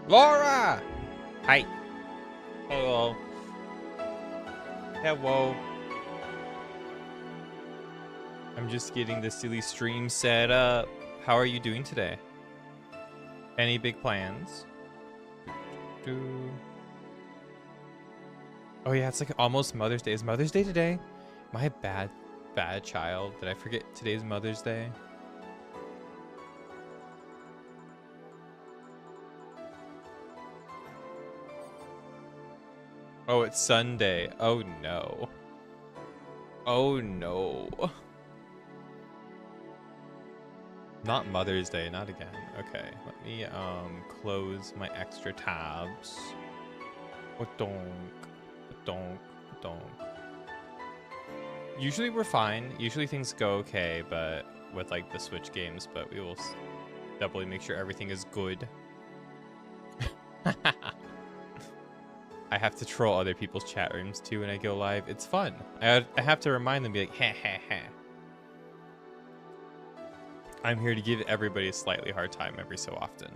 Laura! Hi. Hello. Hello. I'm just getting the silly stream set up. How are you doing today? Any big plans? Oh yeah, it's like almost Mother's Day. Is Mother's Day today? Am I a bad child? Did I forget today's Mother's Day? Oh, it's Sunday. Oh no. Oh no. Not Mother's Day, not again. Okay, let me close my extra tabs. Donk. Usually we're fine. Usually things go okay, but with like the Switch games, but we will doubly make sure everything is good. I have to troll other people's chat rooms too when I go live. It's fun. I have to remind them, be like, ha ha ha. I'm here to give everybody a slightly hard time every so often.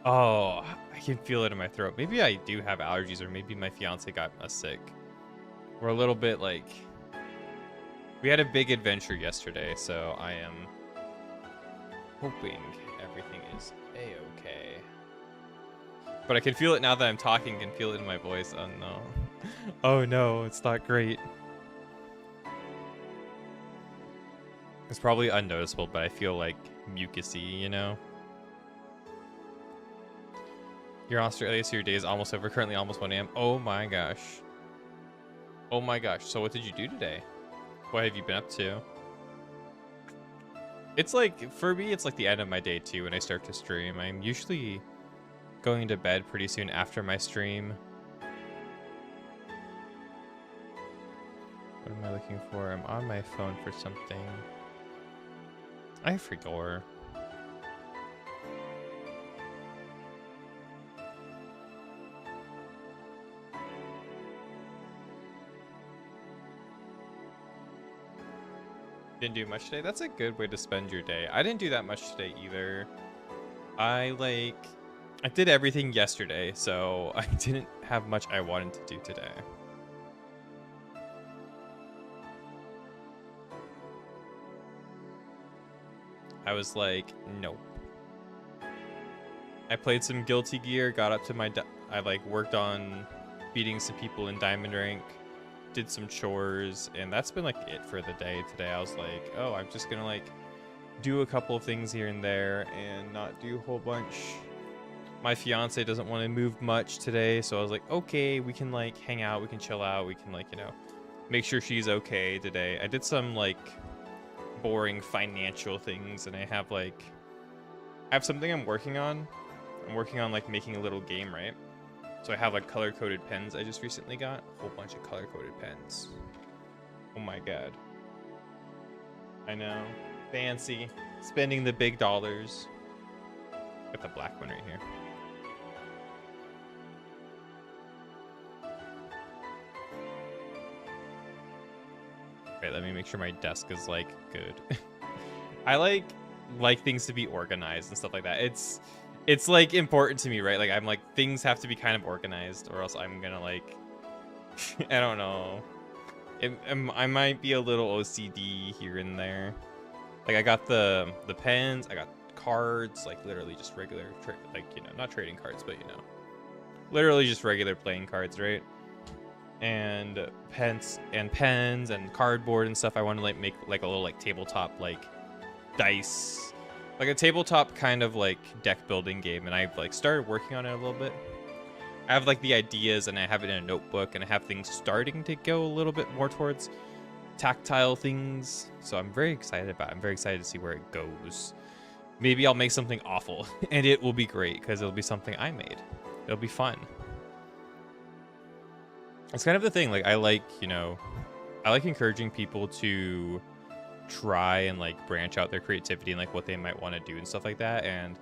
Oh, I can feel it in my throat. Maybe I do have allergies, or maybe my fiance got us sick. We're a little bit like... We had a big adventure yesterday, so I am hoping everything is a-okay. But I can feel it now that I'm talking, can feel it in my voice. Oh no. Oh no, it's not great. It's probably unnoticeable, but I feel like mucusy, you know? You're in Australia, so your day is almost over. Currently almost 1 a.m. Oh my gosh. Oh my gosh. So what did you do today? What have you been up to? It's like, for me, it's like the end of my day too when I start to stream. I'm usually going to bed pretty soon after my stream. What am I looking for? I'm on my phone for something. I forgot. Didn't do much today. That's a good way to spend your day. I didn't do that much today either. I did everything yesterday, so I didn't have much I wanted to do today. I was like, nope. I played some Guilty Gear, got up to my... I like worked on beating some people in Diamond Rank, did some chores, and that's been like it for the day today. I was like, oh, I'm just gonna like do a couple of things here and there and not do a whole bunch. My fiance doesn't want to move much today, so I was like, okay, we can like hang out, we can chill out, we can like, you know, make sure she's okay today. I did some like boring financial things, and I have something I'm working on. I'm working on like making a little game, right? So I have like color-coded pens I just recently got. A whole bunch of color-coded pens. Oh my god. I know. Fancy. Spending the big dollars. Got the black one right here. Wait, let me make sure my desk is like good. I like things to be organized and stuff like that. It's like important to me, right? Like I'm like, things have to be kind of organized, or else I'm gonna like I don't know. I might be a little OCD here and there. Like I got the pens, I got cards, like literally just regular like, you know, not trading cards, but you know, literally just regular playing cards, right? And pens and cardboard and stuff. I want to like make like a little like tabletop like dice, like a tabletop kind of like deck building game, and I've like started working on it a little bit. I have like the ideas, and I have it in a notebook, and I have things starting to go a little bit more towards tactile things, so I'm very excited about it. I'm very excited to see where it goes. Maybe I'll make something awful and it will be great because it'll be something I made. It'll be fun. It's kind of the thing, like I like, you know, I like encouraging people to try and like branch out their creativity and like what they might want to do and stuff like that. And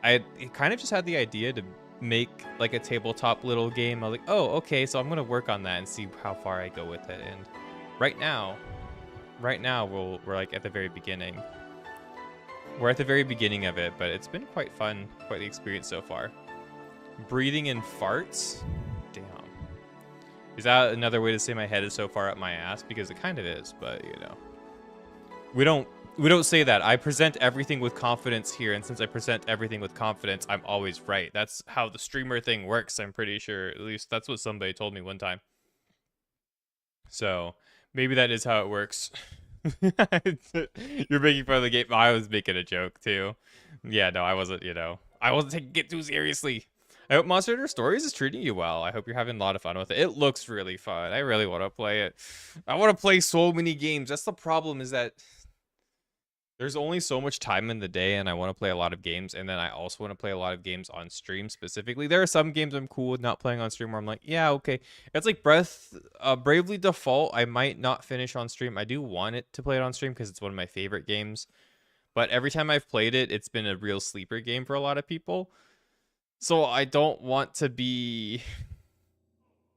I kind of just had the idea to make like a tabletop little game. I was like, oh, okay, so I'm gonna work on that and see how far I go with it. And right now we're like at the very beginning. We're at the very beginning of it, but it's been quite fun, quite the experience so far. Breathing in farts? Damn. Is that another way to say my head is so far up my ass? Because it kind of is, but you know. We don't say that. I present everything with confidence here, and since I present everything with confidence, I'm always right. That's how the streamer thing works, I'm pretty sure. At least that's what somebody told me one time. So, maybe that is how it works. You're making fun of the game. I was making a joke too. Yeah, no, I wasn't, you know. I wasn't taking it too seriously. I hope Monster Hunter Stories is treating you well. I hope you're having a lot of fun with it. It looks really fun. I really want to play it. I want to play so many games. That's the problem, is that there's only so much time in the day, and I want to play a lot of games, and then I also want to play a lot of games on stream specifically. There are some games I'm cool with not playing on stream where I'm like, yeah, okay. It's like Bravely Default, I might not finish on stream. I do want it to play it on stream because it's one of my favorite games. But every time I've played it, it's been a real sleeper game for a lot of people. So I don't want to be...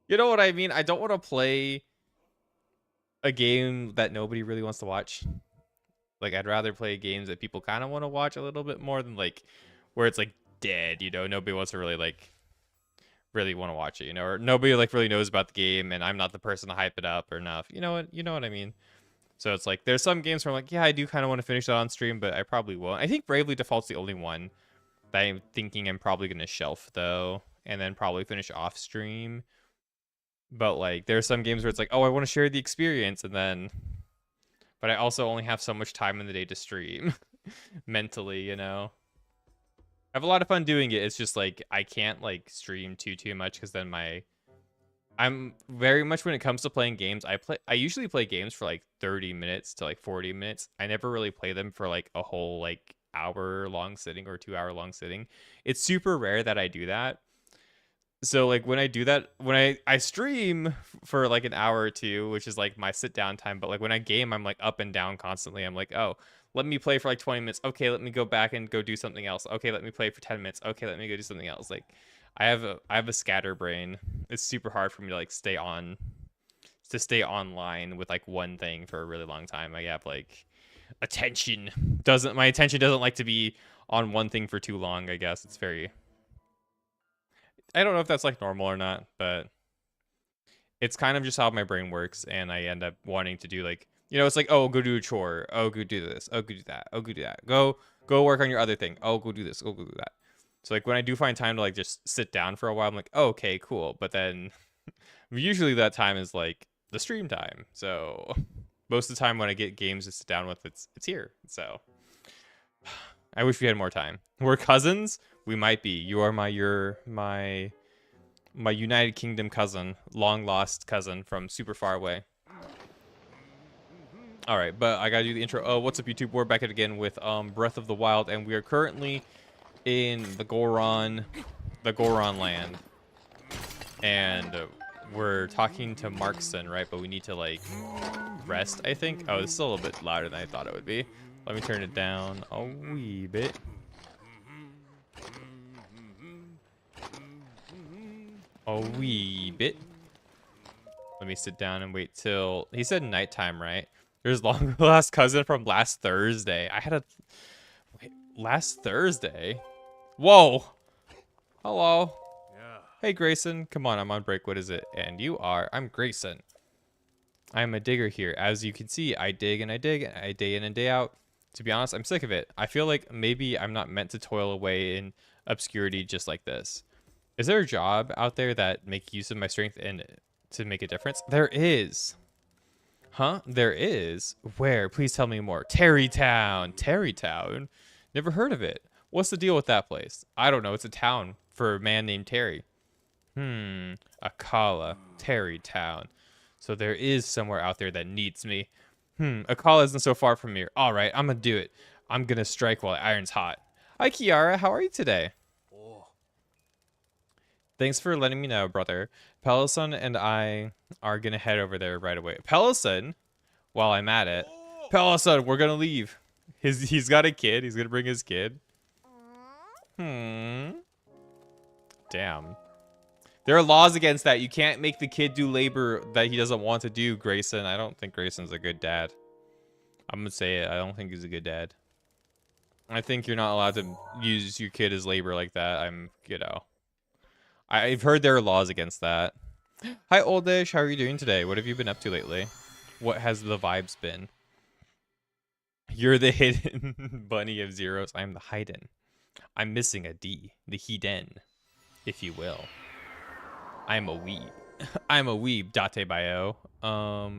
You know what I mean? I don't want to play a game that nobody really wants to watch. Like, I'd rather play games that people kind of want to watch a little bit more than, like, where it's, like, dead, you know? Nobody wants to really, like, really want to watch it, you know? Or nobody, like, really knows about the game, and I'm not the person to hype it up or enough. You know what I mean? So it's like, there's some games where I'm like, yeah, I do kind of want to finish that on stream, but I probably won't. I think Bravely Default's the only one that I'm thinking I'm probably going to shelf, though, and then probably finish off stream. But, like, there's some games where it's like, oh, I want to share the experience, and then... But I also only have so much time in the day to stream mentally, you know. I have a lot of fun doing it. It's just like I can't like stream too much because then I'm very much, when it comes to playing games, I usually play games for like 30 minutes to like 40 minutes. I never really play them for like a whole like hour long sitting or 2 hour long sitting. It's super rare that I do that. So like when I do that, when I stream for like an hour or two, which is like my sit down time, but like when I game, I'm like up and down constantly. I'm like, oh, let me play for like 20 minutes. Okay, let me go back and go do something else. Okay, let me play for 10 minutes. Okay, let me go do something else. Like I have a scatterbrain. It's super hard for me to like stay online with like one thing for a really long time. I have like my attention doesn't like to be on one thing for too long, I guess. I don't know if that's like normal or not, but it's kind of just how my brain works, and I end up wanting to do like, you know, it's like, oh, go do a chore, oh, go do this, oh, go do that, oh, go do that, go work on your other thing, oh, go do this, go do that. So like when I do find time to like just sit down for a while, I'm like, oh, okay, cool. But then usually that time is like the stream time. So most of the time when I get games to sit down with, it's here. So I wish we had more time. We're cousins. We might be. You're my United Kingdom cousin, long lost cousin from super far away. All right, but I gotta do the intro. Oh, what's up, YouTube? We're back at it again with Breath of the Wild, and we are currently in the Goron land, and we're talking to Markson, right? But we need to like rest, I think. Oh, it's still a little bit louder than I thought it would be. Let me turn it down a wee bit. A wee bit. Let me sit down and wait till... He said nighttime, right? There's long lost cousin from last Thursday. Wait, last Thursday? Whoa! Hello. Yeah. Hey, Grayson. Come on, I'm on break. What is it? And you are... I'm Grayson. I'm a digger here. As you can see, I dig and I dig, and I day in and day out. To be honest, I'm sick of it. I feel like maybe I'm not meant to toil away in obscurity just like this. Is there a job out there that make use of my strength and to make a difference? There is. Huh? There is? Where? Please tell me more. Terrytown. Terrytown? Never heard of it. What's the deal with that place? I don't know. It's a town for a man named Terry. Akala. Terrytown. So there is somewhere out there that needs me. Akala isn't so far from here. All right, I'm gonna do it. I'm gonna strike while the iron's hot. Hi, Kiara. How are you today? Thanks for letting me know, brother. Pelison and I are gonna head over there right away. Pelison, while I'm at it. Pelison, we're gonna leave. He's got a kid. He's gonna bring his kid. Damn. There are laws against that. You can't make the kid do labor that he doesn't want to do, Grayson. I don't think Grayson's a good dad. I'm gonna say it. I don't think he's a good dad. I think you're not allowed to use your kid as labor like that. You know. I've heard there are laws against that. Hi, Oldish. How are you doing today? What have you been up to lately? What has the vibes been? You're the hidden bunny of zeros. I'm the hidden. I'm missing a D. The hidden, if you will. I'm a weeb. I'm a weeb. Date bio. I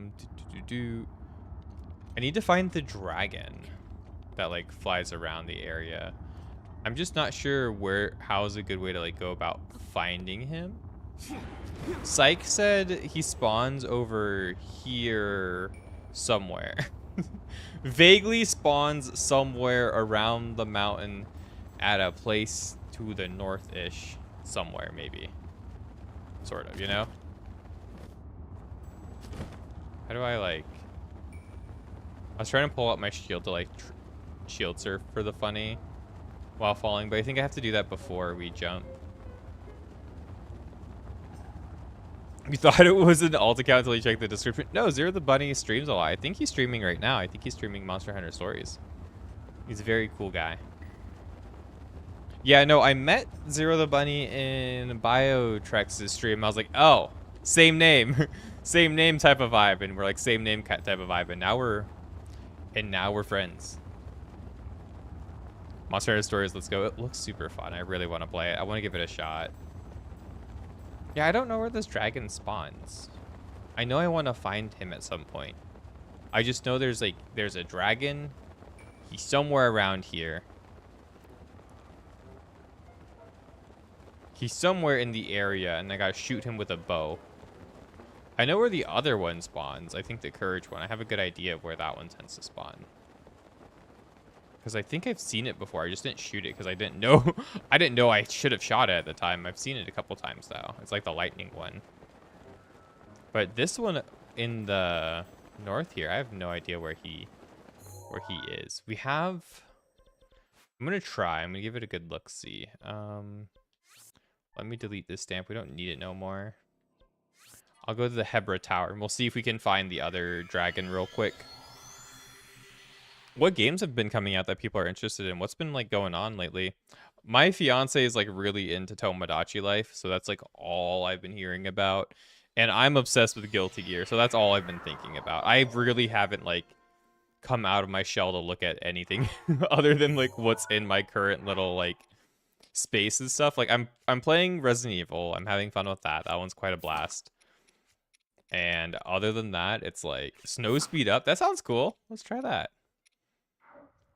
need to find the dragon that like flies around the area. I'm just not sure how's a good way to like go about finding him. Psych said he spawns over here somewhere. Vaguely spawns somewhere around the mountain at a place to the north-ish somewhere, maybe. Sort of, you know? How do I like... I was trying to pull out my shield to like shield surf for the funny while falling, but I think I have to do that before we jump. You thought it was an alt account until you checked the description. No, Zero the Bunny streams a lot. I think he's streaming right now. I think he's streaming Monster Hunter Stories. He's a very cool guy. Yeah, no, I met Zero the Bunny in BioTrex's stream. I was like, oh, same name. Same name type of vibe. And we're like, same name type of vibe. And now we're friends. Monster Hunter Stories, let's go. It looks super fun. I really want to play it. I want to give it a shot. Yeah, I don't know where this dragon spawns. I know I want to find him at some point. I just know there's a dragon. He's somewhere around here. He's somewhere in the area, and I gotta shoot him with a bow. I know where the other one spawns. I think the courage one. I have a good idea of where that one tends to spawn. Because I think I've seen it before. I just didn't shoot it because I didn't know. I didn't know I should have shot it at the time. I've seen it a couple times though. It's like the lightning one. But this one in the north here, I have no idea where he is. We have. I'm gonna try. I'm gonna give it a good look. See. Let me delete this stamp. We don't need it no more. I'll go to the Hebra Tower and we'll see if we can find the other dragon real quick. What games have been coming out that people are interested in? What's been like going on lately? My fiance is like really into Tomodachi Life, so that's like all I've been hearing about. And I'm obsessed with Guilty Gear, so that's all I've been thinking about. I really haven't like come out of my shell to look at anything other than like what's in my current little like space and stuff. Like I'm playing Resident Evil. I'm having fun with that. That one's quite a blast. And other than that, it's like snow speed up. That sounds cool. Let's try that.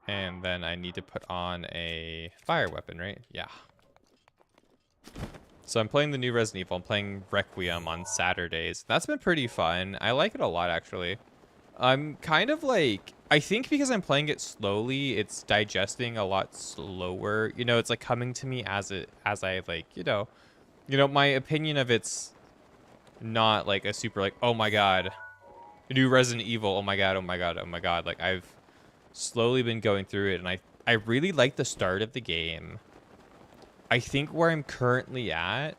And then I need to put on a fire weapon, right? Yeah. So I'm playing the new Resident Evil. I'm playing Requiem on Saturdays. That's been pretty fun. I like it a lot, actually. I'm kind of like... I think because I'm playing it slowly, it's digesting a lot slower. You know, it's like coming to me as I like, you know, my opinion of it's not like a super like, oh my god, new Resident Evil, oh my god, oh my god, oh my god. Like I've slowly been going through it, and I really like the start of the game. I think where I'm currently at,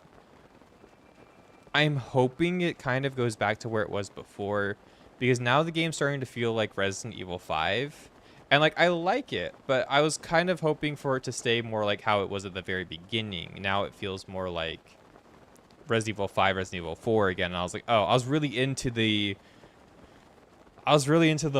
I'm hoping it kind of goes back to where it was before, because now the game's starting to feel like Resident Evil 5, and like I like it, but I was kind of hoping for it to stay more like how it was at the very beginning. Now it feels more like Resident Evil 5, Resident Evil 4 again, and I was like, oh, I was really into the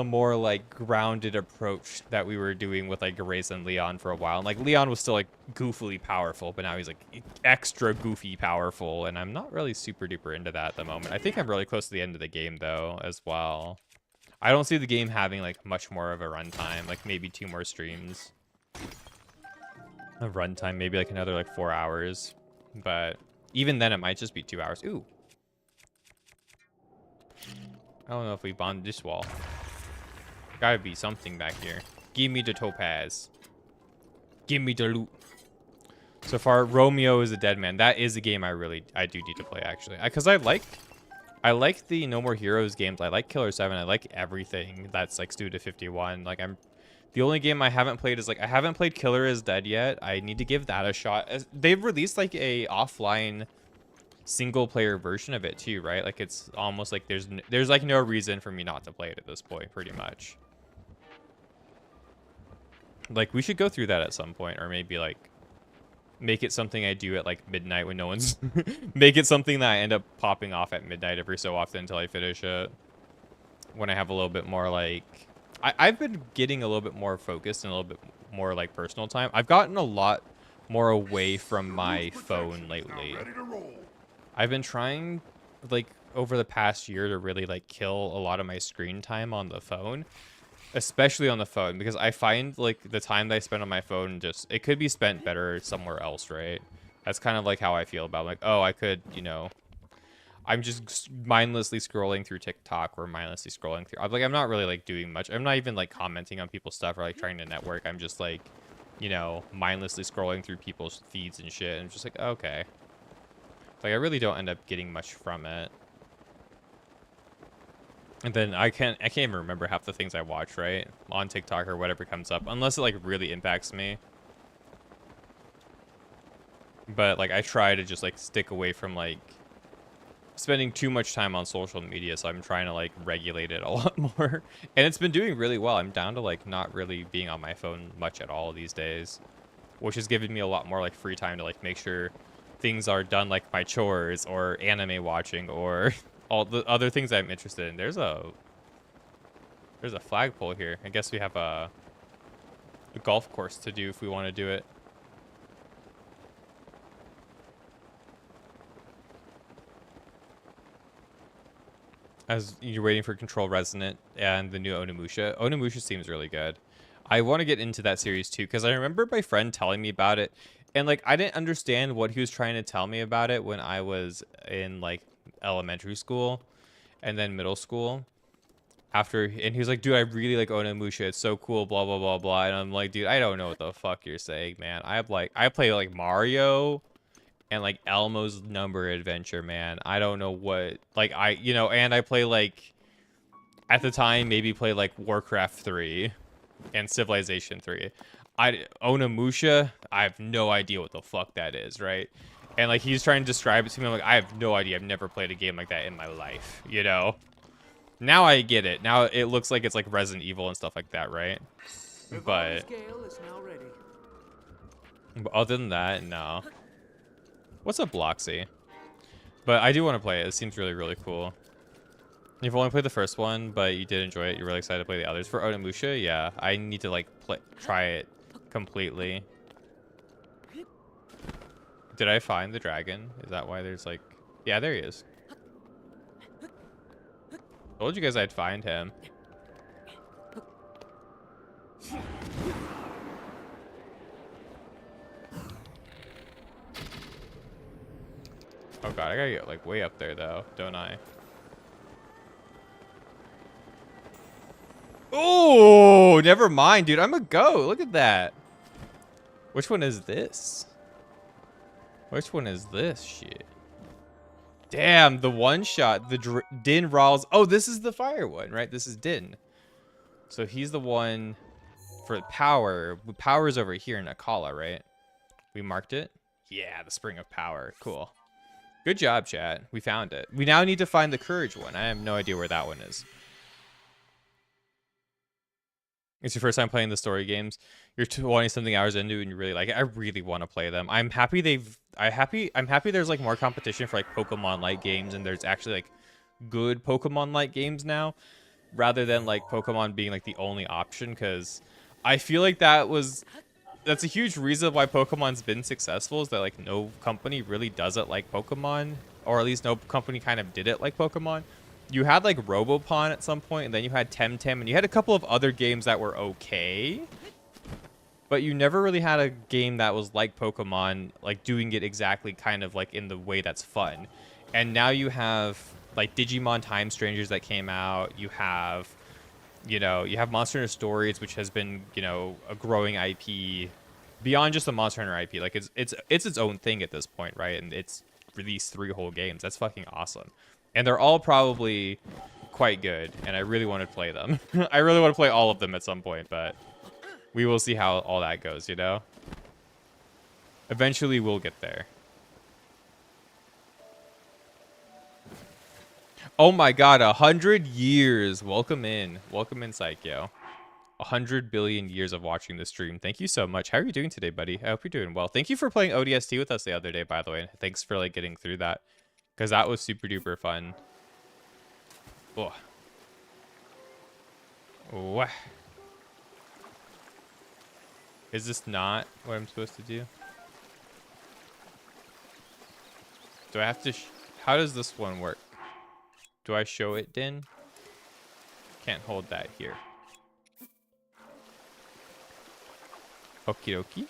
more like grounded approach that we were doing with like Reyes and Leon for a while. And like Leon was still like goofily powerful, but now he's like extra goofy powerful, and I'm not really super duper into that at the moment. I think I'm really close to the end of the game though as well. I don't see the game having like much more of a runtime, like maybe 2 more streams. A runtime, maybe like another like 4 hours, but even then it might just be 2 hours. Ooh. I don't know if we bonded this wall. Gotta be something back here. Give me the topaz. Give me the loot. So far, Romeo is a dead man. That is a game I do need to play, actually. Because I like the No More Heroes games. I like Killer 7. I like everything that's like Studio 51. Like the only game I haven't played is like, I haven't played Killer is Dead yet. I need to give that a shot. They've released like a offline single player version of it too, right? Like it's almost like there's like no reason for me not to play it at this point, pretty much. Like we should go through that at some point, or maybe like make it something I do at like midnight when no one's make it something that I end up popping off at midnight every so often until I finish it. When I have a little bit more like I've been getting a little bit more focused and a little bit more like personal time. I've gotten a lot more away from my phone lately. I've been trying like over the past year to really like kill a lot of my screen time on the phone, especially on the phone, because I find like the time that I spend on my phone just it could be spent better somewhere else, right? That's kind of like how I feel about it. Like, oh, I could, you know, I'm just mindlessly scrolling through TikTok or mindlessly scrolling through. I'm not really like doing much. I'm not even like commenting on people's stuff or like trying to network. I'm just like, you know, mindlessly scrolling through people's feeds and shit. And I'm just like, okay. Like I really don't end up getting much from it. And then I can't even remember half the things I watch, right? On TikTok or whatever comes up, unless it like really impacts me. But like I try to just like stick away from like spending too much time on social media, so I'm trying to like regulate it a lot more. And it's been doing really well. I'm down to like not really being on my phone much at all these days, which has given me a lot more like free time to like make sure things are done, like my chores or anime watching or all the other things I'm interested in. There's a flagpole here. I guess we have a golf course to do if we want to do it. As you're waiting for Control Resonant and the new Onimusha. Onimusha seems really good. I want to get into that series too, because I remember my friend telling me about it, and like I didn't understand what he was trying to tell me about it when I was in like elementary school and then middle school. And he was like, dude, I really like Onimusha. It's so cool, blah blah blah blah. And I'm like, dude, I don't know what the fuck you're saying, man. I play like Mario and like Elmo's Number Adventure, man. I don't know what, like and I play like, at the time, maybe play like Warcraft 3 and Civilization 3. Onimusha, I have no idea what the fuck that is, right? And like he's trying to describe it to me, I'm like, I have no idea. I've never played a game like that in my life, you know? Now I get it. Now it looks like it's like Resident Evil and stuff like that, right? But other than that, no. What's up, Bloxy? But I do want to play it. It seems really, really cool. You've only played the first one, but you did enjoy it. You're really excited to play the others. For Onimusha, yeah, I need to like try it completely. Did I find the dragon? Is that why there's like... Yeah, there he is. Told you guys I'd find him. Oh god, I gotta get like way up there though, don't I? Oh, never mind, dude. I'm a goat. Look at that. Which one is this? Which one is this shit? Damn, the one shot, the Din Rawls. Oh, this is the fire one, right? This is Din. So he's the one for power. Power is over here in Akala, right? We marked it? Yeah, the Spring of Power. Cool. Good job, chat. We found it. We now need to find the Courage one. I have no idea where that one is. It's your first time playing the story games. You're 20-something hours into it and you really like it. I really want to play them. I'm happy there's like more competition for like Pokemon-like games, and there's actually like good Pokemon-like games now, rather than like Pokemon being like the only option, because I feel like that's a huge reason why Pokemon's been successful, is that like no company really does it like Pokemon, or at least no company kind of did it like Pokemon. You had like Robopon at some point, and then you had Temtem, and you had a couple of other games that were okay, but you never really had a game that was like Pokemon, like doing it exactly kind of like in the way that's fun. And now you have like Digimon Time Strangers that came out. You have Monster Hunter Stories, which has been, a growing IP beyond just the Monster Hunter IP. Like it's its own thing at this point, right? And it's released 3 whole games. That's fucking awesome. And they're all probably quite good, and I really want to play them. I really want to play all of them at some point, but we will see how all that goes, Eventually, we'll get there. Oh my god, 100 years. Welcome in. Welcome in, Psycho. 100 billion years of watching the stream. Thank you so much. How are you doing today, buddy? I hope you're doing well. Thank you for playing ODST with us the other day, by the way. Thanks for like getting through that, because that was super duper fun. Oh. What? Is this not what I'm supposed to do? Do I have to... How does this one work? Do I show it, Din? Can't hold that here. Okie dokie.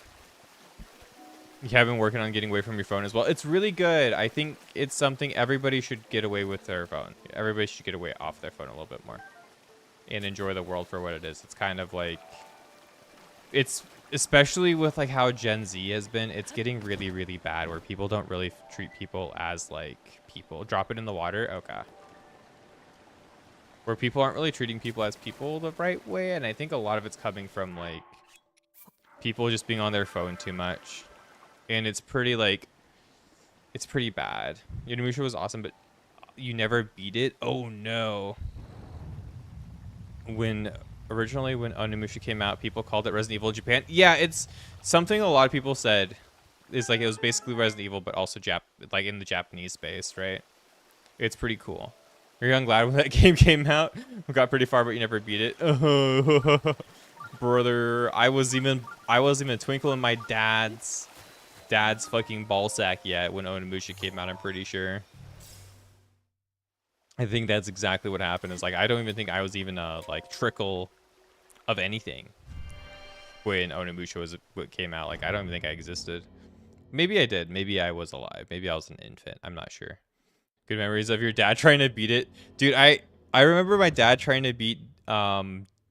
You have been working on getting away from your phone as well. It's really good. I think it's something everybody should get away with their phone. Everybody should get away off their phone a little bit more. And enjoy the world for what it is. It's kind of like... It's... Especially with like how Gen Z has been, it's getting really, really bad where people don't really treat people as like people. Drop it in the water. Okay. Where people aren't really treating people as people the right way. And I think a lot of it's coming from like people just being on their phone too much. And it's pretty like, it's pretty bad. Onimusha was awesome, but you never beat it. Oh no. Originally, when Onimusha came out, people called it Resident Evil Japan. Yeah, it's something a lot of people said is like it was basically Resident Evil, but also like in the Japanese space, right? It's pretty cool. Are you glad when that game came out? We got pretty far, but you never beat it. Brother, I wasn't even a twinkle in my dad's fucking ballsack yet when Onimusha came out. I'm pretty sure. I think that's exactly what happened. Is like I don't even think I was even a like trickle of anything when Onimusha came out. Like I don't even think I existed. Maybe I did. Maybe I was alive. Maybe I was an infant. I'm not sure. Good memories of your dad trying to beat it, dude. I remember my dad trying to beat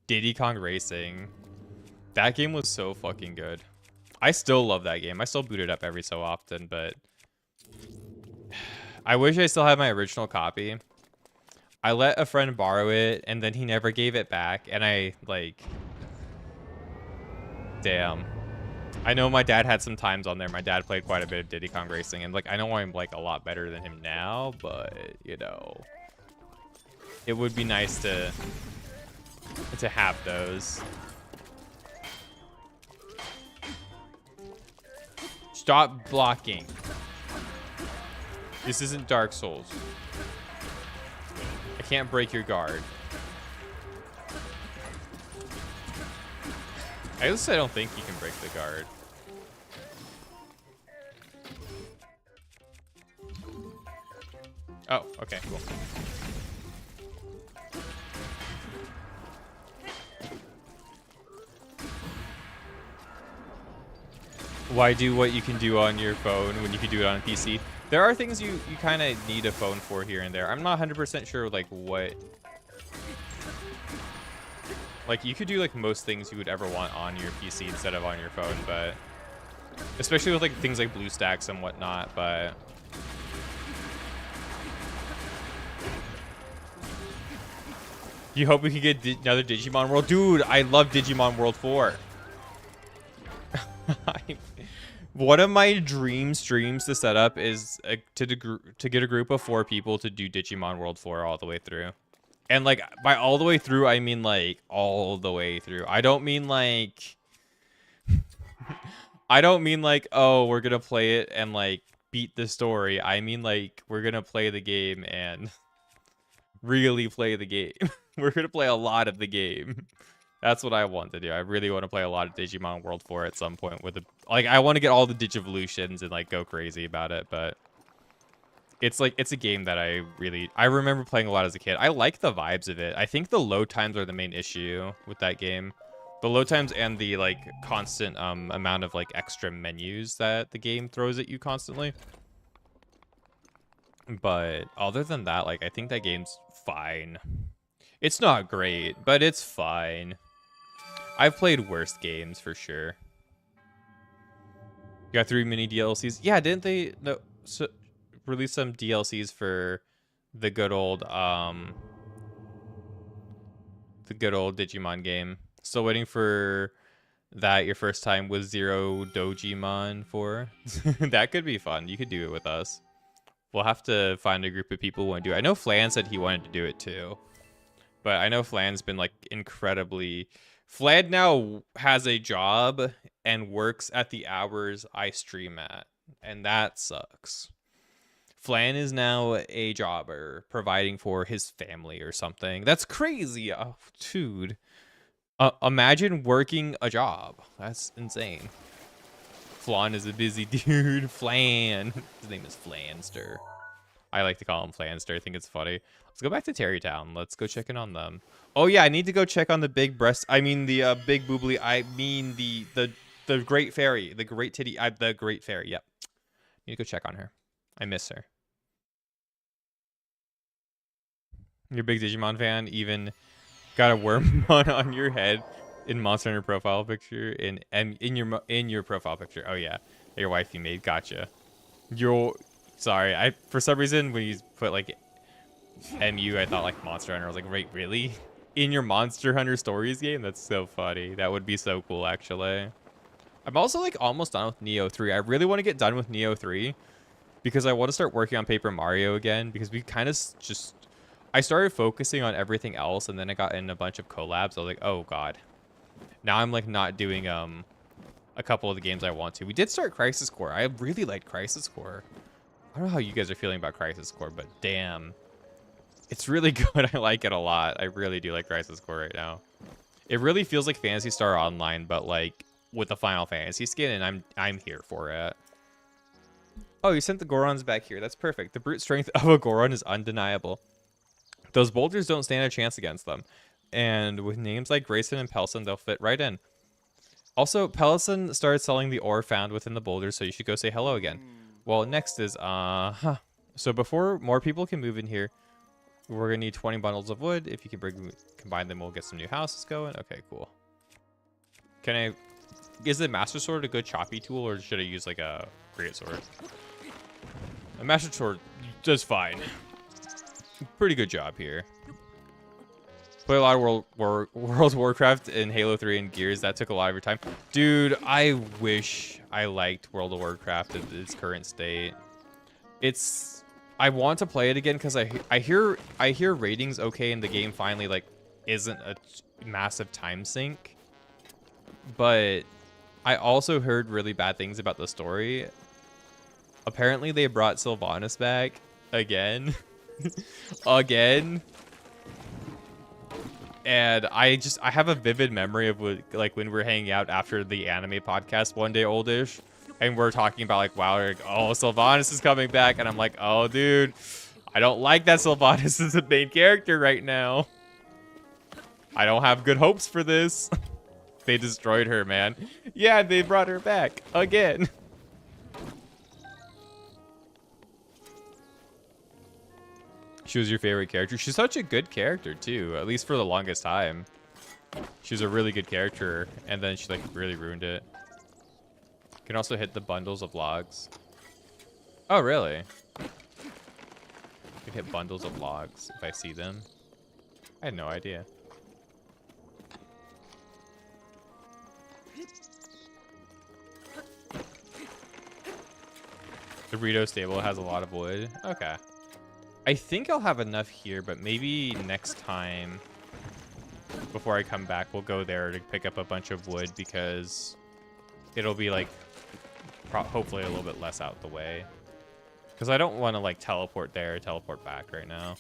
Diddy Kong Racing. That game was so fucking good. I still love that game. I still boot it up every so often, but I wish I still had my original copy. I let a friend borrow it, and then he never gave it back, and I, like... Damn. I know my dad had some times on there. My dad played quite a bit of Diddy Kong Racing, and, like, I know I'm, like, a lot better than him now, but, you know... It would be nice to have those. Stop blocking. This isn't Dark Souls. I can't break your guard. At least I don't think you can break the guard. Oh, okay, cool. Why do what you can do on your phone when you can do it on a PC? There are things you kind of need a phone for here and there. I'm not 100% sure like what... Like you could do like most things you would ever want on your PC instead of on your phone, but... Especially with like things like BlueStacks and whatnot, but... You hope we can get another Digimon World? Dude, I love Digimon World 4. One of my dream streams to set up is to get a group of 4 people to do Digimon World 4 all the way through. And like by all the way through, I mean like all the way through. I don't mean like I don't mean like, oh, we're gonna play it and like beat the story. I mean like we're gonna play the game and really play the game. We're gonna play a lot of the game. That's what I want to do. I really want to play a lot of Digimon World 4 at some point with the like I want to get all the Digivolutions and like go crazy about it, but it's like it's a game that I remember playing a lot as a kid. I like the vibes of it. I think the load times are the main issue with that game. The load times and the like constant amount of like extra menus that the game throws at you constantly. But other than that, like I think that game's fine. It's not great, but it's fine. I've played worse games for sure. You got 3 mini DLCs. Yeah, didn't they release some DLCs for the good old Digimon game? Still waiting for that your first time with Zero Dojimon 4. That could be fun. You could do it with us. We'll have to find a group of people who want to do it. I know Flan said he wanted to do it too. But I know Flan's been like incredibly Flan now has a job and works at the hours I stream at, and that sucks. Flan is now a jobber providing for his family or something. That's crazy. Oh, dude. Imagine working a job. That's insane. Flan is a busy dude. Flan. His name is Flanster. I like to call him Flanster. I think it's funny. Let's go back to Terrytown. Let's go check in on them. Oh yeah, I need to go check on the big breast. I mean the big boobly. I mean the great fairy, the great titty. The great fairy. Yep. Need to go check on her. I miss her. You're a big Digimon fan. Even got a Wormmon on your head in Monster Hunter profile picture. In your profile picture. Oh yeah, your wife you made. Gotcha. Sorry. I for some reason when you put like MU, I thought like Monster Hunter. I was like, wait, really? In your Monster Hunter Stories game? That's so funny. That would be so cool, actually. I'm also like almost done with Neo 3. I really want to get done with Neo 3 because I want to start working on Paper Mario again because we kind of just... I started focusing on everything else and then I got in a bunch of collabs. I was like, oh god. Now I'm like not doing a couple of the games I want to. We did start Crisis Core. I really liked Crisis Core. I don't know how you guys are feeling about Crisis Core, but damn. It's really good. I like it a lot. I really do like Crisis Core right now. It really feels like Phantasy Star Online, but like with a Final Fantasy skin, and I'm here for it. Oh, you sent the Gorons back here. That's perfect. The brute strength of a Goron is undeniable. Those boulders don't stand a chance against them. And with names like Grayson and Pelson, they'll fit right in. Also, Pelson started selling the ore found within the boulders, so you should go say hello again. Well, next is, So before more people can move in here, we're gonna need 20 bundles of wood. If you can combine them, we'll get some new houses going. Okay, cool. Is the Master Sword a good choppy tool, or should I use like a Great Sword? A Master Sword does fine. Pretty good job here. Play a lot of World of Warcraft and Halo 3 and Gears. That took a lot of your time. Dude, I wish I liked World of Warcraft in its current state. I want to play it again because I hear ratings okay and the game finally like isn't a massive time sink. But I also heard really bad things about the story. Apparently they brought Sylvanas back again. Again. And I have a vivid memory of like when we were hanging out after the anime podcast one day, oldish, and we're talking about like, wow, like, oh, Sylvanas is coming back, and I'm like, oh, dude, I don't like that Sylvanas is the main character right now. I don't have good hopes for this. They destroyed her, man. Yeah, they brought her back again. She was your favorite character. She's such a good character too, at least for the longest time. She was a really good character, and then she like really ruined it. You can also hit the bundles of logs. Oh, really? You can hit bundles of logs if I see them. I had no idea. The Rito stable has a lot of wood. Okay. I think I'll have enough here, but maybe next time, before I come back, we'll go there to pick up a bunch of wood because it'll be like, hopefully a little bit less out the way. Because I don't want to like teleport there, teleport back right now.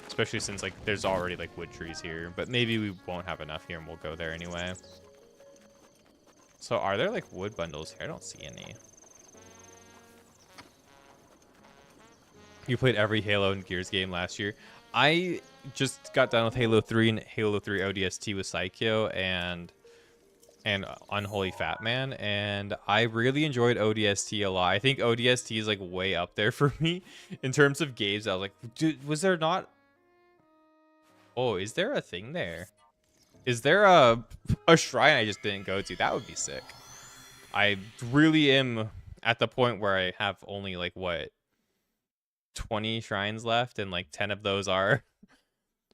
Especially since like there's already like wood trees here, but maybe we won't have enough here and we'll go there anyway. So are there like wood bundles here? I don't see any. You played every Halo and Gears game last year. I just got done with Halo 3 and Halo 3 ODST with Psycho and Unholy Fat Man, and I really enjoyed ODST a lot. I think ODST is like way up there for me in terms of games. I was like, dude, was there not? Oh, is there a thing there? Is there a shrine I just didn't go to? That would be sick. I really am at the point where I have only like what, 20 shrines left, and like 10 of those are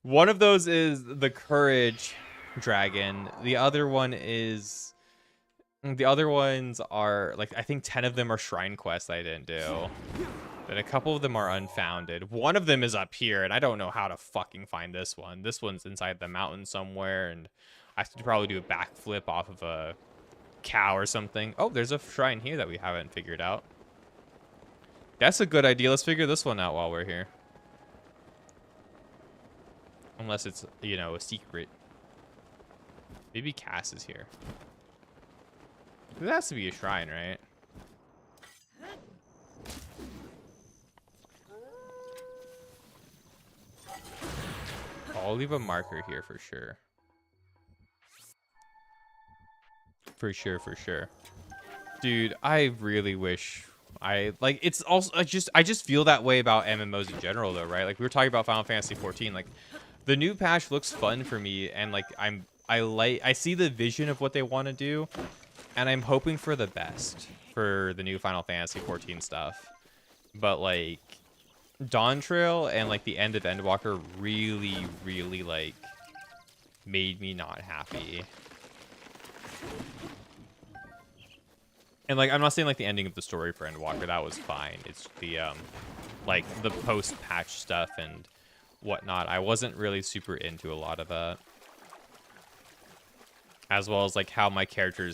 one of those is the Courage Dragon. The other ones are like, I think 10 of them are shrine quests I didn't do, and a couple of them are unfounded. One of them is up here, and I don't know how to fucking find this one. This one's inside the mountain somewhere, and I should probably do a backflip off of a cow or something. Oh, there's a shrine here that we haven't figured out. That's a good idea. Let's figure this one out while we're here. Unless it's, you know, a secret. Maybe Cass is here. There has to be a shrine, right? I'll leave a marker here for sure. For sure. Dude, I really wish I like it's also I just feel that way about MMOs in general though, right? Like we were talking about Final Fantasy 14, like the new patch looks fun for me and like I see the vision of what they want to do and I'm hoping for the best for the new Final Fantasy 14 stuff. But like Dawn Trail and like the end of Endwalker really like made me not happy. And like I'm not saying like the ending of the story for Endwalker, that was fine. It's the like the post patch stuff and whatnot. I wasn't really super into a lot of that. As well as like how my character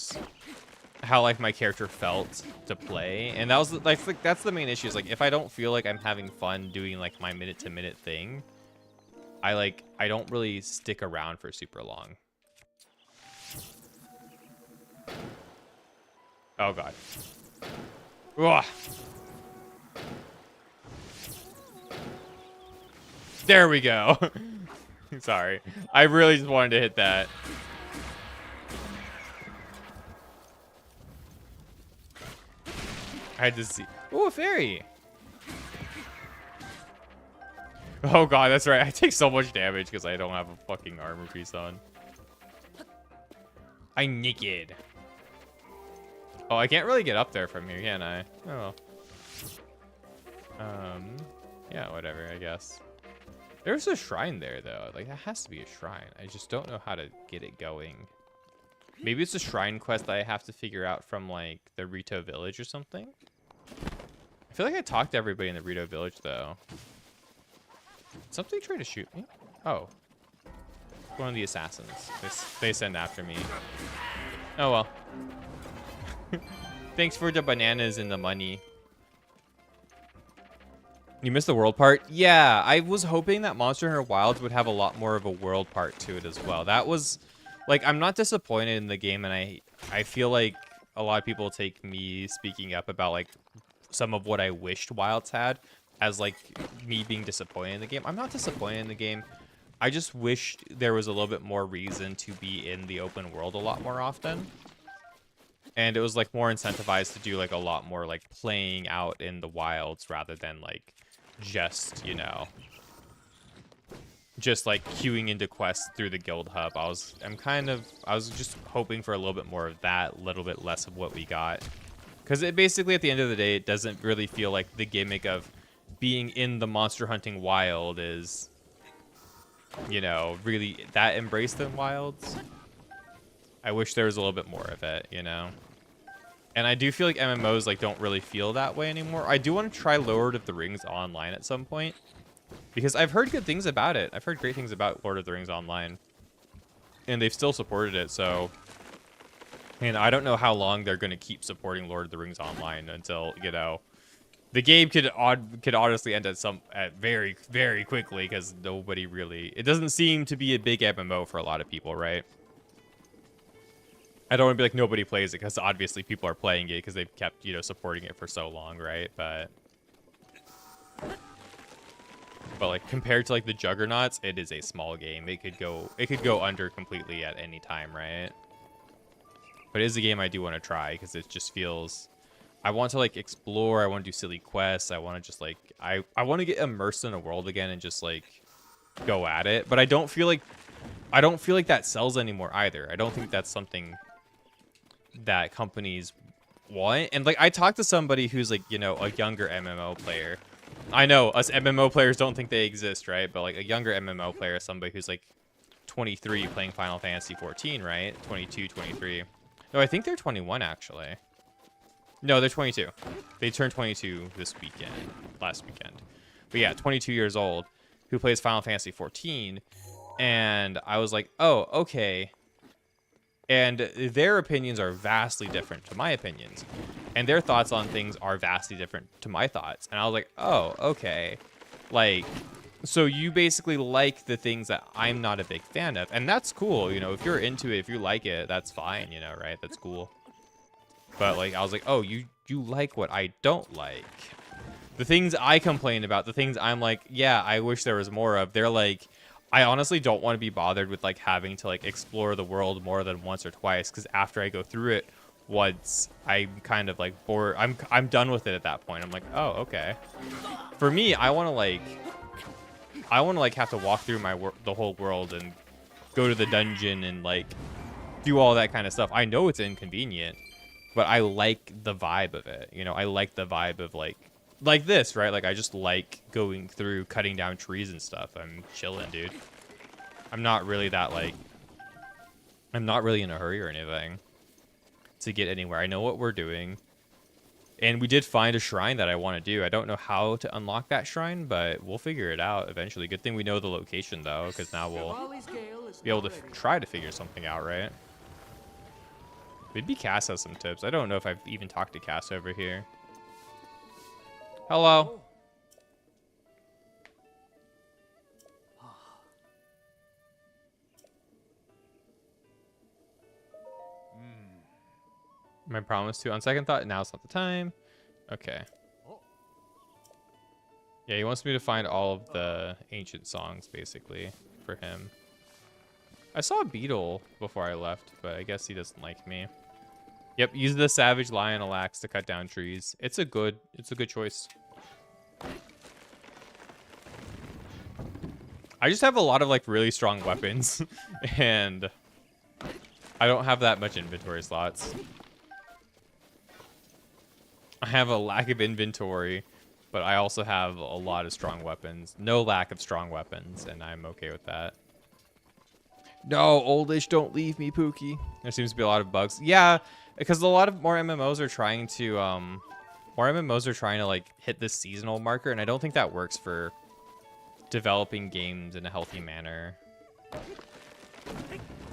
felt to play, and that was like that's the main issue. Is like if I don't feel like I'm having fun doing like my minute to minute thing, I don't really stick around for super long. Oh god. Ugh. There we go. Sorry, I really just wanted to hit that. I had to see. Oh, a fairy. Oh god, that's right. I take so much damage because I don't have a fucking armor piece on. I'm naked. Oh, I can't really get up there from here, can I? Oh. Yeah, whatever, I guess. There's a shrine there, though. Like, that has to be a shrine. I just don't know how to get it going. Maybe it's a shrine quest that I have to figure out from, like, the Rito village or something? I feel like I talked to everybody in the Rito village, though. Something tried to shoot me? Oh. One of the assassins. They send after me. Oh, well. Thanks for the bananas and the money. You missed the world part? Yeah, I was hoping that Monster Hunter Wilds would have a lot more of a world part to it as well. That was... Like, I'm not disappointed in the game, and I feel like a lot of people take me speaking up about, like, some of what I wished Wilds had as, like, me being disappointed in the game. I'm not disappointed in the game. I just wished there was a little bit more reason to be in the open world a lot more often. And it was, like, more incentivized to do, like, a lot more, like, playing out in the wilds rather than, like, just, you know... just like queuing into quests through the guild hub. I was just hoping for a little bit more of that, a little bit less of what we got. Because it basically, at the end of the day, it doesn't really feel like the gimmick of being in the monster hunting wild is, you know, really that embraced in wilds. I wish there was a little bit more of it, you know? And I do feel like MMOs like don't really feel that way anymore. I do want to try Lord of the Rings Online at some point. Because I've heard good things about it. I've heard great things about Lord of the Rings Online. And they've still supported it, so... And I don't know how long they're going to keep supporting Lord of the Rings Online until, you know... The game could honestly end at very, very quickly, because nobody really... It doesn't seem to be a big MMO for a lot of people, right? I don't want to be like, nobody plays it, because obviously people are playing it, because they've kept, you know, supporting it for so long, right? But like compared to like the Juggernauts, it is a small game. It could go under completely at any time, right? But it is a game I do want to try because it just feels I want to like explore, I want to do silly quests, I want to just like I want to get immersed in a world again and just like go at it. But I don't feel like that sells anymore either. I don't think that's something that companies want. And like I talked to somebody who's like, you know, a younger MMO player. I know us MMO players don't think they exist, right? But like a younger MMO player, somebody who's like 23 playing Final Fantasy 14, right? 22, 23. No, I think they're 21 actually. No, they're 22. They turned 22 last weekend. But yeah, 22 years old, who plays Final Fantasy 14. And I was like, oh, okay. And their opinions are vastly different to my opinions. And their thoughts on things are vastly different to my thoughts. And I was like, oh, okay. Like, so you basically like the things that I'm not a big fan of. And that's cool. You know, if you're into it, if you like it, that's fine, you know, right? That's cool. But like, I was like, oh, you like what I don't like. The things I complain about, the things I'm like, yeah, I wish there was more of, they're like, I honestly don't want to be bothered with like having to like explore the world more than once or twice, because after I go through it once, I'm kind of like bored. I'm done with it at that point. I'm like, oh, okay. For me, I want to like have to walk through the whole world and go to the dungeon and like do all that kind of stuff. I know it's inconvenient, but I like the vibe of it. You know, I like the vibe of like this, right? Like, I just like going through, cutting down trees and stuff. I'm chilling, dude. I'm not really that, like, I'm not really in a hurry or anything to get anywhere. I know what we're doing. And we did find a shrine that I want to do. I don't know how to unlock that shrine, but we'll figure it out eventually. Good thing we know the location, though, because now we'll be able to try to figure something out, right? Maybe Cass has some tips. I don't know if I've even talked to Cass over here. Hello. My promise to, on second thought, now's not the time. Okay. Yeah, he wants me to find all of the ancient songs, basically, for him. I saw a beetle before I left, but I guess he doesn't like me. Yep, use the Savage Lion axe to cut down trees. It's a good choice. I just have a lot of like really strong weapons and I don't have that much inventory slots. I have a lack of inventory, but I also have a lot of strong weapons. No lack of strong weapons, and I'm okay with that. No, oldish, don't leave me, Pookie. There seems to be a lot of bugs. Yeah, because a lot of more MMOs are trying to like hit this seasonal marker, and I don't think that works for developing games in a healthy manner.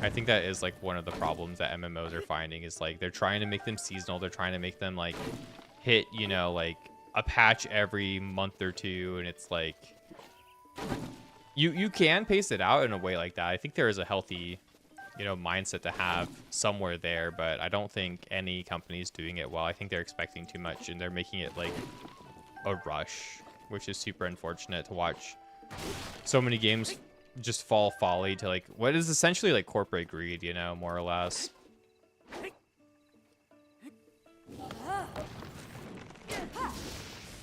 I think that is like one of the problems that MMOs are finding, is like they're trying to make them seasonal. They're trying to make them like hit, you know, like a patch every month or two, and it's like you can pace it out in a way like that. I think there is a healthy, you know, mindset to have somewhere there, but I don't think any company's doing it well. I think they're expecting too much, and they're making it like a rush, which is super unfortunate to watch so many games just fall folly to like what is essentially like corporate greed, you know, more or less.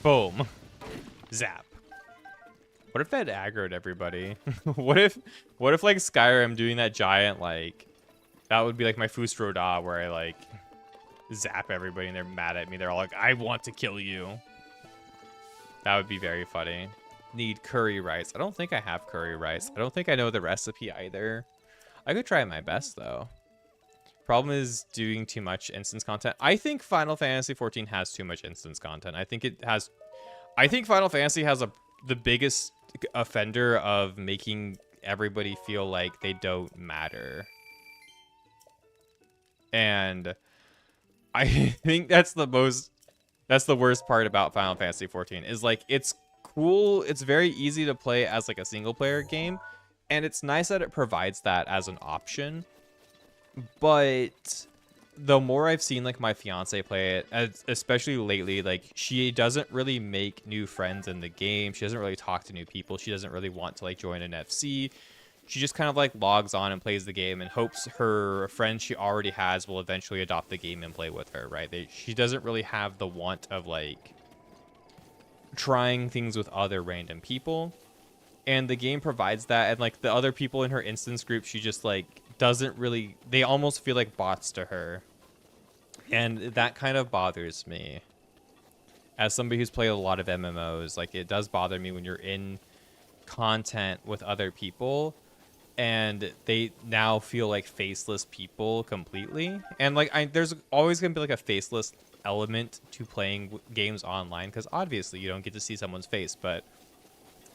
Boom. Zap. What if that aggroed everybody? what if like Skyrim doing that giant, like, that would be like my Fusro Da, where I like zap everybody and they're mad at me. They're all like, I want to kill you. That would be very funny. Need curry rice. I don't think I have curry rice. I don't think I know the recipe either. I could try my best though. Problem is doing too much instance content. I think Final Fantasy 14 has too much instance content. I think Final Fantasy has the biggest offender of making everybody feel like they don't matter. And I think that's the worst part about Final Fantasy 14 is like it's cool. It's very easy to play as like a single player game, and it's nice that it provides that as an option. But the more I've seen like my fiance play it, especially lately, like she doesn't really make new friends in the game. She doesn't really talk to new people. She doesn't really want to like join an FC. She just kind of like logs on and plays the game and hopes her friends she already has will eventually adopt the game and play with her, right? She doesn't really have the want of like trying things with other random people. And the game provides that, and like the other people in her instance group, she just like doesn't really, they almost feel like bots to her. And that kind of bothers me. As somebody who's played a lot of MMOs, like it does bother me when you're in content with other people and they now feel like faceless people completely. And like there's always gonna be like a faceless element to playing games online, because obviously you don't get to see someone's face. But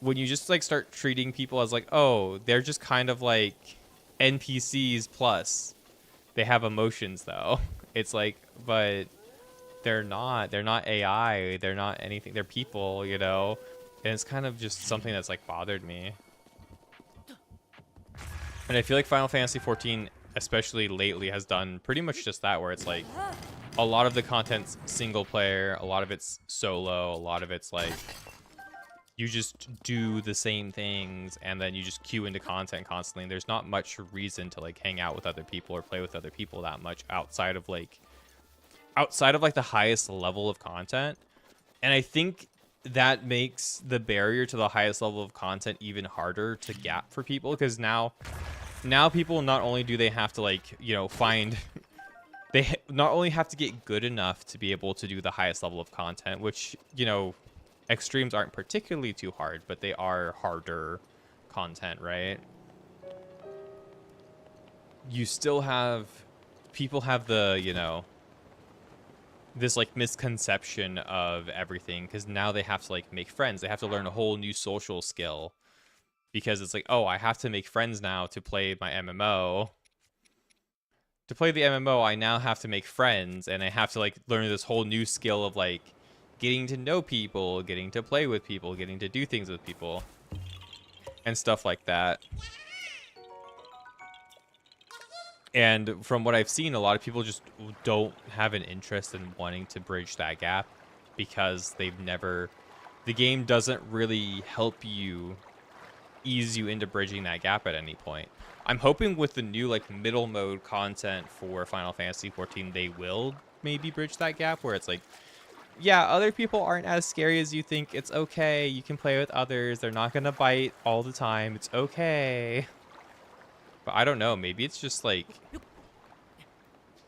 when you just like start treating people as like, oh, they're just kind of like NPCs plus, They have emotions though. It's like, but they're not AI, they're not anything, they're people, you know. And it's kind of just something that's like bothered me. And I feel like Final Fantasy 14, especially lately, has done pretty much just that, where it's like a lot of the content's single player, a lot of it's solo, a lot of it's like you just do the same things and then you just queue into content constantly. And there's not much reason to like hang out with other people or play with other people that much outside of like the highest level of content. And I think that makes the barrier to the highest level of content even harder to gap for people, because now people, not only do they have to like, you know, find they not only have to get good enough to be able to do the highest level of content, which, you know, extremes aren't particularly too hard, but they are harder content, right? You still have people have the, you know, this like misconception of everything, because now they have to like make friends. They have to learn a whole new social skill, because it's like, oh, I have to make friends now to play my MMO. To play the MMO, I now have to make friends, and I have to like learn this whole new skill of like getting to know people, getting to play with people, getting to do things with people, and stuff like that. And from what I've seen, a lot of people just don't have an interest in wanting to bridge that gap, because the game doesn't really help you ease you into bridging that gap at any point. I'm hoping with the new like middle mode content for Final Fantasy 14, they will maybe bridge that gap, where it's like, yeah, other people aren't as scary as you think. It's okay. You can play with others. They're not going to bite all the time. It's okay. But I don't know. Maybe it's just like,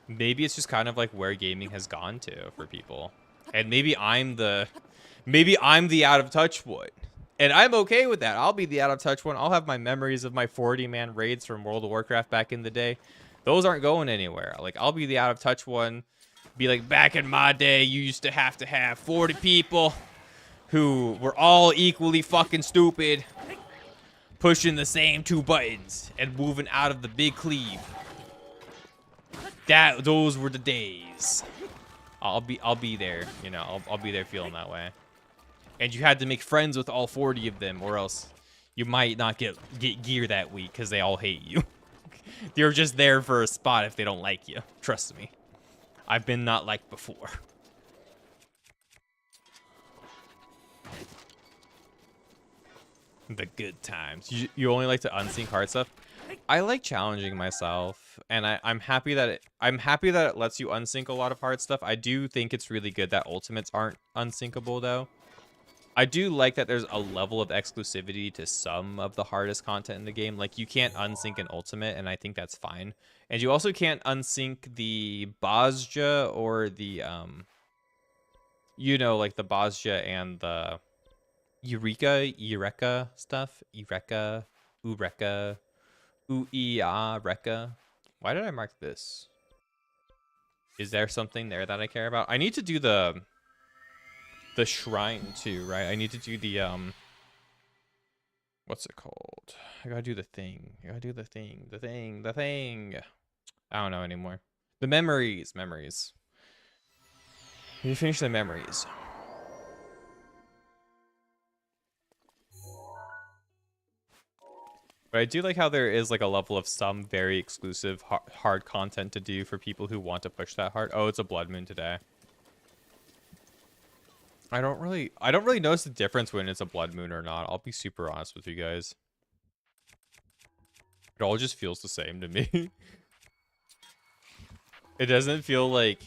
maybe it's just kind of like where gaming has gone to for people. And maybe I'm the out of touch one. And I'm okay with that. I'll be the out of touch one. I'll have my memories of my 40-man raids from World of Warcraft back in the day. Those aren't going anywhere. Like, I'll be the out of touch one. Be like, back in my day, you used to have 40 people who were all equally fucking stupid, pushing the same 2 buttons and moving out of the big cleave. Those were the days. I'll be there, you know. I'll be there feeling that way. And you had to make friends with all 40 of them, or else you might not get gear that week because they all hate you. They're just there for a spot if they don't like you. Trust me. I've been not liked before. The good times. You only like to unsync hard stuff? I like challenging myself, and I'm happy that it lets you unsync a lot of hard stuff. I do think it's really good that ultimates aren't unsyncable though. I do like that there's a level of exclusivity to some of the hardest content in the game. Like, you can't unsync an ultimate, and I think that's fine. And you also can't unsync the BOTW or the, you know, like the BOTW and the Eureka stuff. Eureka, Reka. Why did I mark this? Is there something there that I care about? I need to do the shrine too, right? I need to do the what's it called? I gotta do the thing. I gotta do the thing. I don't know anymore. The memories. You finish the memories. But I do like how there is like a level of some very exclusive hard content to do for people who want to push that hard. Oh, it's a blood moon today. I don't really notice the difference when it's a blood moon or not. I'll be super honest with you guys. It all just feels the same to me. It doesn't feel like...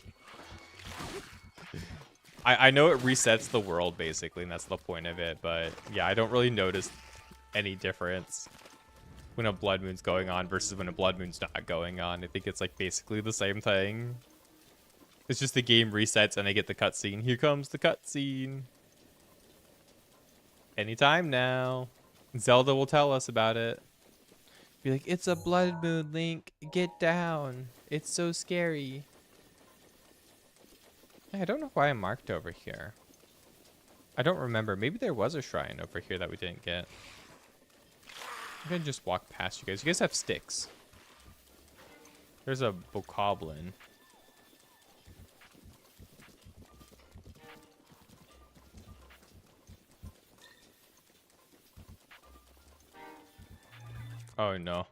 I know it resets the world, basically, and that's the point of it. But, yeah, I don't really notice any difference when a blood moon's going on versus when a blood moon's not going on. I think it's, like, basically the same thing. It's just the game resets and I get the cutscene. Here comes the cutscene. Anytime now. Zelda will tell us about it. Be like, it's a blood moon, Link. Get down. It's so scary. I don't know why I marked over here. I don't remember. Maybe there was a shrine over here that we didn't get. I'm gonna just walk past you guys. You guys have sticks. There's a bokoblin. Oh no.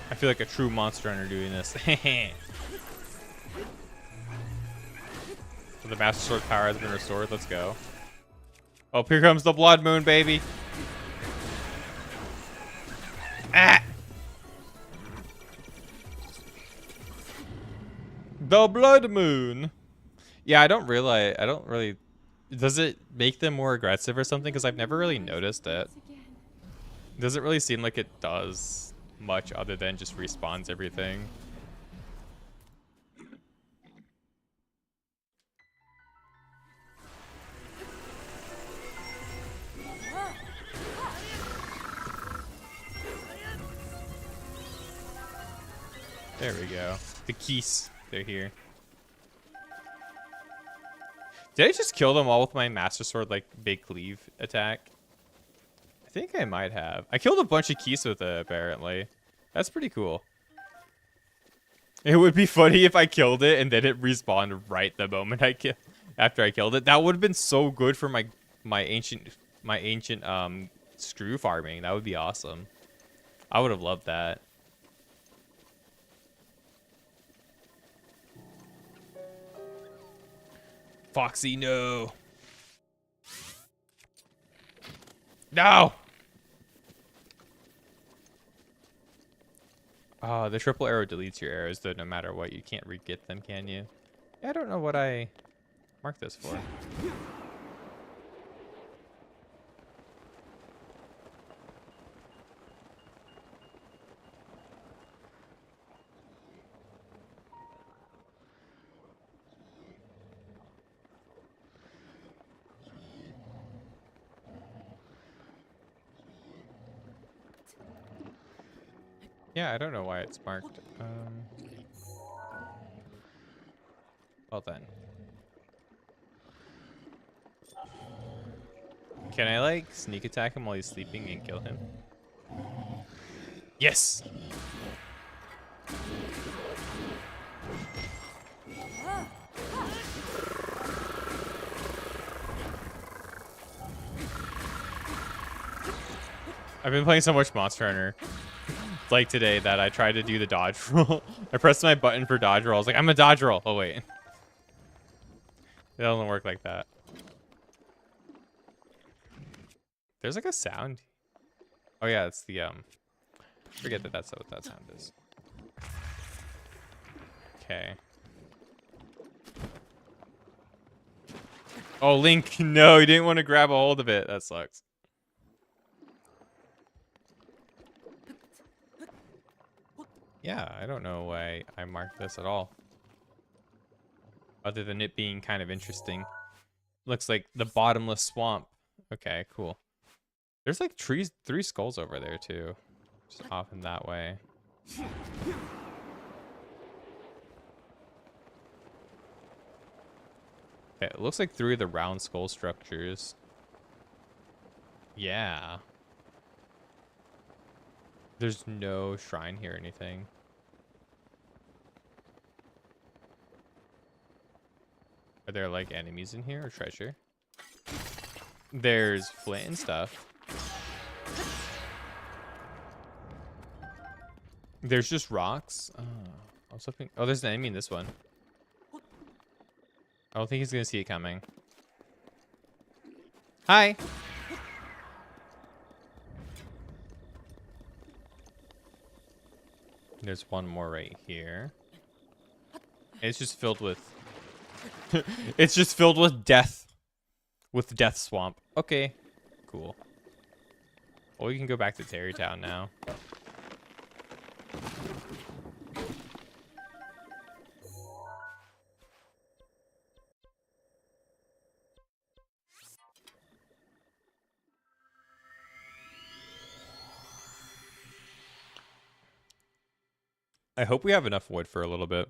I feel like a true monster hunter doing this. So the Master Sword power has been restored. Let's go. Oh, here comes the Blood Moon, baby. Ah! The Blood Moon. Yeah, I don't really. Does it make them more aggressive or something? Because I've never really noticed it. Doesn't really seem like it does much other than just respawns everything. There we go. The keys, they're here. Did I just kill them all with my Master Sword, like, big cleave attack? I think I might have. I killed a bunch of keys with it, apparently. That's pretty cool. It would be funny if I killed it and then it respawned right the moment after I killed it. That would have been so good for my ancient screw farming. That would be awesome. I would have loved that. Foxy, no. No! Oh, the triple arrow deletes your arrows, though, no matter what. You can't re-get them, can you? I don't know what I marked this for. Yeah, I don't know why it's marked. Well then. Can I, like, sneak attack him while he's sleeping and kill him? Yes! I've been playing so much Monster Hunter, like today, that I tried to do the dodge roll. I pressed my button for dodge roll. I was like, I'm a dodge roll. Oh, wait. It doesn't work like that. There's like a sound. Oh yeah, it's the forget that that's what that sound is. Okay. Oh, Link, no, you didn't want to grab a hold of it. That sucks. Yeah, I don't know why I marked this at all. Other than it being kind of interesting. Looks like the bottomless swamp. Okay, cool. There's like three skulls over there too. Just off in that way. Okay, it looks like 3 of the round skull structures. Yeah. There's no shrine here or anything. Are there like enemies in here or treasure? There's flint and stuff. There's just rocks. Oh, I was hoping. Oh, there's an enemy in this one. I don't think he's gonna see it coming. Hi. There's one more right here. It's just filled with. It's just filled with death. With Death Swamp. Okay. Cool. Well, we can go back to Terrytown now. I hope we have enough wood for a little bit.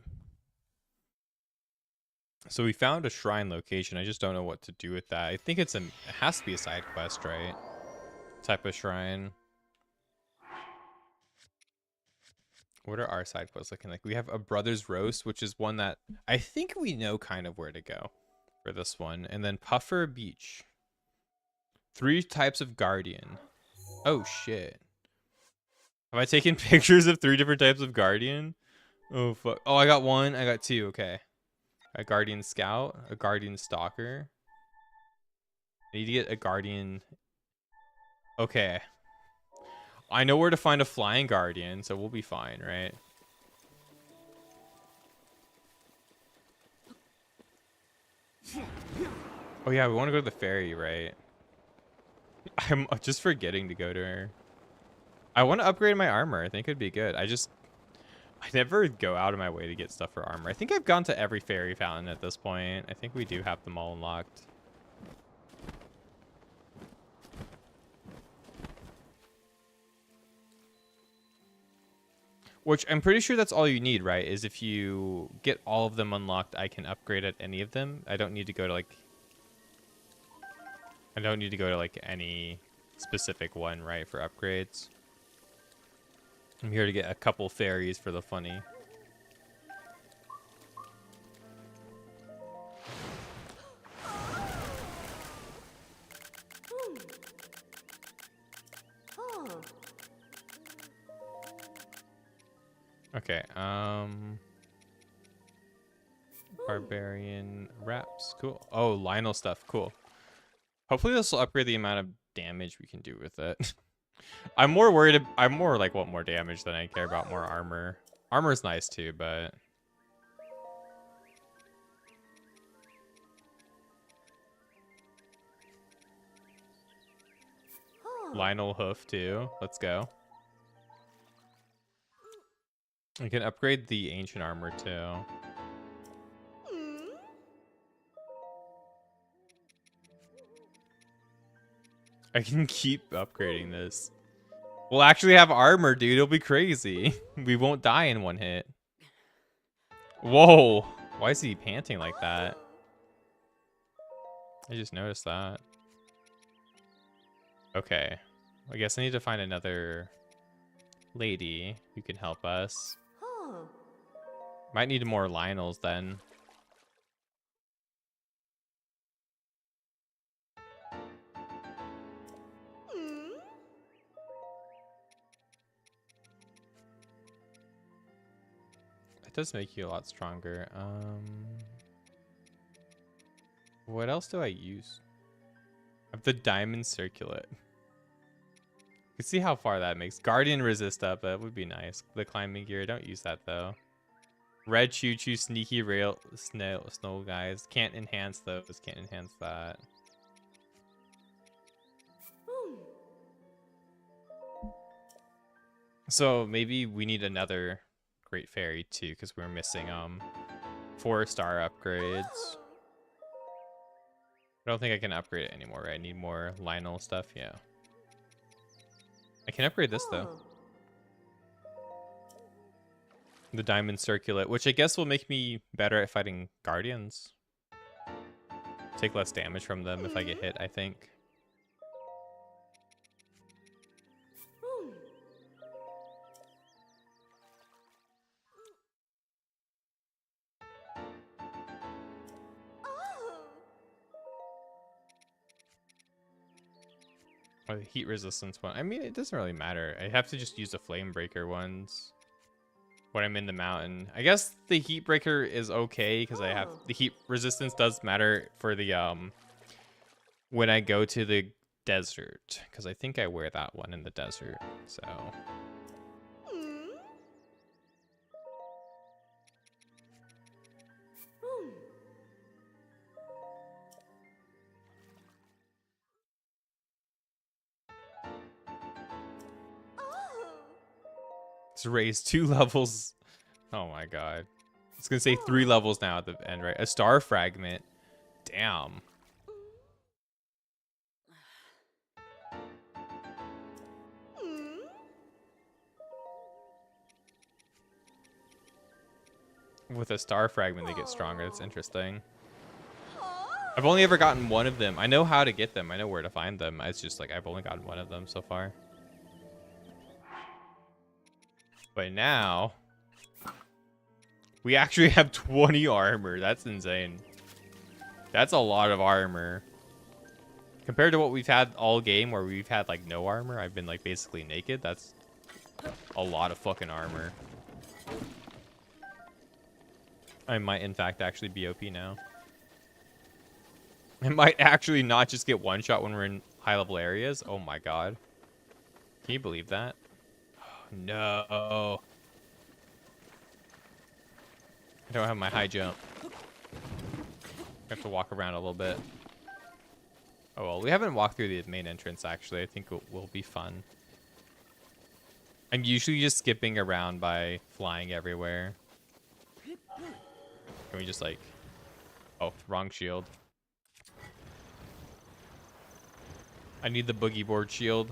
So we found a shrine location. I just don't know what to do with that. I think it has to be a side quest, right? Type of shrine. What are our side quests looking like? We have a brother's roast, which is one that I think we know kind of where to go for this one. And then Puffer Beach. 3 types of guardian. Oh shit. Have I taken pictures of 3 different types of guardian? Oh fuck. Oh, I got 1. I got 2. Okay. A guardian scout, a guardian stalker. I need to get a guardian. Okay. I know where to find a flying guardian, so we'll be fine, right? Oh yeah, we want to go to the ferry, right? I'm just forgetting to go to her. I want to upgrade my armor. I think it'd be good. I never go out of my way to get stuff for armor. I think I've gone to every fairy fountain at this point. I think we do have them all unlocked. Which I'm pretty sure that's all you need, right? Is if you get all of them unlocked, I can upgrade at any of them. I don't need to go to like any specific one, right, for upgrades. I'm here to get a couple fairies for the funny. Okay, barbarian wraps, cool. Oh, Lionel stuff, cool. Hopefully this will upgrade the amount of damage we can do with it. I'm more like want more damage than I care about more armor. Armor's nice too, but Lionel hoof too. Let's go. I can upgrade the ancient armor too. I can keep upgrading this. We'll actually have armor, dude. It'll be crazy. We won't die in one hit. Whoa. Why is he panting like that? I just noticed that. Okay. I guess I need to find another lady who can help us. Might need more Lionels then. That does make you a lot stronger. What else do I use? I have the diamond circlet. You can see how far that makes. Guardian resist up, that would be nice. The climbing gear, don't use that though. Red choo choo, sneaky rail, snow guys. Can't enhance those, can't enhance that. So maybe we need another great fairy too, because we're missing 4-star upgrades. I don't think I can upgrade it anymore, right? I need more Lionel stuff, yeah. I can upgrade this though. The diamond circlet, which I guess will make me better at fighting guardians. Take less damage from them if I get hit, I think. Or the heat resistance one. I mean, it doesn't really matter. I have to just use the flame breaker ones when I'm in the mountain. I guess the heat breaker is okay because I have the heat resistance does matter for the when I go to the desert, because I think I wear that one in the desert. So it's raised 2 levels. Oh my god. It's gonna say 3 levels now at the end, right? A star fragment. Damn. With a star fragment, they get stronger. That's interesting. I've only ever gotten one of them. I know how to get them. I know where to find them. It's just like I've only gotten one of them so far. But now we actually have 20 armor. That's insane. That's a lot of armor. Compared to what we've had all game where we've had like no armor, I've been like basically naked. That's a lot of fucking armor. I might in fact actually be OP now. I might actually not just get one shot when we're in high level areas. Oh my god. Can you believe that? Oh, no. I don't have my high jump. I have to walk around a little bit. Oh well, we haven't walked through the main entrance actually. I think it will be fun. I'm usually just skipping around by flying everywhere. Can we just like... Oh, wrong shield. I need the boogie board shield.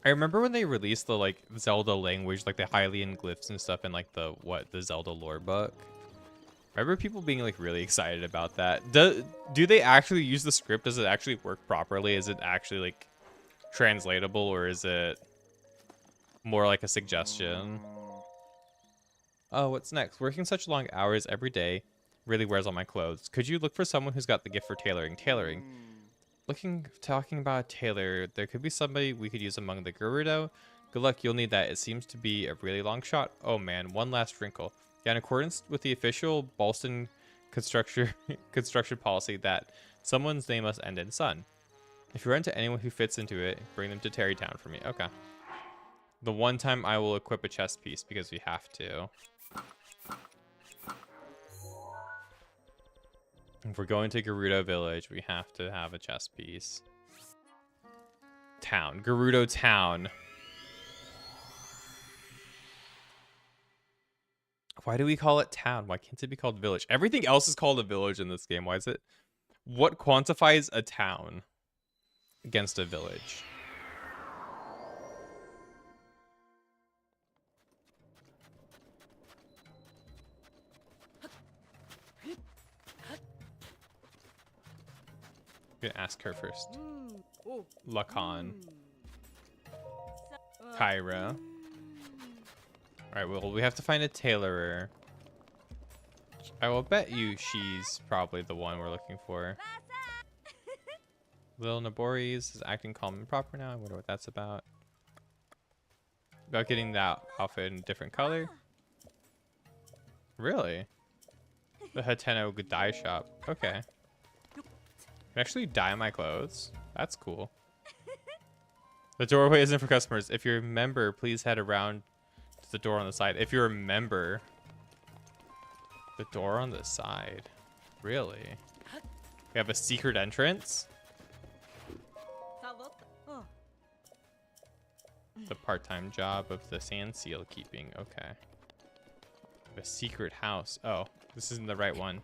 I remember when they released the like Zelda language, like the Hylian glyphs and stuff in like the Zelda lore book. I remember people being like really excited about that. Do they actually use the script? Does it actually work properly? Is it actually like translatable, or is it more like a suggestion? Oh, what's next? Working such long hours every day really wears on my clothes. Could you look for someone who's got the gift for tailoring? Talking about a tailor, there could be somebody we could use among the Gerudo. Good luck, you'll need that. It seems to be a really long shot. Oh man, one last wrinkle. Yeah, in accordance with the official Ballston construction policy that someone's name must end in son. If you run into anyone who fits into it, bring them to Terrytown for me. Okay. The one time I will equip a chest piece because we have to. If we're going to Gerudo Village, we have to have a chess piece. Town. Gerudo Town. Why do we call it town? Why can't it be called village? Everything else is called a village in this game. Why is it? What quantifies a town against a village? I'm gonna ask her first. Lacan. Kyra. Alright, well, we have to find a tailorer. I will bet you she's probably the one we're looking for. Lil Nabori's is acting calm and proper now. I wonder what that's about. About getting that outfit in a different color? Really? The Hateno dye shop. Okay. I can actually dye my clothes. That's cool. The doorway isn't for customers. If you're a member, please head around to the door on the side. If you're a member, the door on the side. Really? We have a secret entrance? The part-time job of the sand seal keeping. Okay. A secret house. Oh, this isn't the right one.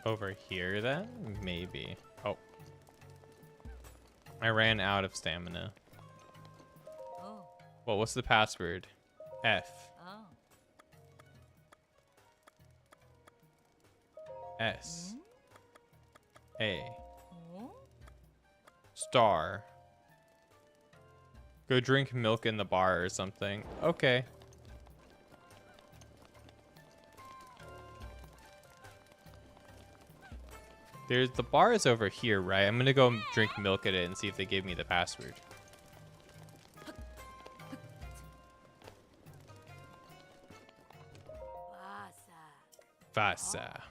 Over here then? Maybe. Oh. I ran out of stamina. Well, what's the password? F. S. A. Star. Go drink milk in the bar or something. Okay. There's the bar is over here, right? I'm gonna go drink milk at it and see if they gave me the password. Vasa.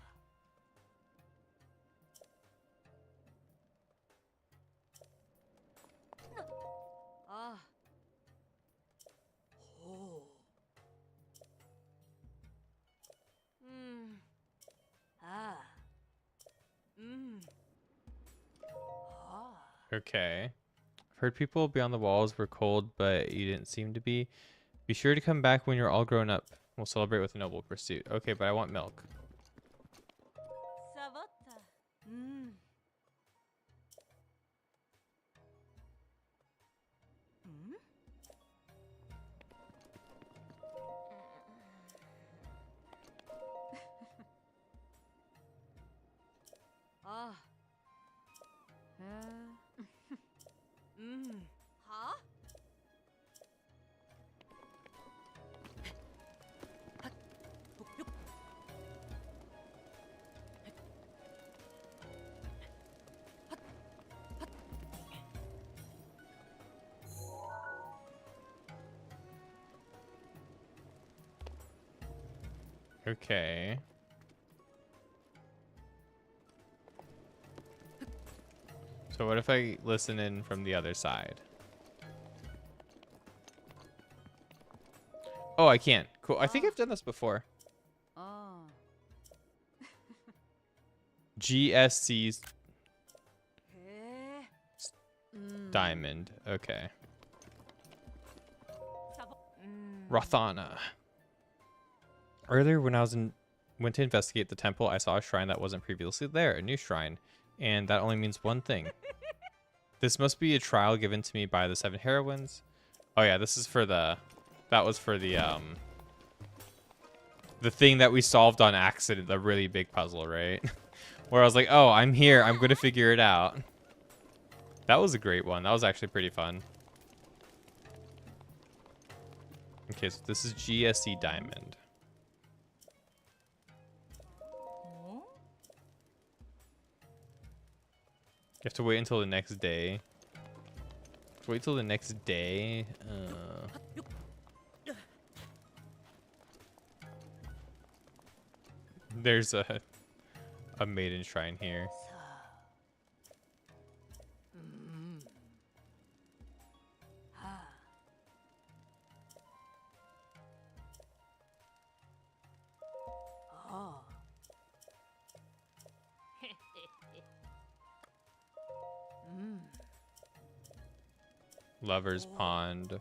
Okay. I've heard people beyond the walls were cold, but you didn't seem to be. Be sure to come back when you're all grown up. We'll celebrate with a noble pursuit. Okay, but I want milk. Okay. So what if I listen in from the other side? Oh, I can't. Cool. I think I've done this before. GSC's diamond. Okay. Rothana. Earlier when I went to investigate the temple, I saw a shrine that wasn't previously there, a new shrine. And that only means one thing. This must be a trial given to me by the 7 heroines. Oh yeah, this is for the... That was for the thing that we solved on accident, the really big puzzle, right? Where I was like, oh, I'm here. I'm going to figure it out. That was a great one. That was actually pretty fun. Okay, so this is GSC Diamond. You have to wait until the next day. Wait till the next day. There's a maiden shrine here. Lover's Pond.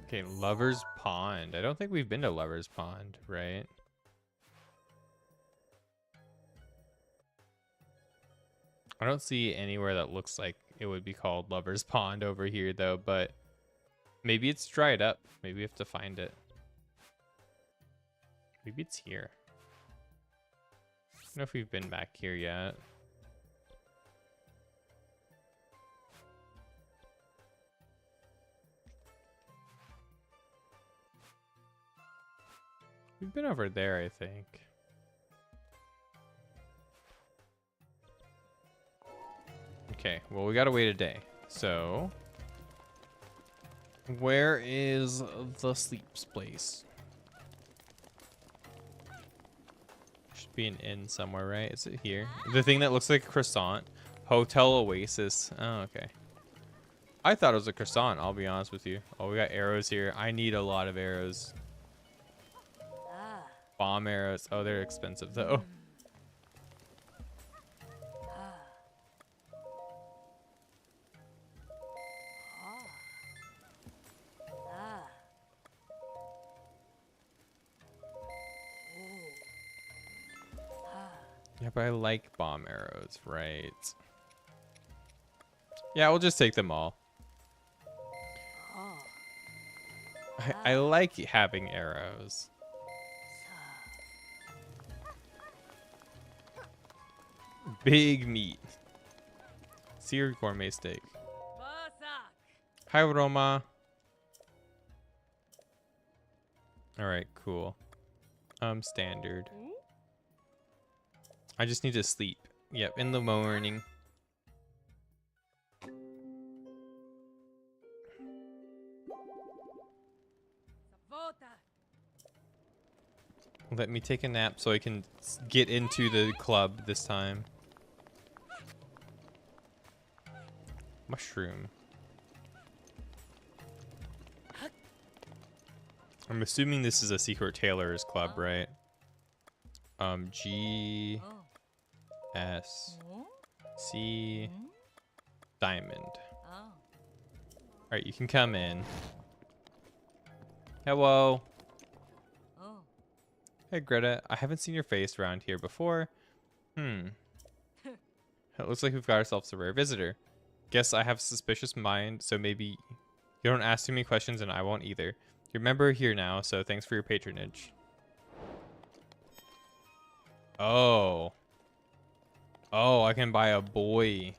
Okay, Lover's Pond. I don't think we've been to Lover's Pond, right? I don't see anywhere that looks like it would be called Lover's Pond over here, though, but maybe it's dried up. Maybe we have to find it. Maybe it's here. I don't know if we've been back here yet. We've been over there, I think. Okay, well, we gotta wait a day. So, where is the sleeps place? Should be an inn somewhere, right? Is it here? The thing that looks like a croissant. Hotel Oasis. Oh, okay. I thought it was a croissant, I'll be honest with you. Oh, we got arrows here. I need a lot of arrows. Bomb arrows. Oh, they're expensive, though. Yeah, but I like bomb arrows, right? Yeah, we'll just take them all. I like having arrows. Big meat. Seared gourmet steak. Hi, Roma. Alright, cool. Standard. I just need to sleep. Yep, in the morning. Let me take a nap so I can get into the club this time. Mushroom. I'm assuming this is a secret tailor's club, right? G S C Diamond. Alright, you can come in. Hello. Hey Greta, I haven't seen your face around here before. It looks like we've got ourselves a rare visitor. Guess I have a suspicious mind, so maybe you don't ask too many questions and I won't either. You're a member here now, so thanks for your patronage. Oh. Oh, I can buy a boy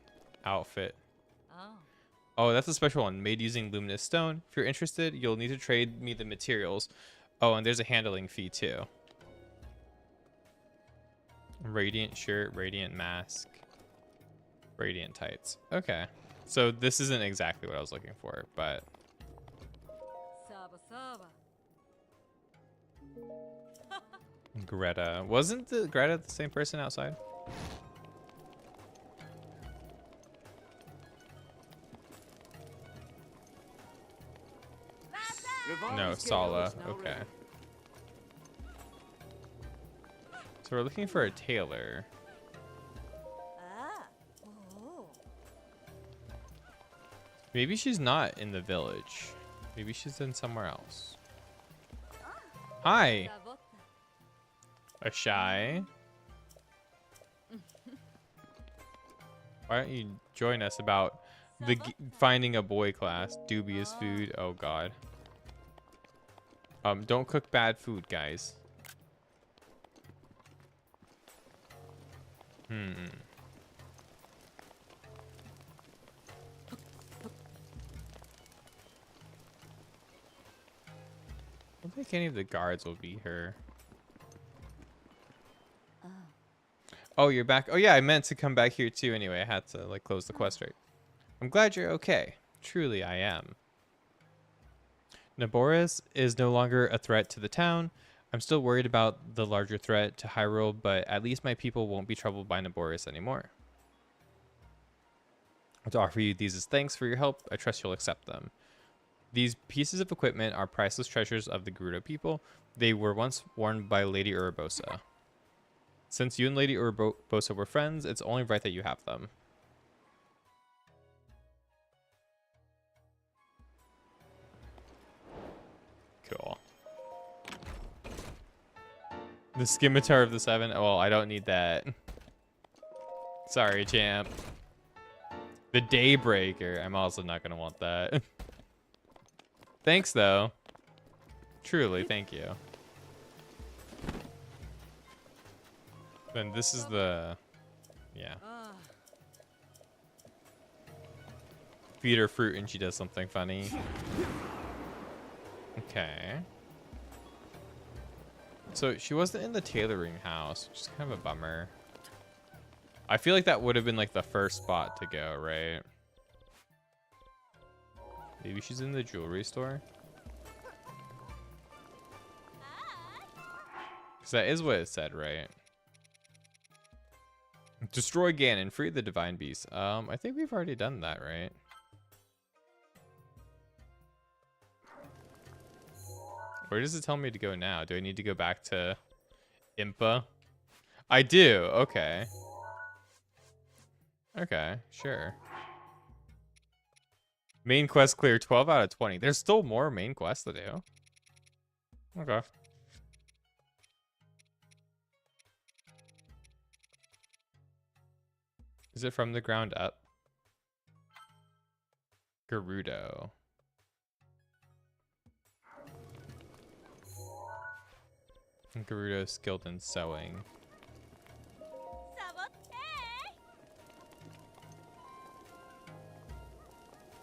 outfit. Oh, that's a special one, made using luminous stone. If you're interested, you'll need to trade me the materials. Oh, and there's a handling fee too. Radiant shirt, radiant mask, radiant tights. Okay. So this isn't exactly what I was looking for, but... Greta. Wasn't the Greta the same person outside? No, Sala. Okay. So we're looking for a tailor. Maybe she's not in the village. Maybe she's in somewhere else. Hi. A shy. Why don't you join us about the finding a boy class? Dubious food. Oh god. Don't cook bad food, guys. I don't think any of the guards will be here. Oh, you're back. Oh yeah, I meant to come back here too anyway. I had to like close the quest right. I'm glad you're okay. Truly I am. Naboris is no longer a threat to the town. I'm still worried about the larger threat to Hyrule, but at least my people won't be troubled by Naboris anymore. To offer you these as thanks for your help, I trust you'll accept them. These pieces of equipment are priceless treasures of the Gerudo people. They were once worn by Lady Urbosa. Since you and Lady Urbosa were friends, it's only right that you have them. Cool. The scimitar of the seven. Oh, well, I don't need that. Sorry, champ. The Daybreaker. I'm also not going to want that. Thanks, though. Truly, thank you. Then this is the... Yeah. Feed her fruit and she does something funny. Okay. So she wasn't in the tailoring house, which is kind of a bummer. I feel like that would have been like the first spot to go, right? Maybe she's in the jewelry store? Because that is what it said, right? Destroy Ganon, free the divine beast. I think we've already done that, right? Where does it tell me to go now? Do I need to go back to Impa? I do. Okay. Okay, sure. Main quest clear, 12 out of 20. There's still more main quests to do. Okay. Is it from the ground up? Gerudo. Gerudo skilled in sewing.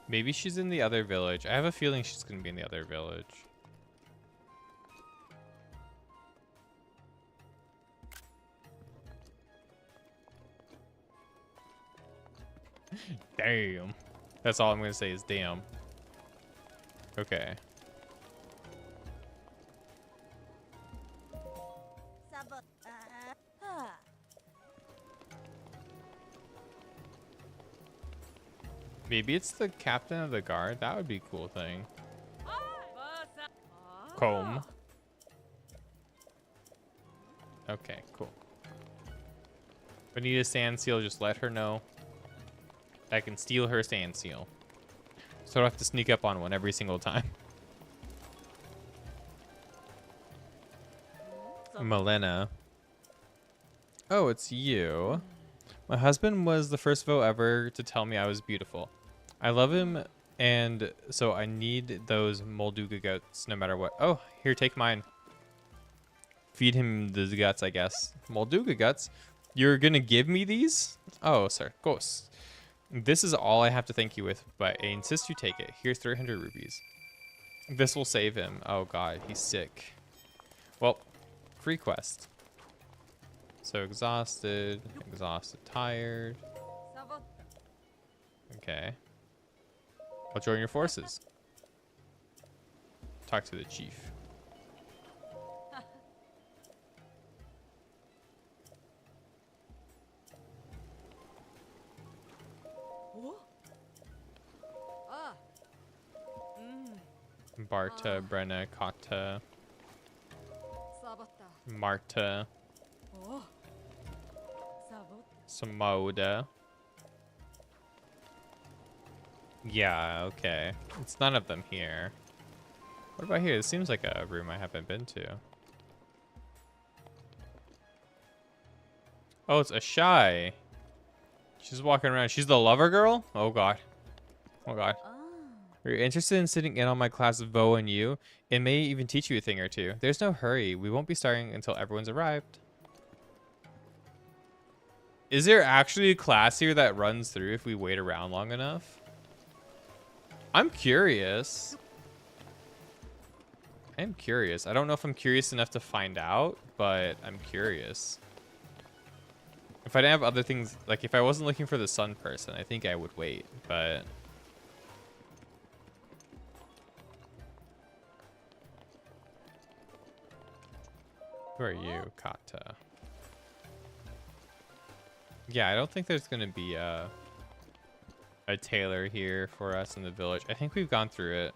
Maybe she's in the other village. I have a feeling she's gonna be in the other village. Damn. That's all I'm gonna say is damn. Okay. Maybe it's the captain of the guard. That would be a cool thing. Comb. Okay, cool. If I need a sand seal, just let her know. I can steal her sand seal. So I don't have to sneak up on one every single time. Milena. Oh, it's you. My husband was the first vote ever to tell me I was beautiful. I love him, and so I need those Molduga guts no matter what. Oh, here, take mine. Feed him the guts, I guess. Molduga guts? You're gonna give me these? Oh, sir. Ghost. This is all I have to thank you with, but I insist you take it. Here's 300 rupees. This will save him. Oh, God. He's sick. Well, free quest. So exhausted, tired. Okay. I'll join your forces. Talk to the chief. Barta, Brenna, Kata, Marta, Samoda. Yeah, okay. It's none of them here. What about here? This seems like a room I haven't been to. Oh, it's a shy. She's walking around. She's the lover girl? Oh, God. Oh, God. Are you interested in sitting in on my class of Vo and you? It may even teach you a thing or two. There's no hurry. We won't be starting until everyone's arrived. Is there actually a class here that runs through if we wait around long enough? I'm curious. I'm curious. I don't know if I'm curious enough to find out, but I'm curious. If I didn't have other things, like if I wasn't looking for the sun person, I think I would wait, but... Who are you, Kata? Yeah, I don't think there's gonna be a tailor here for us in the village. I think we've gone through it.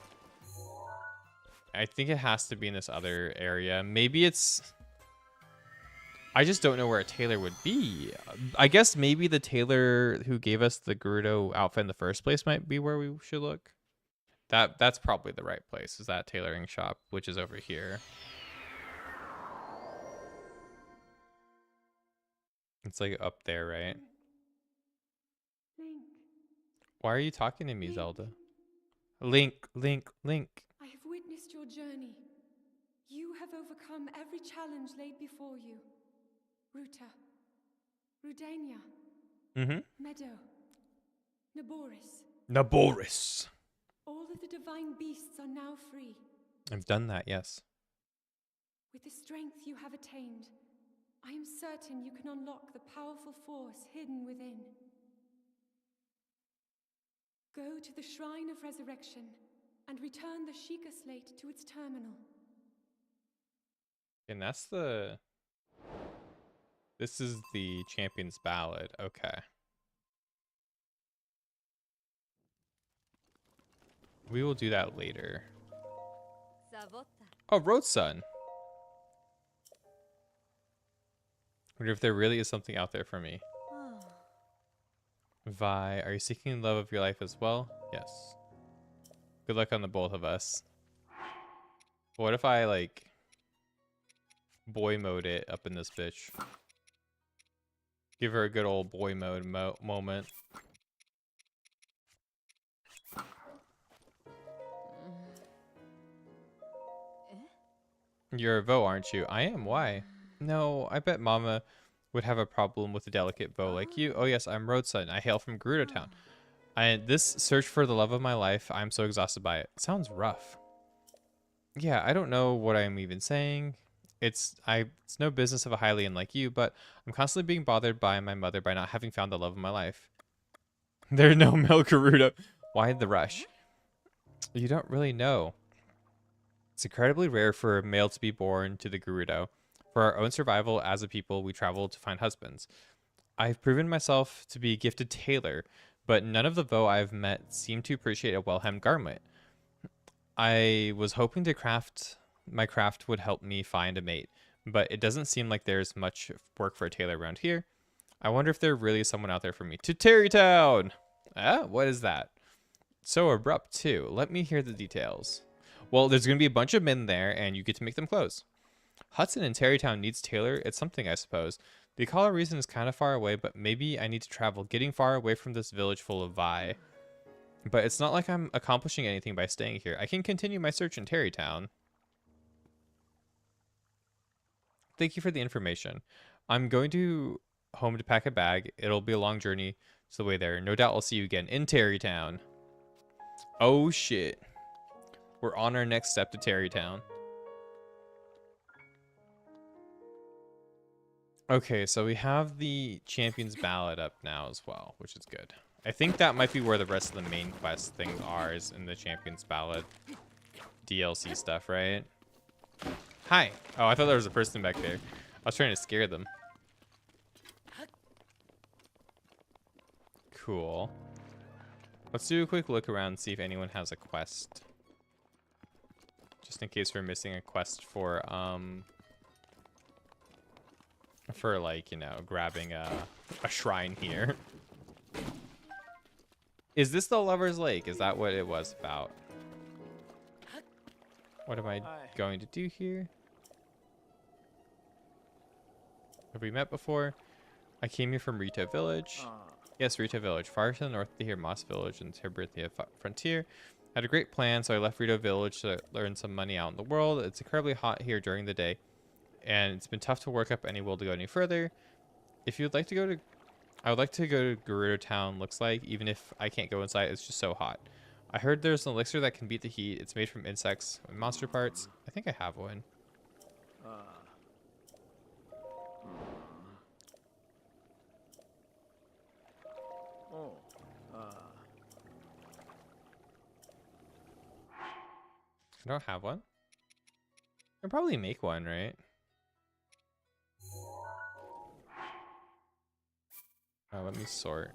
I think it has to be in this other area. Maybe it's... I just don't know where a tailor would be. I guess maybe the tailor who gave us the Gerudo outfit in the first place might be where we should look. That's probably the right place, is that tailoring shop, which is over here. It's like up there, right? Link. Why are you talking to me, Link. Zelda? Link. I have witnessed your journey. You have overcome every challenge laid before you. Ruta, Rudania, Meadow, Naboris. All of the divine beasts are now free. I've done that, yes. With the strength you have attained, I am certain you can unlock the powerful force hidden within. Go to the Shrine of Resurrection and return the Sheikah Slate to its terminal. And that's the... This is the Champion's Ballad. Okay. We will do that later. Oh, Road Sun. Wonder if there really is something out there for me. Vi, are you seeking the love of your life as well? Yes. Good luck on the both of us. What if I, like, boy mode it up in this bitch? Give her a good old boy mode moment. You're a Vo, aren't you? I am. Why? No, I bet Mama would have a problem with a delicate Vo like you. Oh yes, I'm Road Sun. I hail from Gerudo Town. This search for the love of my life, I'm so exhausted by it. Sounds rough. Yeah, I don't know what I'm even saying. It's no business of a Hylian like you, but I'm constantly being bothered by my mother by not having found the love of my life. There's no male Gerudo. Why the rush? You don't really know. It's incredibly rare for a male to be born to the Gerudo. For our own survival as a people, we travel to find husbands. I've proven myself to be a gifted tailor, but none of the Vo I've met seem to appreciate a well-hemmed garment. I was hoping to my craft would help me find a mate, but it doesn't seem like there's much work for a tailor around here. I wonder if there really is someone out there for me. To Terrytown! Ah, what is that? So abrupt, too. Let me hear the details. Well, there's going to be a bunch of men there, and you get to make them clothes. Hudson in Terrytown needs tailor. It's something, I suppose. The Akala reason is kind of far away, but maybe I need to travel, getting far away from this village full of Vi. But it's not like I'm accomplishing anything by staying here. I can continue my search in Terrytown. Thank you for the information. I'm going to home to pack a bag. It'll be a long journey, so the way there. No doubt I'll see you again in Terrytown. Oh shit. We're on our next step to Terrytown. Okay, so we have the Champion's Ballad up now as well, which is good. I think that might be where the rest of the main quest things are, is in the Champion's Ballad DLC stuff, right? Hi. Oh, I thought there was a person back there. I was trying to scare them. Cool. Let's do a quick look around and see if anyone has a quest. Just in case we're missing a quest for like, you know, grabbing a shrine here. Is this the Lover's Lake? Is that what it was about? What am I going to do here? Have we met before? I came here from Rito Village. Yes, Rito Village. Far to the north to here, Moss Village and Tiberthia Frontier. I had a great plan, so I left Rito Village to earn some money out in the world. It's incredibly hot here during the day, and it's been tough to work up any will to go any further. If you'd like to go to... I would like to go to Gerudo Town, looks like. Even if I can't go inside, it's just so hot. I heard there's an elixir that can beat the heat. It's made from insects and monster parts. I think I have one. I don't have one. I can probably make one, right? Oh, let me sort.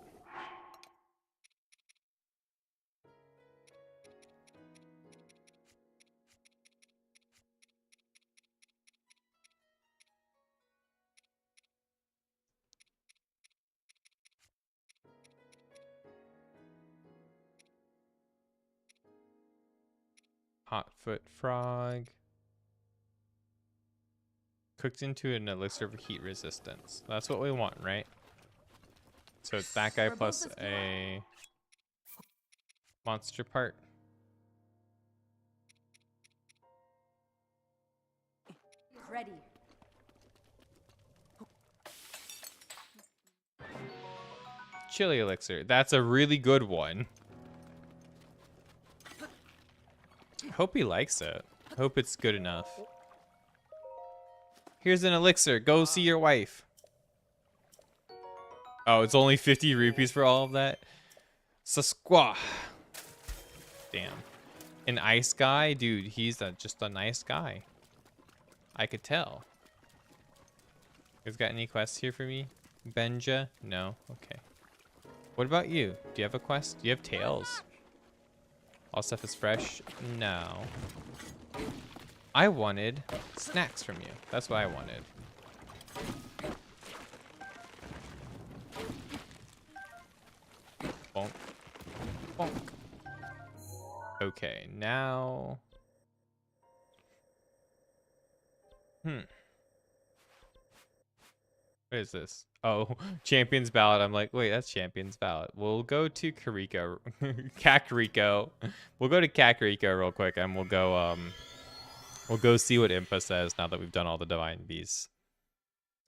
Hotfoot frog. Cooked into an elixir of heat resistance. That's what we want, right? So it's that guy plus a monster part. Ready. Chili elixir. That's a really good one. Hope he likes it. Hope it's good enough. Here's an elixir. Go see your wife. Oh, it's only 50 rupees for all of that? Sasqua. Damn. An ice guy? Dude, he's just a nice guy. I could tell. You guys got any quests here for me? Benja? No? Okay. What about you? Do you have a quest? Do you have tails? All stuff is fresh? No. I wanted snacks from you. That's what I wanted. Bonk. Bonk. Okay, now... What is this? Oh, Champion's Ballad. I'm like, wait, that's Champion's Ballad. We'll go to Kakariko. Kakariko. We'll go to Kakariko real quick, and we'll go see what Impa says now that we've done all the Divine Beasts.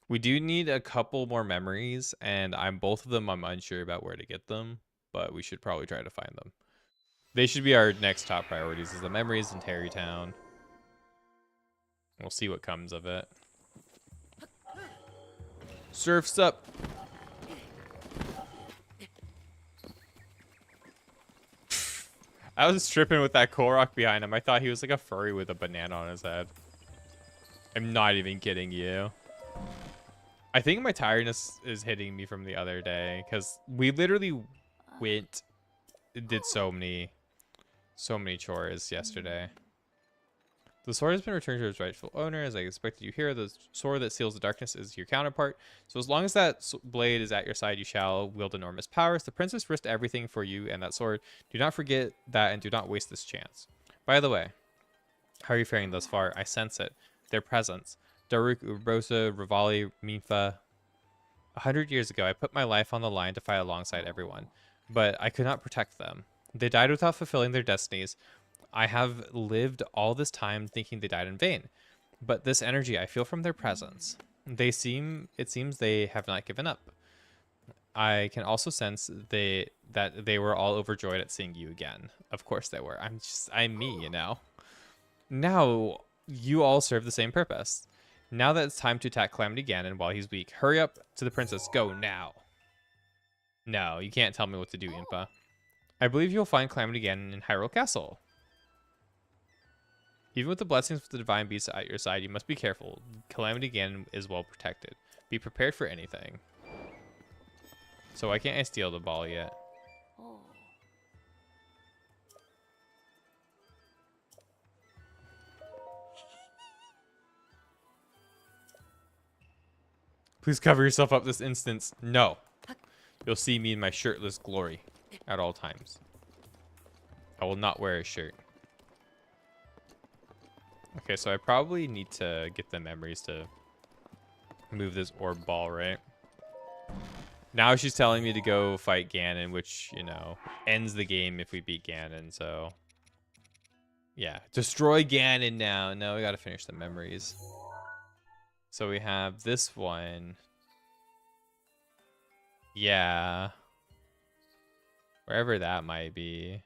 We do need a couple more memories, and both of them I'm unsure about where to get them, but we should probably try to find them. They should be our next top priorities, is the memories in Terrytown. We'll see what comes of it. Surf's up. I was tripping with that Korok behind him. I thought he was like a furry with a banana on his head. I'm not even kidding you. I think my tiredness is hitting me from the other day because we literally went, did so many chores yesterday. The sword has been returned to its rightful owner. As I expected you here, the sword that seals the darkness is your counterpart. So as long as that blade is at your side, you shall wield enormous powers. The princess risked everything for you and that sword. Do not forget that and do not waste this chance. By the way, how are you faring thus far? I sense it. Their presence. Daruk, Urbosa, Rivali, Minfa. 100 years ago, I put my life on the line to fight alongside everyone, but I could not protect them. They died without fulfilling their destinies. I have lived all this time thinking they died in vain, but this energy I feel from their presence. It seems they have not given up. I can also sense that they were all overjoyed at seeing you again. Of course they were. I'm me, you know. Now you all serve the same purpose. Now that it's time to attack Calamity Ganon while he's weak. Hurry up to the princess. Go now. No, you can't tell me what to do, Impa. I believe you'll find Calamity Ganon in Hyrule Castle. Even with the blessings of the divine beasts at your side, you must be careful. Calamity Ganon is well protected. Be prepared for anything. So why can't I steal the ball yet? Please cover yourself up this instance. No. You'll see me in my shirtless glory at all times. I will not wear a shirt. Okay, so I probably need to get the memories to move this orb ball, right? Now she's telling me to go fight Ganon, which, you know, ends the game if we beat Ganon, so... Yeah, destroy Ganon now. No, we gotta finish the memories. So we have this one. Yeah. Wherever that might be.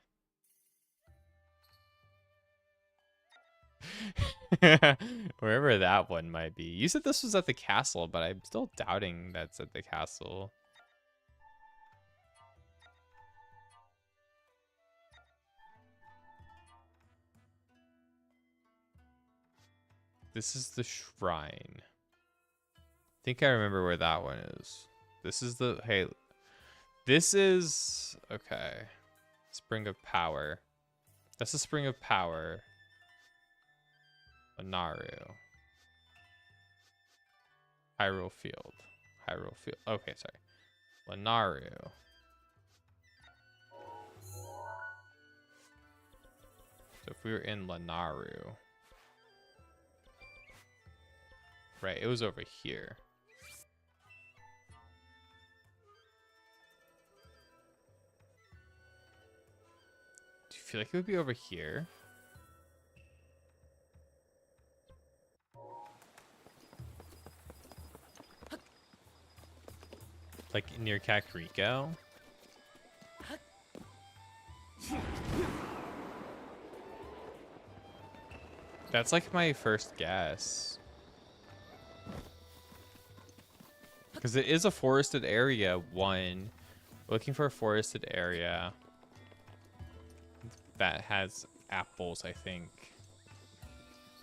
Wherever that one might be. You said this was at the castle, but I'm still doubting that's at the castle. This is the shrine. I think I remember where that one is. This is the... Hey. This is... Okay. Spring of Power. That's the Spring of Power. Naru. Hyrule Field. Hyrule Field. Okay, sorry. Lanaru. So if we were in Lanaru. Right, it was over here. Do you feel like it would be over here? Like near Kakariko? That's like my first guess. Because it is a forested area, one. Looking for a forested area that has apples, I think.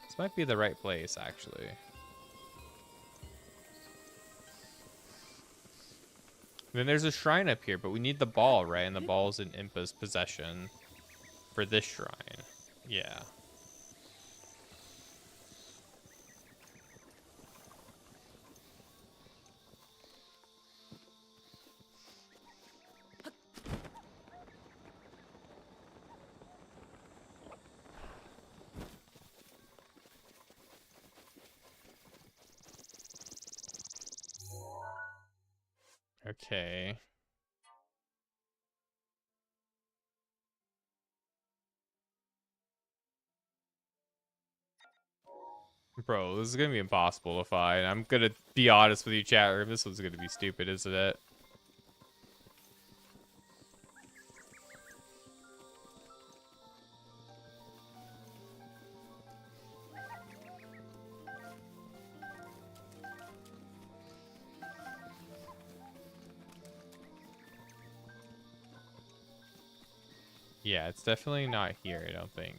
This might be the right place, actually. Then there's a shrine up here, but we need the ball, right? And the ball's in Impa's possession for this shrine. Yeah. Okay. Bro, this is gonna be impossible to find. I'm gonna be honest with you, chat room. This one's gonna be stupid, isn't it? Yeah, it's definitely not here, I don't think.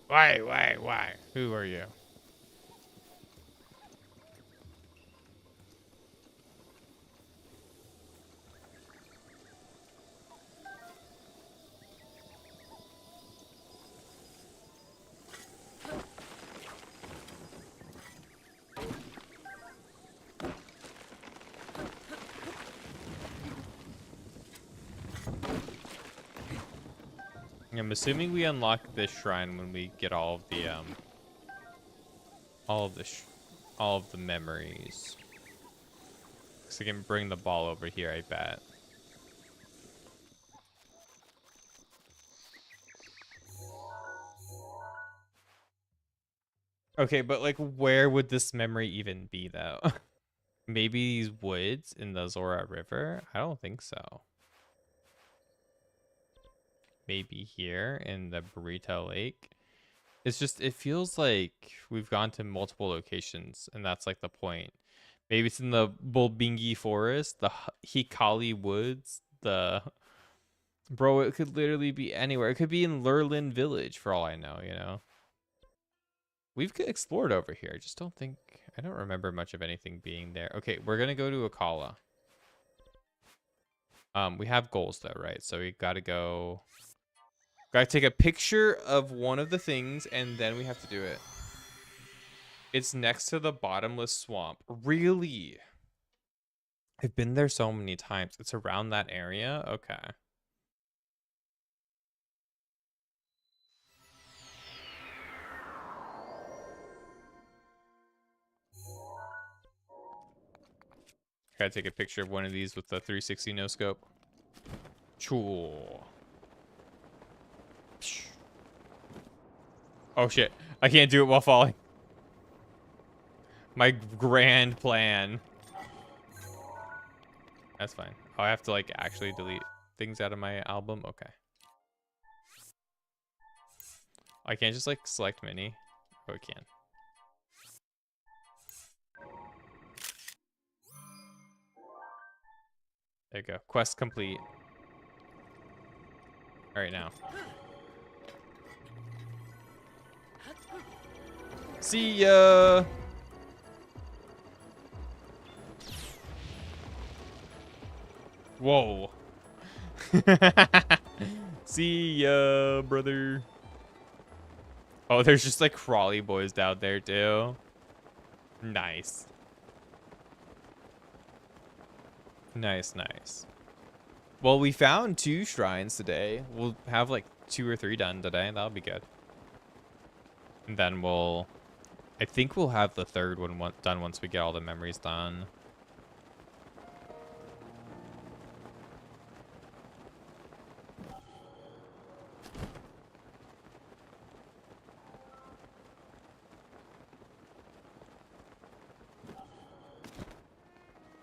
Why? Who are you? I'm assuming we unlock this shrine when we get all of the all of the memories. So I can bring the ball over here, I bet. Okay, but like, where would this memory even be, though? Maybe these woods in the Zora River? I don't think so. Maybe here in the Burrito Lake. It's just, it feels like we've gone to multiple locations, and that's like the point. Maybe it's in the Bulbingi Forest, the Hikali Woods, the... Bro, it could literally be anywhere. It could be in Lurlin Village, for all I know, you know? We've explored over here. I just don't think... I don't remember much of anything being there. Okay, we're going to go to Akala. We have goals, though, right? So we got to go... Got to take a picture of one of the things, and then we have to do it. It's next to the bottomless swamp. Really? I've been there so many times. It's around that area? Okay. Gotta take a picture of one of these with the 360 no scope. Choo. Oh shit. I can't do it while falling. My grand plan. That's fine. Oh, I have to like actually delete things out of my album? Okay. I can't just like select mini. Oh, I can. There you go. Quest complete. All right, now. See ya. Whoa. See ya, brother. Oh, there's just like crawly boys down there too. Nice. Nice, nice. Well, we found 2 shrines today. We'll have like 2 or 3 done today. That'll be good. And then I think we'll have the 3rd one done once we get all the memories done.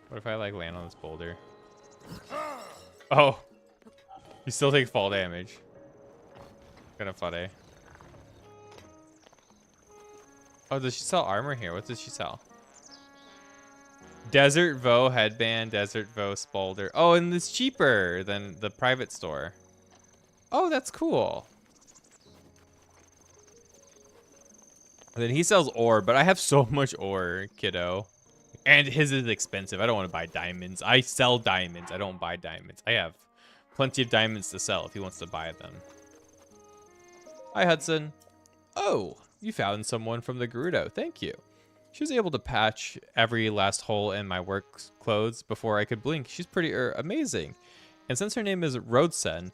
What if I like land on this boulder? Oh, you still take fall damage. Kind of funny. Oh, does she sell armor here? What does she sell? Desert Vo headband, Desert Vo spolder. Oh, and it's cheaper than the private store. Oh, that's cool. And then he sells ore, but I have so much ore, kiddo. And his is expensive. I don't want to buy diamonds. I sell diamonds. I don't buy diamonds. I have plenty of diamonds to sell if he wants to buy them. Hi, Hudson. Oh, you found someone from the Gerudo. Thank you. She was able to patch every last hole in my work clothes before I could blink. She's pretty amazing. And since her name is Roadsen,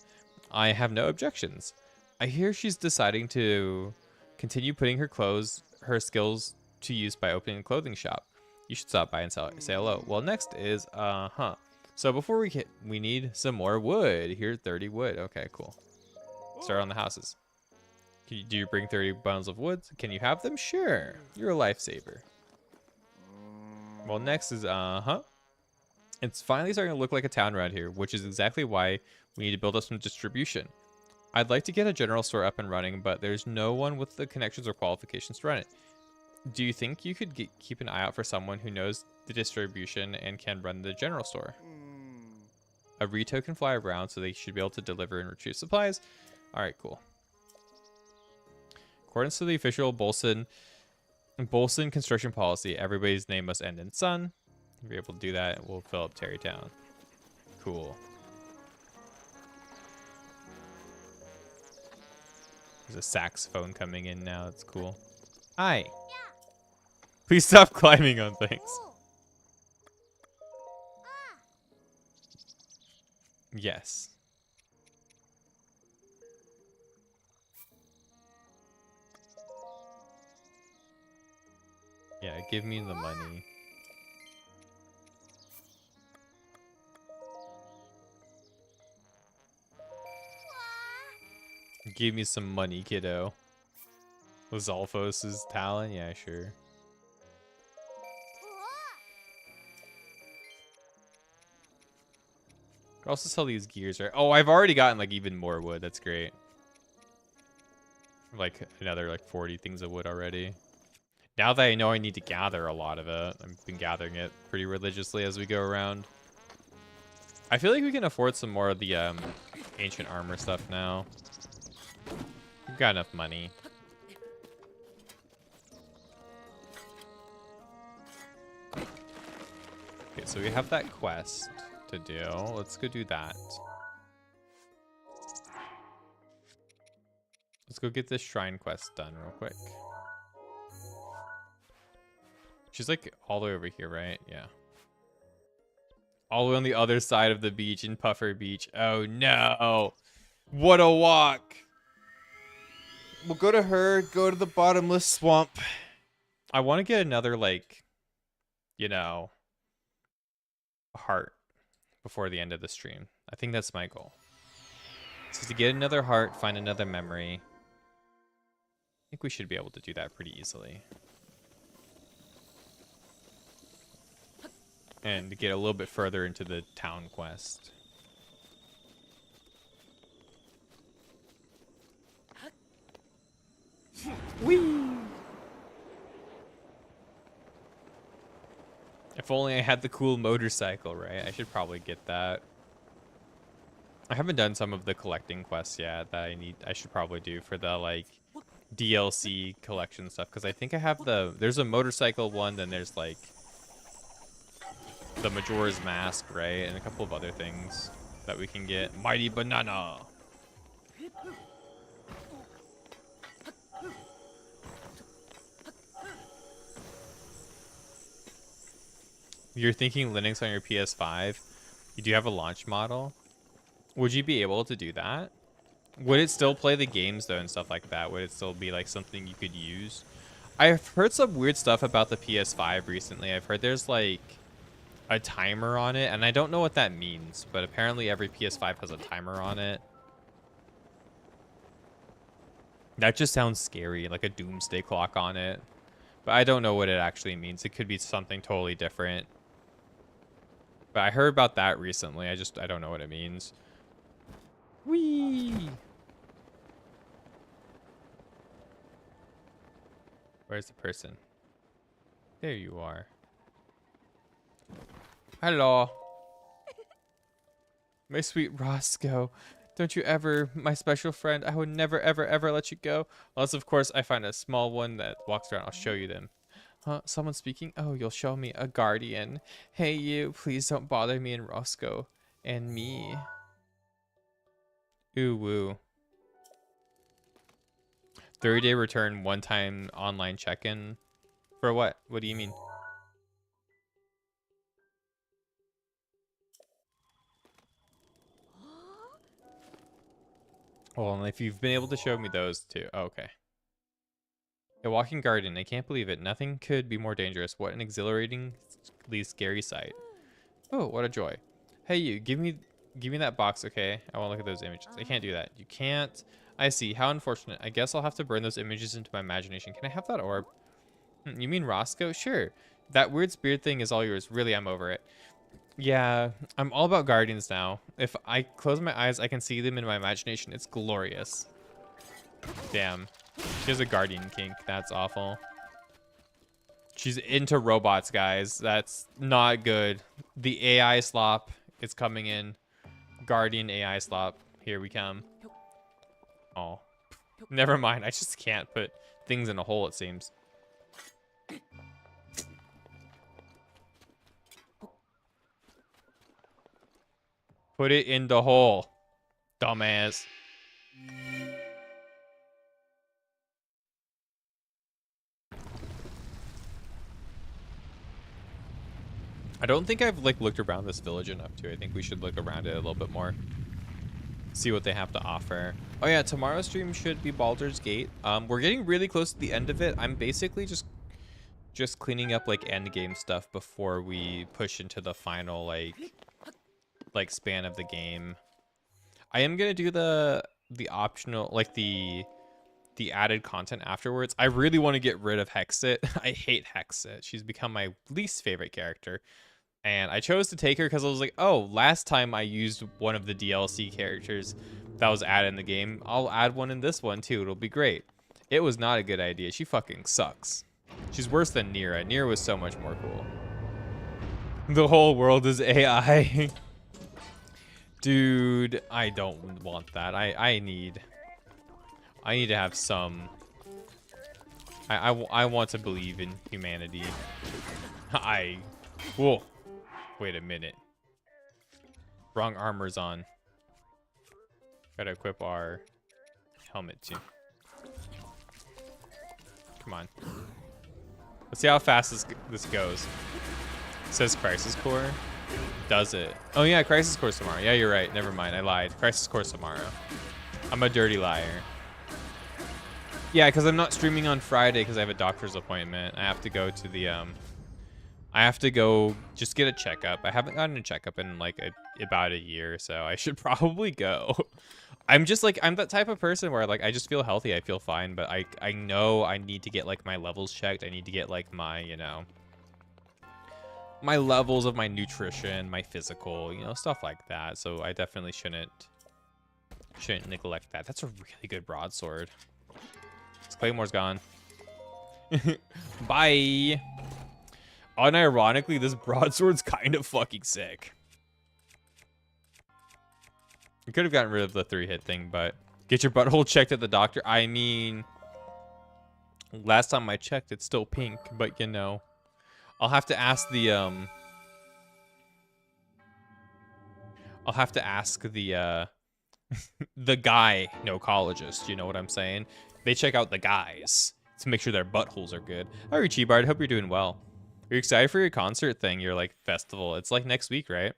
I have no objections. I hear she's deciding to continue putting her skills to use by opening a clothing shop. You should stop by and say hello. Well, next is, So before we need some more wood. Here's 30 wood. Okay, cool. Start on the houses. Do you bring 30 bundles of wood? Can you have them? Sure. You're a lifesaver. Well, next is, It's finally starting to look like a town around here, which is exactly why we need to build up some distribution. I'd like to get a general store up and running, but there's no one with the connections or qualifications to run it. Do you think you could keep an eye out for someone who knows the distribution and can run the general store? A Rito can fly around, so they should be able to deliver and retrieve supplies. All right, cool. According to the official Bolson construction policy, everybody's name must end in son. If you're able to do that, we'll fill up Terrytown. Cool. There's a saxophone coming in now. That's cool. Hi. Please stop climbing on things. Yes. Yeah, give me the money. Give me some money, kiddo. Lizalfos' talent? Yeah, sure. Could also sell these gears, right? Oh, I've already gotten like even more wood. That's great. Like another like 40 things of wood already. Now that I know I need to gather a lot of it, I've been gathering it pretty religiously as we go around. I feel like we can afford some more of the ancient armor stuff now. We've got enough money. Okay, so we have that quest to do. Let's go do that. Let's go get this shrine quest done real quick. She's like all the way over here, right? Yeah. All the way on the other side of the beach in Puffer Beach. Oh no. What a walk. We'll go to her, go to the bottomless swamp. I want to get another, like, you know, heart before the end of the stream. I think that's my goal. So to get another heart, find another memory. I think we should be able to do that pretty easily. And to get a little bit further into the town quest. Whee! If only I had the cool motorcycle, right? I should probably get that. I haven't done some of the collecting quests yet that I should probably do for the like DLC collection stuff, because I think I have there's a motorcycle one, then there's like the Majora's Mask, right? And a couple of other things that we can get. Mighty Banana. You're thinking Linux on your PS5? You do have a launch model? Would you be able to do that? Would it still play the games though and stuff like that? Would it still be like something you could use? I've heard some weird stuff about the PS5 recently. I've heard there's like a timer on it, and I don't know what that means, but apparently every PS5 has a timer on it. That just sounds scary, like a doomsday clock on it. But I don't know what it actually means. It could be something totally different. But I heard about that recently. I don't know what it means. Whee! Where's the person? There you are. Hello. My sweet Roscoe. Don't you ever, my special friend, I would never, ever, ever let you go. Unless, of course, I find a small one that walks around. I'll show you them. Huh? Someone speaking? Oh, you'll show me a guardian. Hey, you, please don't bother me and Roscoe. And me. Ooh, woo. 30-day return, one-time online check-in. For what? What do you mean? Well, if you've been able to show me those too. Oh, okay. A walking garden. I can't believe it. Nothing could be more dangerous. What an exhilaratingly scary sight. Oh, what a joy. Hey, you. Give me that box, okay? I want to look at those images. I can't do that. You can't. I see. How unfortunate. I guess I'll have to burn those images into my imagination. Can I have that orb? You mean Roscoe? Sure. That weird spirit thing is all yours. Really, I'm over it. Yeah, I'm all about guardians now. If I close my eyes, I can see them in my imagination. It's glorious. Damn. She has a guardian kink. That's awful. She's into robots, guys. That's not good. The AI slop is coming in. Guardian AI slop. Here we come. Oh. Never mind. I just can't put things in a hole, it seems. Put it in the hole, dumbass. I don't think I've like looked around this village enough to. I think we should look around it a little bit more. See what they have to offer. Oh yeah, tomorrow's stream should be Baldur's Gate. We're getting really close to the end of it. I'm basically just just cleaning up like end game stuff before we push into the final like span of the game. I am gonna do the optional, like the added content afterwards. I really want to get rid of Hexit. I hate Hexit. She's become my least favorite character. And I chose to take her because I was like, oh, last time I used one of the DLC characters that was added in the game. I'll add one in this one too. It'll be great. It was not a good idea. She fucking sucks. She's worse than Nira. Nira was so much more cool. The whole world is AI. Dude, I don't want that. I need to have some... I want to believe in humanity. Whoa. Wait a minute. Wrong armor's on. Gotta equip our helmet too. Come on. Let's see how fast this goes. It says Crisis Core. Does it? Oh yeah, Crisis Core's tomorrow. Yeah, you're right. Never mind. I lied. Crisis Core's tomorrow. I'm a dirty liar. Yeah, because I'm not streaming on Friday because I have a doctor's appointment. I have to go to the I have to go just get a checkup. I haven't gotten a checkup in like about a year, so I should probably go. I'm just like, I'm that type of person where like I just feel healthy, I feel fine, but I know I need to get like my levels checked. I need to get like my, you know, my levels of my nutrition, my physical, you know, stuff like that. So I definitely shouldn't neglect that. That's a really good broadsword. This Claymore's gone. Bye. Unironically, this broadsword's kind of fucking sick. We could have gotten rid of the 3-hit thing, but get your butthole checked at the doctor. I mean, last time I checked, it's still pink, but you know, I'll have to ask the the gynecologist. You know what I'm saying? They check out the guys to make sure their buttholes are good. Hi, Richie Bard. Hope you're doing well. Are you excited for your concert thing? Your like festival. It's like next week, right?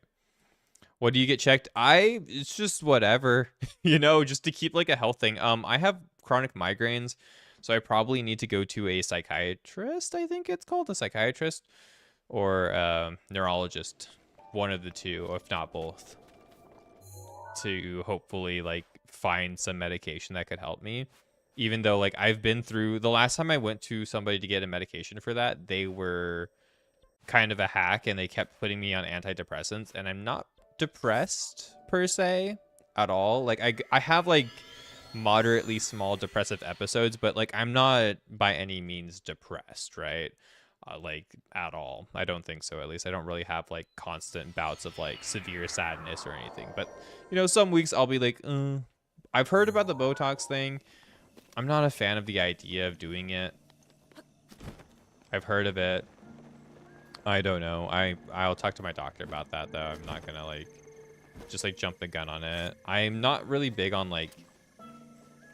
What do you get checked? It's just whatever, you know, just to keep like a health thing. I have chronic migraines, so I probably need to go to a psychiatrist. I think it's called a psychiatrist or neurologist, one of the two, if not both, to hopefully like find some medication that could help me. Even though like I've been through, the last time I went to somebody to get a medication for that, they were kind of a hack and they kept putting me on antidepressants, and I'm not depressed per se at all. Like I have like moderately small depressive episodes, but like I'm not by any means depressed, right? Like at all. I don't think so. At least I don't really have like constant bouts of like severe sadness or anything. But you know, some weeks I'll be like, I've heard about the Botox thing. I'm not a fan of the idea of doing it. I've heard of it. I don't know. I'll talk to my doctor about that though. I'm not gonna like just like jump the gun on it. I'm not really big on like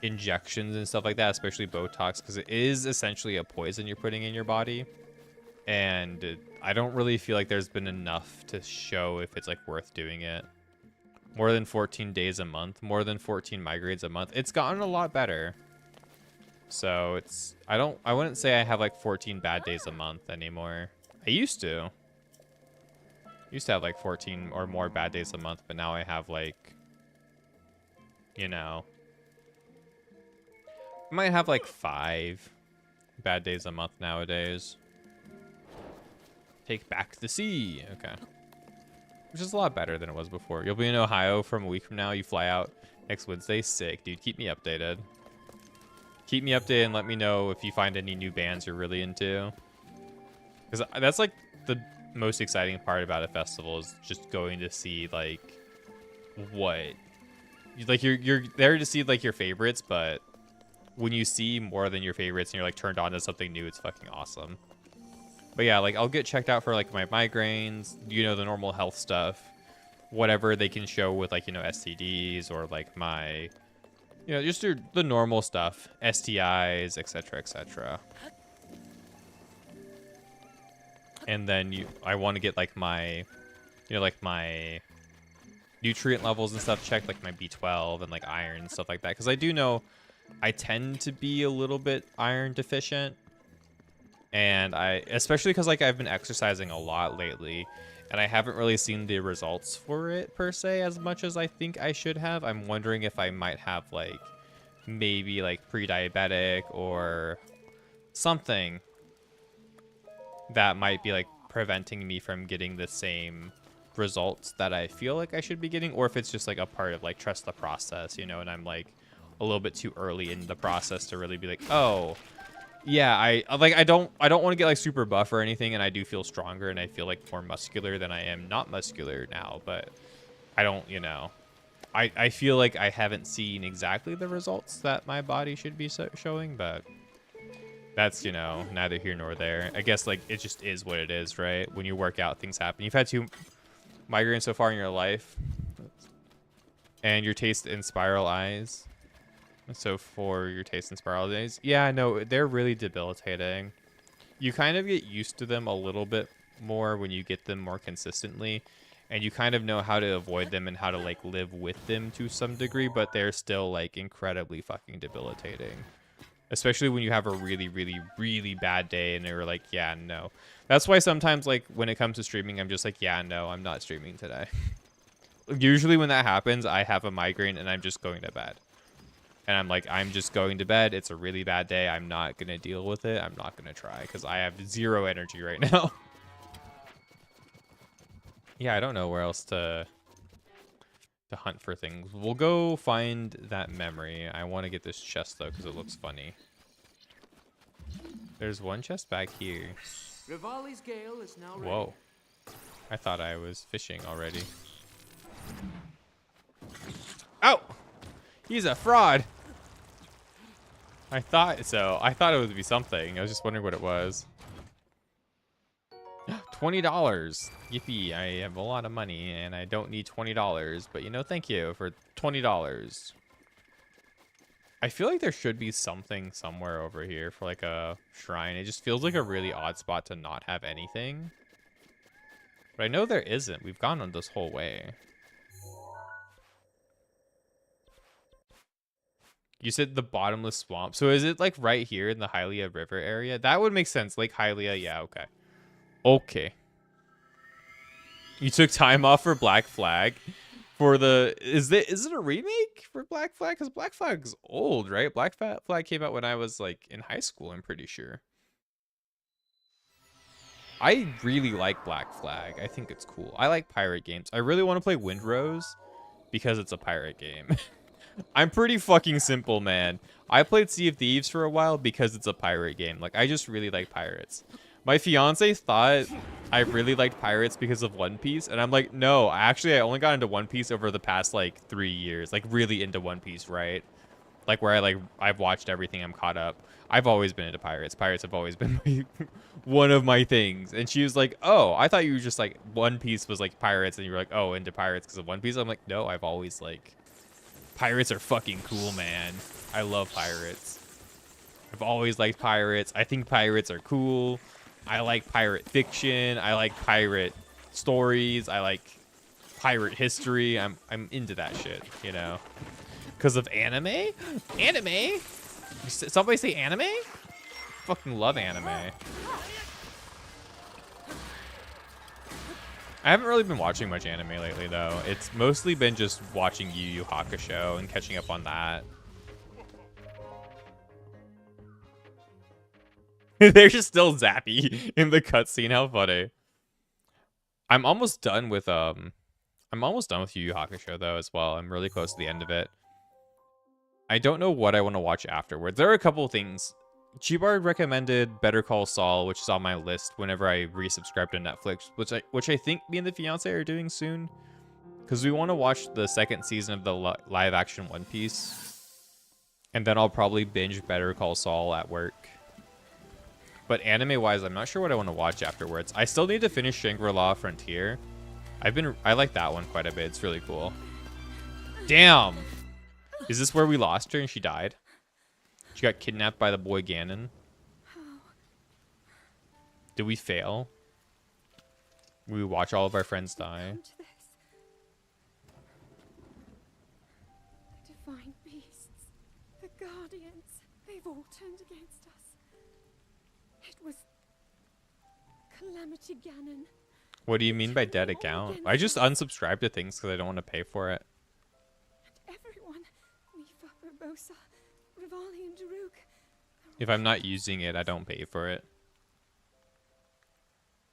injections and stuff like that, especially Botox, because it is essentially a poison you're putting in your body. And I don't really feel like there's been enough to show if it's like worth doing it. More than 14 days a month, more than 14 migraines a month. It's gotten a lot better. So it's, I wouldn't say I have like 14 bad days a month anymore. I used to have like 14 or more bad days a month, but now I have like, you know, I might have like 5 bad days a month nowadays. Take back the sea. Okay. Which is a lot better than it was before. You'll be in Ohio from a week from now. You fly out next Wednesday. Sick, dude. Keep me updated. Keep me updated and let me know if you find any new bands you're really into. Because that's like the most exciting part about a festival, is just going to see like what, like you're there to see like your favorites, but when you see more than your favorites and you're like turned on to something new, it's fucking awesome. But yeah, like I'll get checked out for like my migraines, you know, the normal health stuff, whatever they can show with like, you know, STDs or like my, you know, just the normal stuff, STIs, etc., etc. And then I want to get like my, you know, like my nutrient levels and stuff checked, like my B12 and like iron and stuff like that. Because I do know I tend to be a little bit iron deficient. And especially because like I've been exercising a lot lately, and I haven't really seen the results for it per se as much as I think I should have. I'm wondering if I might have like maybe like pre-diabetic or something that might be like preventing me from getting the same results that I feel like I should be getting, or if it's just like a part of like trust the process, you know, and I'm like a little bit too early in the process to really be like, oh yeah, I don't want to get like super buff or anything, and I do feel stronger and I feel like more muscular than I am not muscular now, but I don't, you know, I feel like I haven't seen exactly the results that my body should be showing, but that's, you know, neither here nor there. I guess like it just is what it is, right? When you work out, things happen. You've had 2 migraines so far in your life, and your taste and spiral eyes. So for your taste and spiral days, yeah, no, they're really debilitating. You kind of get used to them a little bit more when you get them more consistently, and you kind of know how to avoid them and how to like live with them to some degree, but they're still like incredibly fucking debilitating. Especially when you have a really, really, really bad day and they're like, yeah, no. That's why sometimes like when it comes to streaming, I'm just like, yeah, no, I'm not streaming today. Usually when that happens, I have a migraine and I'm just going to bed. And I'm like, I'm just going to bed. It's a really bad day. I'm not going to deal with it. I'm not going to try because I have 0 energy right now. Yeah, I don't know where else to hunt for things. We'll go find that memory. I want to get this chest, though, because it looks funny. There's one chest back here. Rivali's gale is now ready. Whoa. I thought I was fishing already. Oh! He's a fraud! I thought so. I thought it would be something. I was just wondering what it was. $20. Yippee. I have a lot of money and I don't need $20. But, you know, thank you for $20. I feel like there should be something somewhere over here for like a shrine. It just feels like a really odd spot to not have anything. But I know there isn't. We've gone on this whole way. You said the bottomless swamp. So is it like right here in the Hylia River area? That would make sense. Lake Hylia. Yeah, okay. Okay. You took time off for Black Flag. For the... Is it a remake for Black Flag? Because Black Flag's old, right? Black Flag came out when I was like in high school, I'm pretty sure. I really like Black Flag. I think it's cool. I like pirate games. I really want to play Windrose because it's a pirate game. I'm pretty fucking simple, man. I played Sea of Thieves for a while because it's a pirate game. Like, I just really like pirates. My fiance thought I really liked pirates because of One Piece, and I'm like, no, I only got into One Piece over the past, like, 3 years. Like, really into One Piece, right? Like, where I've watched everything, I'm caught up. I've always been into pirates. Pirates have always been one of my things. And she was like, oh, I thought you were just, like, One Piece was, like, pirates, and you were like, oh, into pirates because of One Piece? I'm like, no, I've always, like... Pirates are fucking cool, man. I love pirates. I've always liked pirates. I think pirates are cool. I like pirate fiction. I like pirate stories. I like pirate history. I'm into that shit, you know? Because of anime? Anime? Somebody say anime? Fucking love anime. I haven't really been watching much anime lately, though. It's mostly been just watching Yu Yu Hakusho and catching up on that. They're just still zappy in the cutscene. How funny. I'm almost done with Yu Yu Hakusho, though, as well. I'm really close to the end of it. I don't know what I want to watch afterwards. There are a couple of things. G-Bard recommended Better Call Saul, which is on my list whenever I resubscribe to Netflix, which I think me and the fiance are doing soon, because we want to watch the 2nd season of the live-action One Piece, and then I'll probably binge Better Call Saul at work. But anime-wise, I'm not sure what I want to watch afterwards. I still need to finish Shangri-La Frontier. I like that one quite a bit. It's really cool. Damn! Is this where we lost her and she died? She got kidnapped by the boy Ganon. Did we fail? We watch all of our friends die. The divine beasts, the guardians, they've all turned against us. It was Calamity Ganon. What do you mean by dead account? I just unsubscribe to things because I don't want to pay for it. And everyone, Mifa, Urbosa, Rivali, and Daruk. If I'm not using it, I don't pay for it.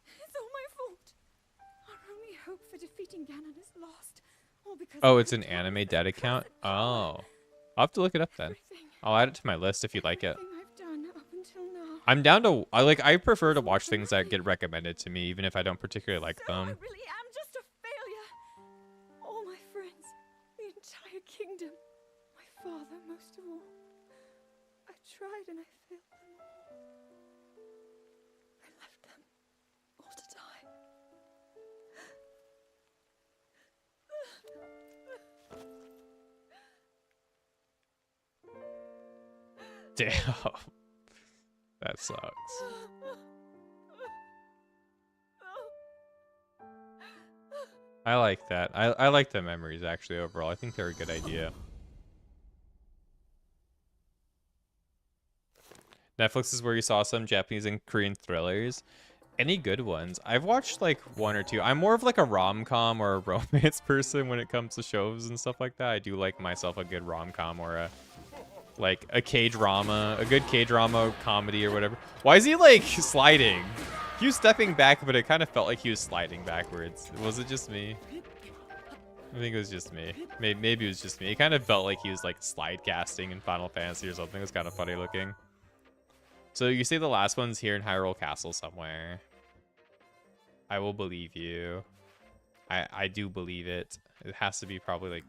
It's all my fault. Our only hope for defeating Ganon is lost. All because Oh, it's an anime dead account? Oh. I'll have to look it up then. everything, I'll add it to my list if you like it. everything I've done up until now. I'm down to I prefer to watch things that get recommended to me even if I don't particularly like So I them. really am just a failure. All my friends, the entire kingdom, my father most of all. I tried and I failed them all. I left them all to die. Damn. That sucks. I like that. I like the memories actually overall. I think they're a good idea. Netflix is where you saw some Japanese and Korean thrillers. Any good ones? I've watched like one or two. I'm more of like a rom-com or a romance person when it comes to shows and stuff like that. I do like myself a good rom-com or a like a K-drama, a good K-drama comedy or whatever. Why is he like sliding? He was stepping back, but it kind of felt like he was sliding backwards. Was it just me? I think it was just me. Maybe it was just me. It kind of felt like he was like slide casting in Final Fantasy or something. It was kind of funny looking. So you say the last one's here in Hyrule Castle somewhere. I will believe you. I do believe it. It has to be probably like...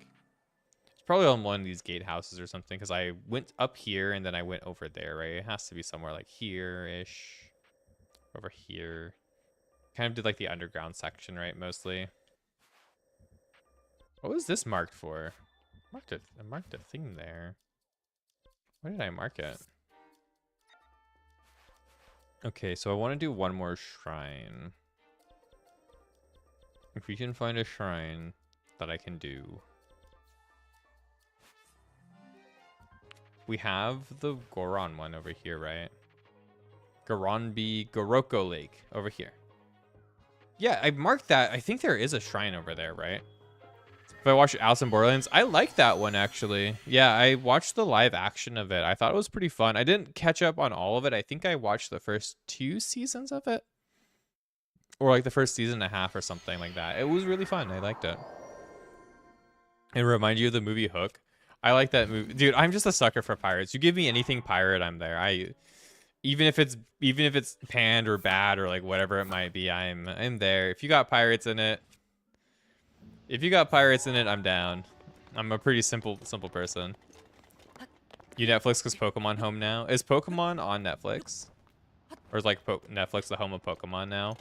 It's probably on one of these gatehouses or something, because I went up here and then I went over there, right? It has to be somewhere like here-ish. Over here. Kind of did like the underground section, right? Mostly. What was this marked for? I marked a thing there. Why did I mark it? Okay, so I want to do one more shrine. If we can find a shrine that I can do. We have the Goron one over here, right? Goronbi Goroko Lake over here. Yeah, I marked that. I think there is a shrine over there, right? If I watched Alice in Borderlands, I like that one actually. Yeah, I watched the live action of it. I thought it was pretty fun. I didn't catch up on all of it. I think I watched the first 2 seasons of it. Or like the first season and a half or something like that. It was really fun. I liked it. It reminds you of the movie Hook. I like that movie. Dude, I'm just a sucker for pirates. You give me anything pirate, I'm there. Even if it's panned or bad or like whatever it might be, I'm there. If you got pirates in it, I'm down. I'm a pretty simple person. You Netflix because Pokemon home now? Is Pokemon on Netflix? Or is like Netflix the home of Pokemon now?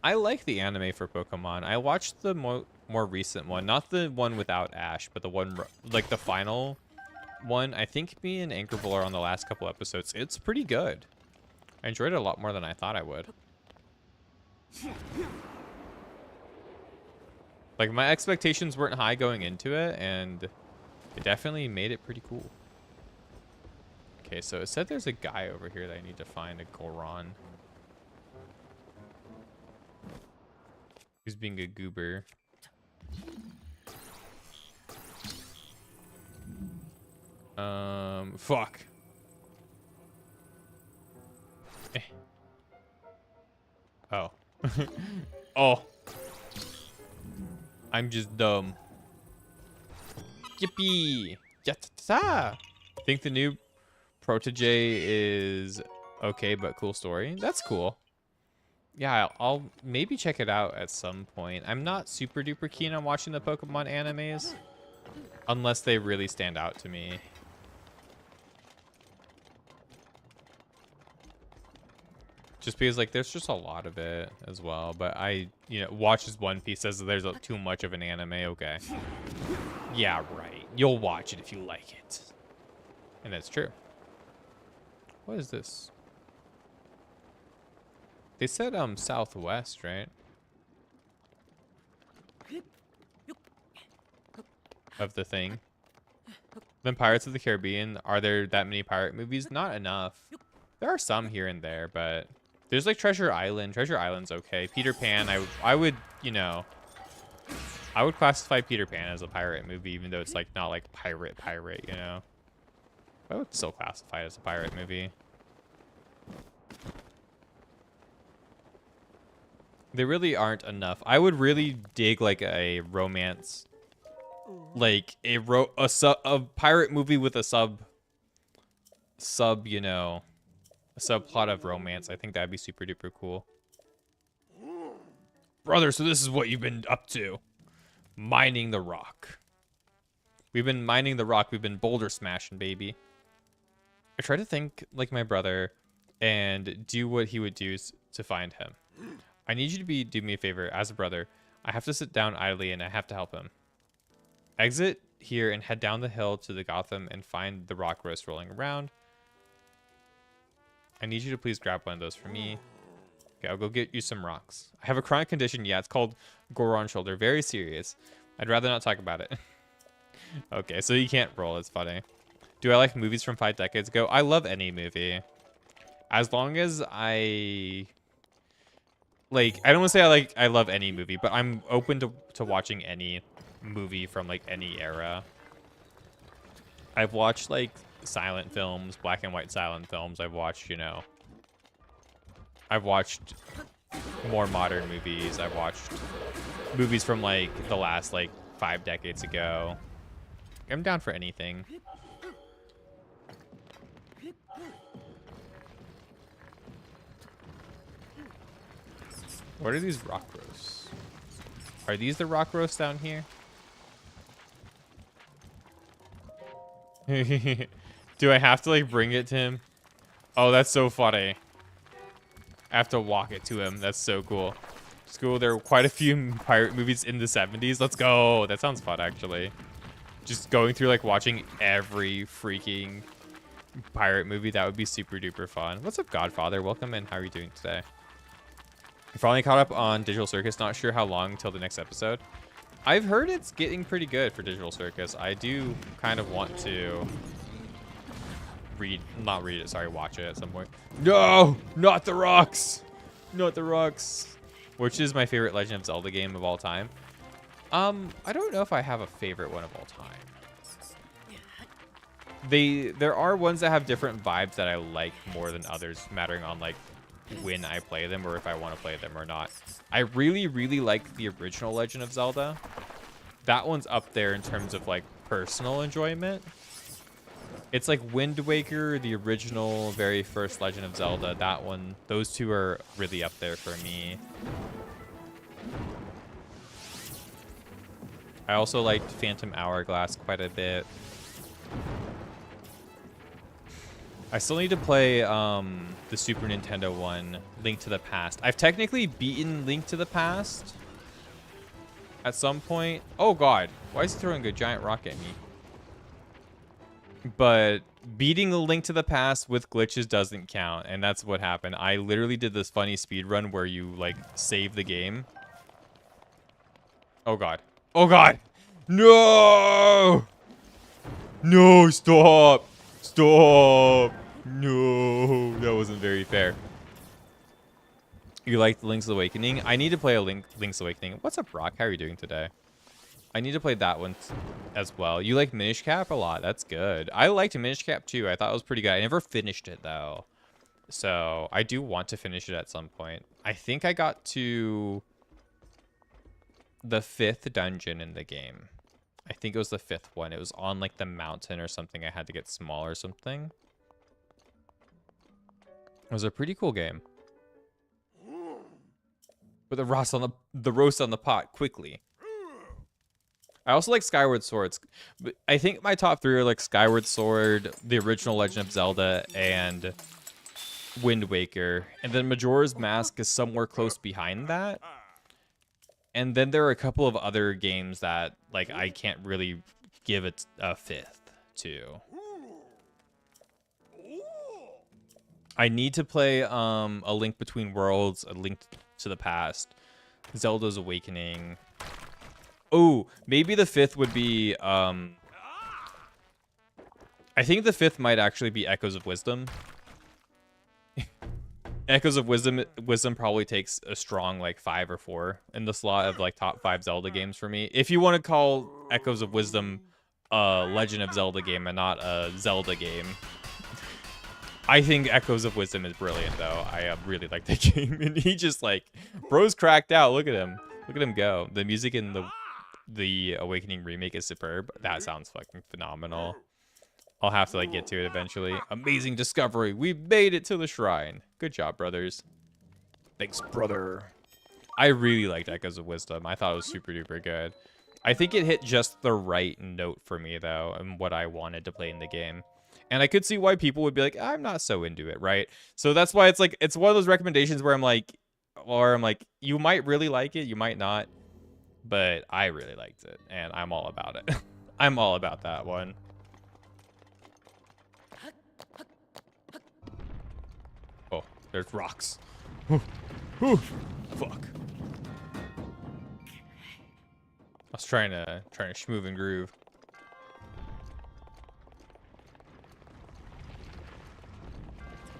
I like the anime for Pokemon. I watched the more recent one, not the one without Ash, but the one like the final one. I think me and Anchorbull are on the last couple episodes. It's pretty good. I enjoyed it a lot more than I thought I would. Like my expectations weren't high going into it, and it definitely made it pretty cool. Okay, so it said there's a guy over here that I need to find, a Goron. He's being a goober. Fuck. Eh. Oh. Oh. I'm just dumb. Yippee! Yatta! Think the new Protege is okay, but cool story. That's cool. Yeah, I'll maybe check it out at some point. I'm not super duper keen on watching the Pokemon animes unless they really stand out to me. Just because like there's just a lot of it as well, but I watches One Piece, says there's too much of an anime. Okay, yeah, right, you'll watch it if you like it, and that's true. What is this? They said southwest, right? Of the thing. than Pirates of the Caribbean. Are there that many pirate movies? Not enough. There are some here and there, but there's like Treasure Island. Treasure Island's okay. Peter Pan, I would, you know, I would classify Peter Pan as a pirate movie, even though it's like not like pirate, you know. I would still classify it as a pirate movie. There really aren't enough. I would really dig like a romance, like a pirate movie with a you know, a subplot of romance. I think that'd be super duper cool. Brother, so this is what you've been up to. Mining the rock. We've been mining the rock. We've been boulder smashing, baby. I try to think like my brother and do what he would do to find him. I need you to do me a favor as a brother. I have to sit down idly and I have to help him. Exit here and head down the hill to the Gotham and find the rock roast rolling around. I need you to please grab one of those for me. Okay, I'll go get you some rocks. I have a chronic condition. Yeah, it's called Goron shoulder. Very serious. I'd rather not talk about it. Okay, so you can't roll. It's funny. Do I like movies from 5 decades ago? I love any movie. As long as I don't want to say I love any movie, but I'm open to watching any movie from like any era. I've watched like silent films, black and white silent films. I've watched, you know, I've watched more modern movies. I've watched movies from like the last like 5 decades ago. I'm down for anything. What are these rock roasts? Are these the rock roasts down here? Do I have to like bring it to him? Oh, that's so funny. I have to walk it to him. That's so cool. It's cool. There were quite a few pirate movies in the 70s. Let's go. That sounds fun, actually. Just going through like watching every freaking pirate movie. That would be super duper fun. What's up, Godfather? Welcome in. How are you doing today? I finally caught up on Digital Circus. Not sure how long until the next episode. I've heard it's getting pretty good for Digital Circus. I do kind of want to watch it at some point. No, not the rocks. Not the rocks. Which is my favorite Legend of Zelda game of all time. I don't know if I have a favorite one of all time. There are ones that have different vibes that I like more than others, mattering on like when I play them or if I want to play them or not. I really, really like the original Legend of Zelda. That one's up there in terms of like personal enjoyment. It's like Wind Waker, the original, very first Legend of Zelda. That one, those two are really up there for me. I also liked Phantom Hourglass quite a bit. I still need to play the Super Nintendo one, Link to the Past. I've technically beaten Link to the Past at some point. Oh god, why is he throwing a giant rock at me? But beating a Link to the Past with glitches doesn't count, and that's what happened. I literally did this funny speed run where you like save the game. Oh god. Oh god. No! No, stop. Stop. No, that wasn't very fair. You liked Link's Awakening? I need to play a Link's Awakening. What's up, Brock? How are you doing today? I need to play that one as well. You like Minish Cap a lot. That's good. I liked Minish Cap too. I thought it was pretty good. I never finished it though. So I do want to finish it at some point. I think I got to the 5th dungeon in the game. I think it was the 5th one. It was on like the mountain or something. I had to get small or something. It was a pretty cool game. Put the roast on the pot quickly. I also like Skyward Sword. I think my top 3 are like Skyward Sword, the original Legend of Zelda, and Wind Waker. And then Majora's Mask is somewhere close behind that. And then there are a couple of other games that like I can't really give it a 5th to. I need to play A Link Between Worlds, A Link to the Past, Zelda's Awakening. Oh, maybe the 5th would be I think the 5th might actually be Echoes of Wisdom. Echoes of Wisdom probably takes a strong like 5 or 4 in the slot of like top 5 Zelda games for me. If you want to call Echoes of Wisdom a Legend of Zelda game and not a Zelda game, I think Echoes of Wisdom is brilliant though. I really like the game, and he just like, bro's cracked out. Look at him go. The music in the Awakening remake is superb. That sounds fucking phenomenal. I'll have to like get to it eventually. Amazing discovery. We made it to the shrine. Good job, brothers. Thanks, brother. I really liked Echoes of Wisdom. I thought it was super duper good. I think it hit just the right note for me though, and what I wanted to play in the game. And I could see why people would be like, I'm not so into it, right? So that's why it's like, it's one of those recommendations where I'm like, you might really like it, you might not. But I really liked it, and I'm all about it. I'm all about that one. Oh, there's rocks. Fuck. I was trying to schmoove and groove.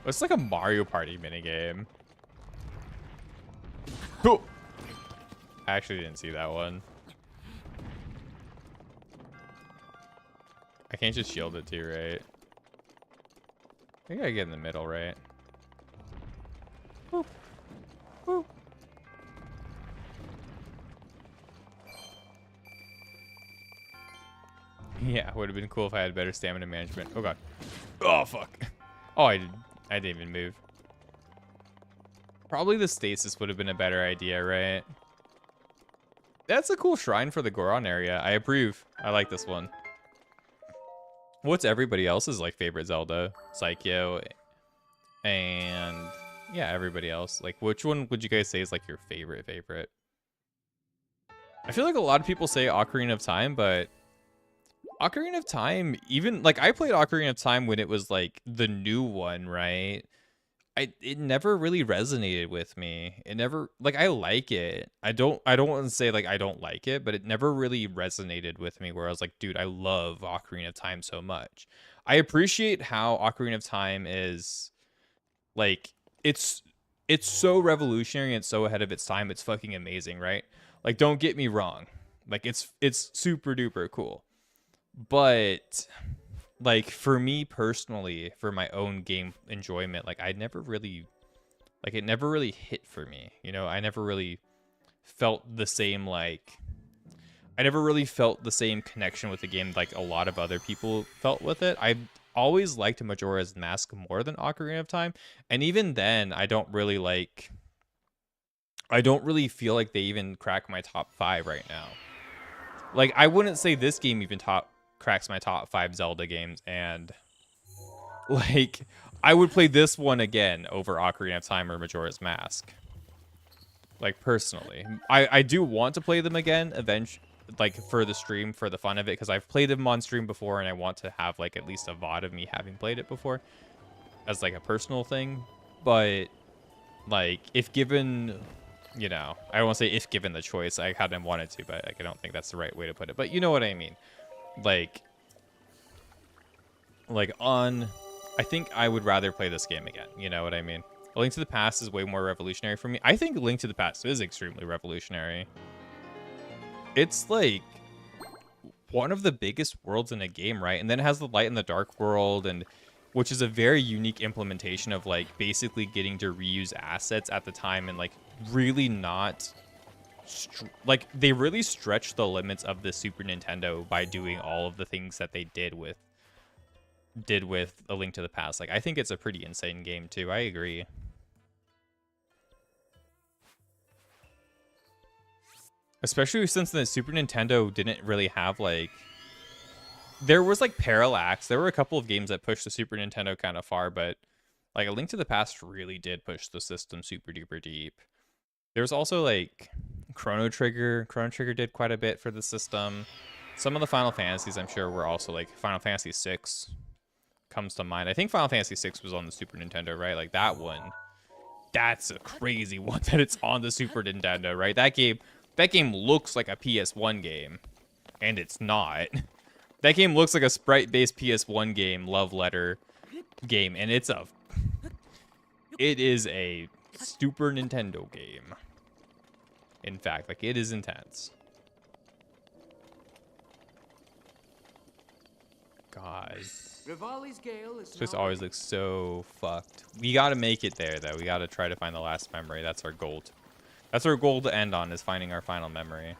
It's like a Mario Party minigame. Oh. I actually didn't see that one. I can't just shield it too, right? I think I get in the middle, right? Whoop. Whoop. Yeah, would have been cool if I had better stamina management. Oh god. Oh fuck. Oh, I didn't even move. Probably the stasis would have been a better idea, right? That's a cool shrine for the Goron area. I approve. I like this one. What's everybody else's like favorite Zelda? Psycho and yeah, everybody else. Like, which one would you guys say is like your favorite? I feel like a lot of people say Ocarina of Time, but Ocarina of Time, even like I played Ocarina of Time when it was like the new one, right? It never really resonated with me. It never, like, I like it. I don't want to say like I don't like it, but it never really resonated with me where I was like, dude, I love Ocarina of Time so much. I appreciate how Ocarina of Time is like, it's so revolutionary and so ahead of its time. It's fucking amazing, right? Like, don't get me wrong. Like, it's super duper cool. But like, for me personally, for my own game enjoyment, like, it never really hit for me. You know, I never really felt the same, connection with the game like a lot of other people felt with it. I always liked Majora's Mask more than Ocarina of Time. And even then, I don't really feel like they even crack my top 5 right now. Like, I wouldn't say this game even cracks my top 5 Zelda games, and like I would play this one again over Ocarina of Time or Majora's Mask. Like, personally, I do want to play them again eventually, like for the stream, for the fun of it, because I've played them on stream before, and I want to have like at least a VOD of me having played it before as like a personal thing. But like, if given, you know, I don't want to say if given the choice, I hadn't wanted to, but like, I don't think that's the right way to put it. But you know what I mean. Like I think I would rather play this game again. You know what I mean? A Link to the Past is way more revolutionary for me. I think Link to the Past is extremely revolutionary. It's like one of the biggest worlds in a game, right? And then it has the light and the dark world, and which is a very unique implementation of like basically getting to reuse assets at the time, and like really not like, they really stretched the limits of the Super Nintendo by doing all of the things that they did with A Link to the Past. Like, I think it's a pretty insane game too. I agree. Especially since the Super Nintendo didn't really have like, there was like Parallax. There were a couple of games that pushed the Super Nintendo kind of far, but like A Link to the Past really did push the system super duper deep. There's also like Chrono Trigger. Chrono Trigger did quite a bit for the system. Some of the Final Fantasies, I'm sure, were also like Final Fantasy VI comes to mind. I think Final Fantasy VI was on the Super Nintendo, right? Like, that one, that's a crazy one that it's on the Super Nintendo, right? That game looks like a PS1 game, and it's not. That game looks like a sprite-based PS1 game, love letter game, and it is a Super Nintendo game. In fact, like, it is intense. God. Rivali's Gale is It just now always ready. looks so fucked. We gotta make it there, though. We gotta try to find the last memory. That's our goal. That's our goal to end on, is finding our final memory.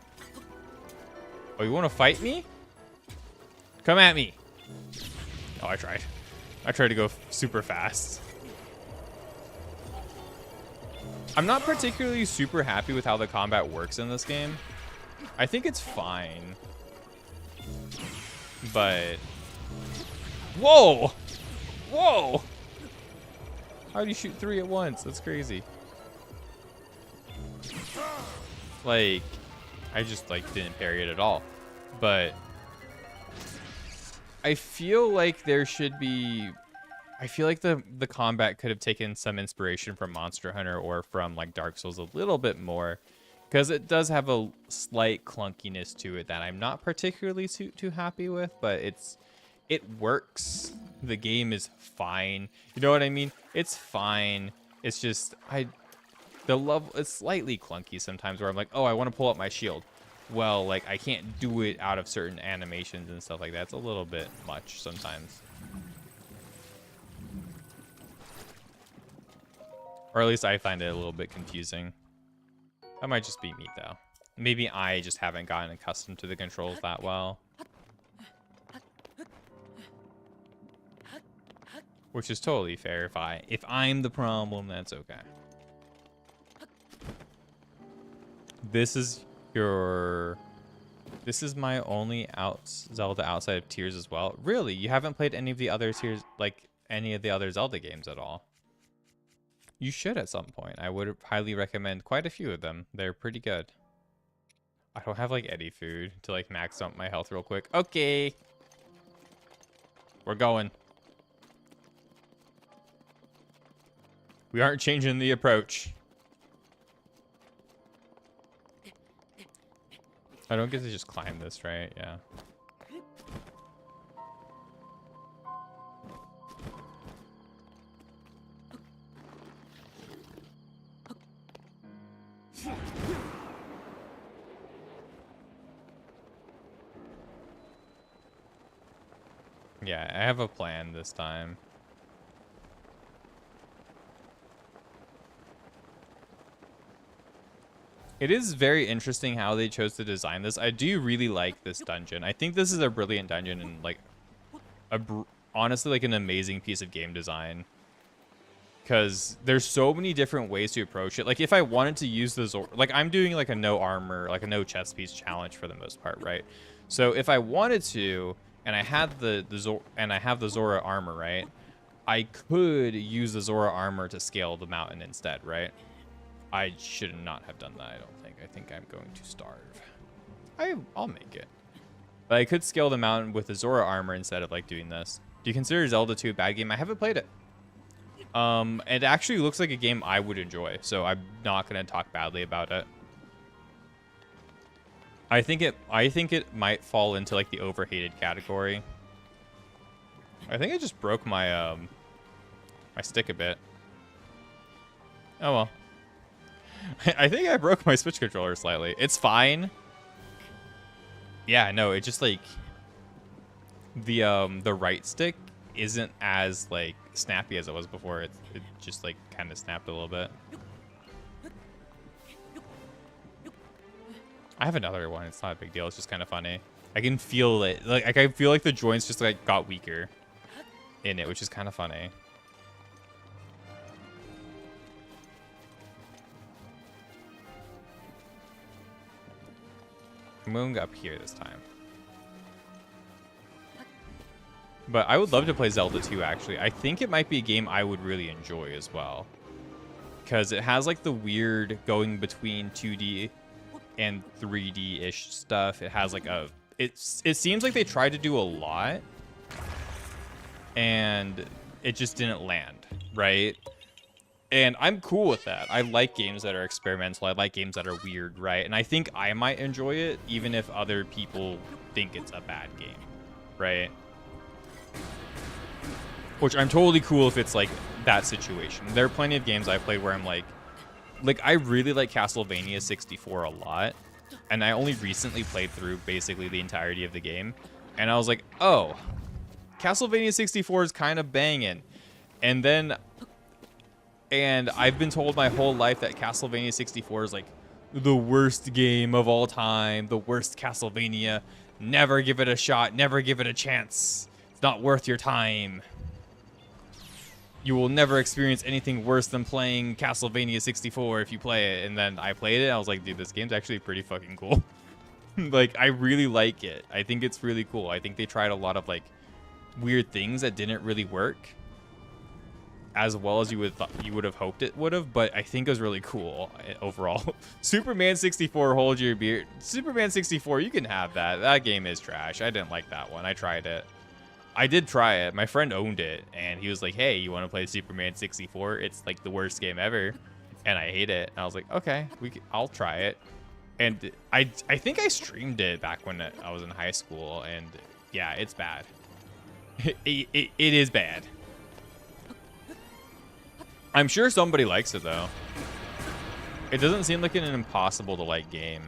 Oh, you want to fight me? Come at me. Oh, I tried. I tried to go super fast. I'm not particularly super happy with how the combat works in this game. I think it's fine. But... Whoa! Whoa! How do you shoot 3 at once? That's crazy. Like, I just, like, didn't parry it at all. But... I feel like there should be... I feel like the combat could have taken some inspiration from Monster Hunter or from, like, Dark Souls a little bit more. Because it does have a slight clunkiness to it that I'm not particularly too happy with. But it works. The game is fine. You know what I mean? It's fine. It's just... The level... It's slightly clunky sometimes where I'm like, oh, I want to pull up my shield. Well, like, I can't do it out of certain animations and stuff like that. It's a little bit much sometimes. Or at least I find it a little bit confusing. That might just be me, though. Maybe I just haven't gotten accustomed to the controls that well. Which is totally fair. If I'm the problem, that's okay. This is my only Zelda outside of Tears as well. Really? You haven't played any of the other Tears, like any of the other Zelda games at all? You should at some point. I would highly recommend quite a few of them. They're pretty good. I don't have like any food to like max out my health real quick. Okay. We're going. We aren't changing the approach. I don't get to just climb this, right? Yeah. Yeah, I have a plan this time. It is very interesting how they chose to design this. I do really like this dungeon. I think this is a brilliant dungeon and like honestly like an amazing piece of game design. Because there's so many different ways to approach it. Like if I wanted to use the Zora, like I'm doing like a no armor, like a no chest piece challenge for the most part, right? So if I wanted to, and I had the Zora armor, right? I could use the Zora armor to scale the mountain instead, right? I should not have done that, I don't think. I think I'm going to starve. I'll make it. But I could scale the mountain with the Zora armor instead of like doing this. Do you consider Zelda 2 a bad game? I haven't played it. It actually looks like a game I would enjoy, so I'm not gonna talk badly about it. I think it might fall into like the overhated category. I think I just broke my my stick a bit. Oh well. I think I broke my Switch controller slightly. It's fine. Yeah, no, it just like the right stick isn't as like snappy as it was before. It just like kind of snapped a little bit. I have another one. It's not a big deal. It's just kind of funny. I can feel it. Like I can feel like the joints just like got weaker in it, which is kind of funny. I'm going up here this time. But I would love to play Zelda 2, actually. I think it might be a game I would really enjoy as well. Because it has like the weird going between 2D and 3D-ish stuff. It has like a... It seems like they tried to do a lot. And it just didn't land, right? And I'm cool with that. I like games that are experimental. I like games that are weird, right? And I think I might enjoy it, even if other people think it's a bad game. right? Which I'm totally cool if it's like that situation. There are plenty of games I played where I'm like I really like Castlevania 64 a lot, and I only recently played through basically the entirety of the game, and I was like, oh, Castlevania 64 is kind of banging. And I've been told my whole life that Castlevania 64 is like the worst game of all time, the worst Castlevania. Never give it a shot, never give it a chance. It's not worth your time. You will never experience anything worse than playing Castlevania 64 if you play it. And then I played it, I was like, dude, this game's actually pretty fucking cool. Like, I really like it. I think it's really cool. I think they tried a lot of like weird things that didn't really work as well as you would have hoped it would have, but I think it was really cool overall. Superman 64, hold your beer. Superman 64, you can have that. That game is trash. I didn't like that one. I tried it. I did try it. My friend owned it, and he was like, hey, you want to play Superman 64? It's like the worst game ever, and I hate it. And I was like, okay, I'll try it. And I think I streamed it back when I was in high school, and yeah, it's bad. It is bad. I'm sure somebody likes it, though. It doesn't seem like an impossible to like game.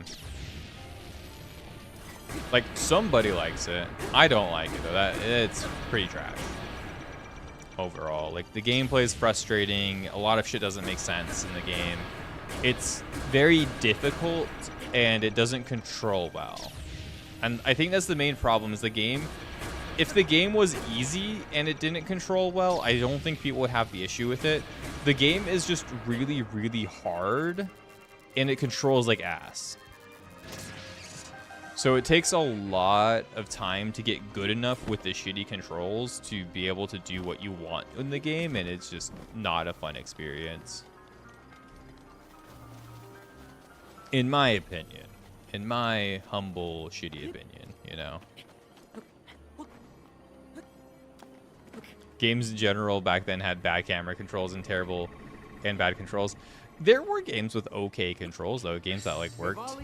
Like, somebody likes it. I don't like it, though. It's pretty trash. Overall. Like, the gameplay is frustrating. A lot of shit doesn't make sense in the game. It's very difficult, and it doesn't control well. And I think that's the main problem, is the game. If the game was easy and it didn't control well, I don't think people would have the issue with it. The game is just really, really hard, and it controls like ass. So it takes a lot of time to get good enough with the shitty controls to be able to do what you want in the game, and it's just not a fun experience. In my opinion. In my humble, shitty opinion, you know. Games in general back then had bad camera controls and terrible and bad controls. There were games with okay controls, though. Games that, like, worked.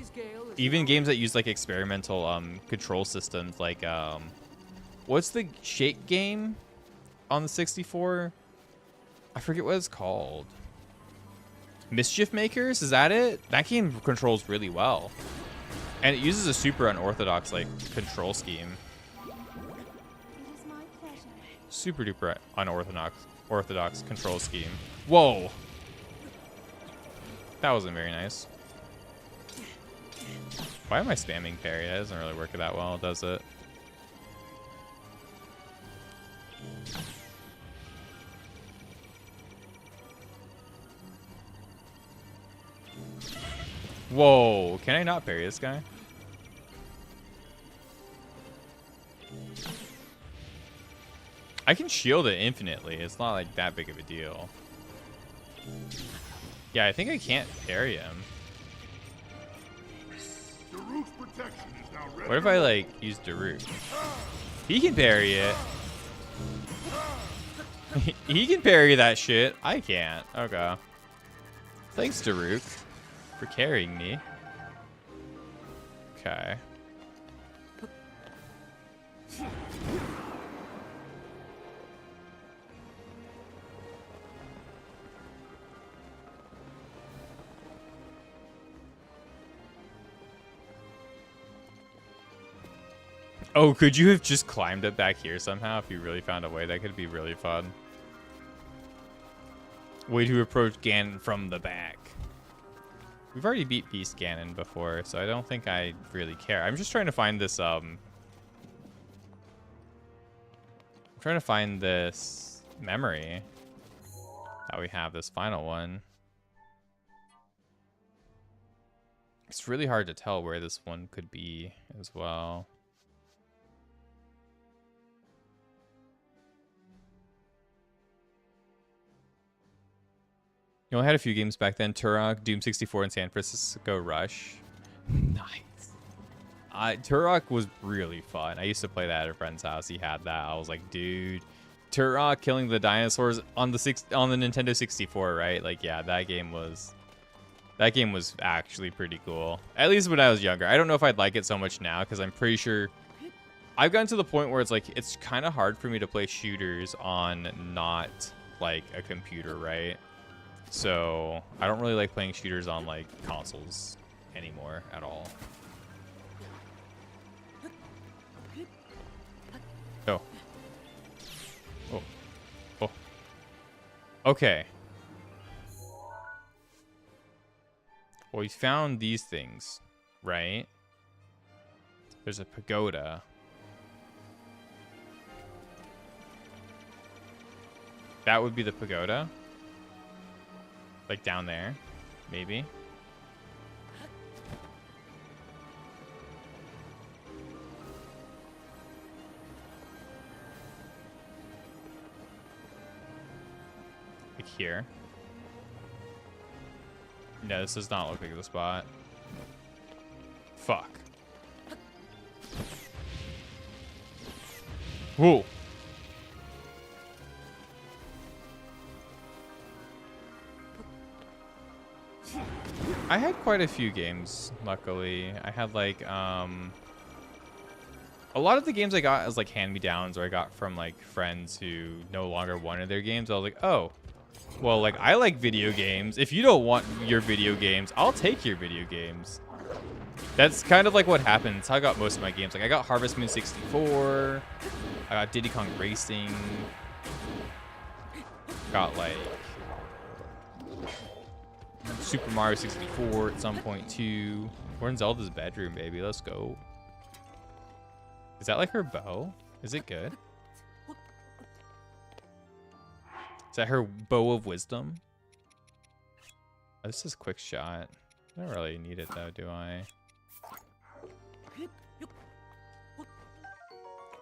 Even games that used, like, experimental control systems, like, what's the shake game on the 64? I forget what it's called. Mischief Makers? Is that it? That game controls really well. And it uses a super unorthodox, like, control scheme. Super duper unorthodox control scheme. Whoa! That wasn't very nice. Why am I spamming parry? That doesn't really work that well, does it? Whoa, can I not parry this guy? I can shield it infinitely. It's not like that big of a deal. Yeah, I think I can't parry him. What if I, like, use Daruk? He can parry it. He can parry that shit. I can't. Okay. Thanks, Daruk, for carrying me. Okay. Oh, could you have just climbed it back here somehow if you really found a way? That could be really fun. Way to approach Ganon from the back. We've already beat Beast Ganon before, so I don't think I really care. I'm just trying to find this, I'm trying to find this memory that we have, this final one. It's really hard to tell where this one could be as well. You only had a few games back then. Turok, Doom 64, and San Francisco Rush. Nice. Turok was really fun. I used to play that at a friend's house. He had that. I was like, dude. Turok killing the dinosaurs on the Nintendo 64, right? Like, yeah, that game was actually pretty cool. At least when I was younger. I don't know if I'd like it so much now, because I'm pretty sure I've gotten to the point where it's like it's kind of hard for me to play shooters on not like a computer, right? So I don't really like playing shooters on like consoles anymore at all. Oh. Oh. Oh. Okay. Well, we found these things, right? There's a pagoda. That would be the pagoda. Like down there, maybe. Like here. No, this does not look like the spot. Fuck. Whoa. I had quite a few games, luckily. I had like a lot of the games I got as like hand-me-downs, or I got from like friends who no longer wanted their games. I was like, oh, well, like I like video games. If you don't want your video games, I'll take your video games. That's kind of like what happened. That's how I got most of my games. Like I got Harvest Moon 64. I got Diddy Kong Racing. Got like Super Mario 64 at some point too. We're in Zelda's bedroom, baby. Let's go. Is that like her bow? Is it good? Is that her bow of wisdom? Oh, this is quick shot. I don't really need it though, do I?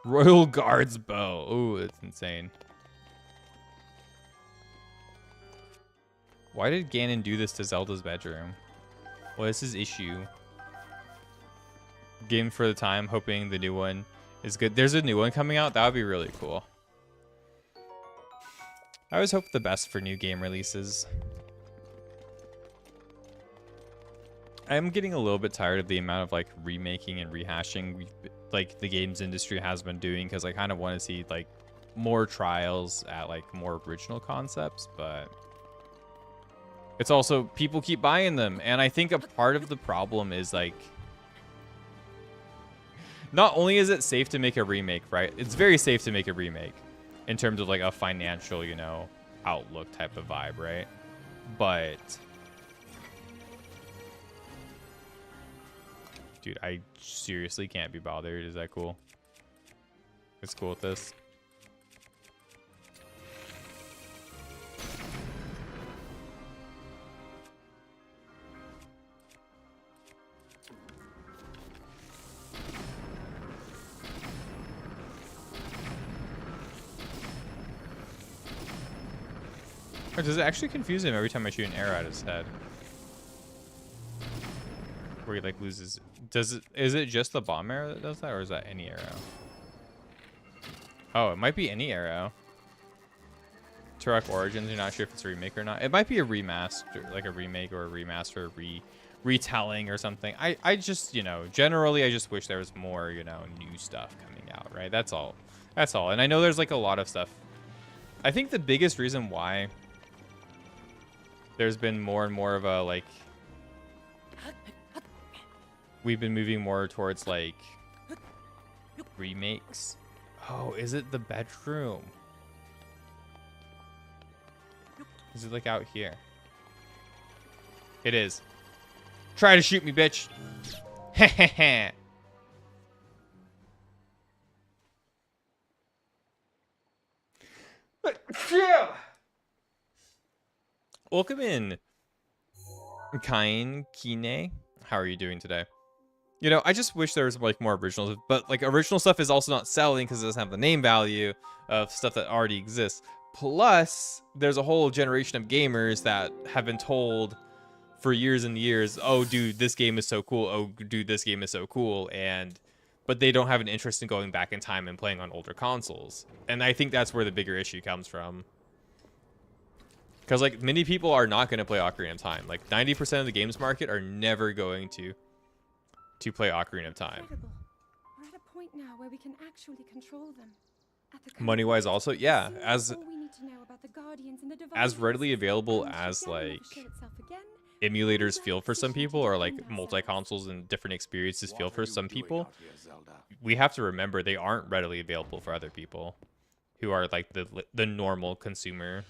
Royal Guard's bow. Ooh, that's insane. Why did Ganon do this to Zelda's bedroom? What is his issue? Game for the time, hoping the new one is good. There's a new one coming out. That would be really cool. I always hope the best for new game releases. I'm getting a little bit tired of the amount of like remaking and rehashing like the games industry has been doing, because I kind of want to see like more trials at like more original concepts, but it's also people keep buying them, and I think a part of the problem is like not only is it safe to make a remake, right? It's very safe to make a remake in terms of like a financial, you know, outlook type of vibe, right? But dude, I seriously can't be bothered. Is that cool? It's cool with this. Or does it actually confuse him every time I shoot an arrow at his head? Where he like loses. Is it just the bomb arrow that does that, or is that any arrow? Oh, it might be any arrow. Turok Origins, you're not sure if it's a remake or not. It might be a remaster, like a remake or a remaster, retelling or something. I just, you know, generally I just wish there was more, you know, new stuff coming out, right? That's all. That's all. And I know there's like a lot of stuff. I think the biggest reason why there's been more and more of a like we've been moving more towards like remakes. Oh, is it the bedroom? Is it like out here? It is. Try to shoot me, bitch. Heh. Welcome in, Kain Kine. How are you doing today? You know, I just wish there was like more original, but like original stuff is also not selling because it doesn't have the name value of stuff that already exists. Plus, there's a whole generation of gamers that have been told for years and years, oh, dude, this game is so cool. Oh, dude, this game is so cool. But they don't have an interest in going back in time and playing on older consoles. And I think that's where the bigger issue comes from. Because like many people are not going to play Ocarina of Time. Like 90% of the games market are never going to play Ocarina of Time. Incredible. We're at a point point now where we can actually control them. At the current Money-wise rate, also, it yeah, seems as all we need to know about the Guardians and the as Divine readily Forces, available and as should Ganon like ever show itself again, emulators we're feel well for some positioned to people, or defend like ourselves. multi-consoles and different experiences feel What for are you some doing people, out here, Zelda? we have to remember they aren't readily available for other people who are like the normal consumer.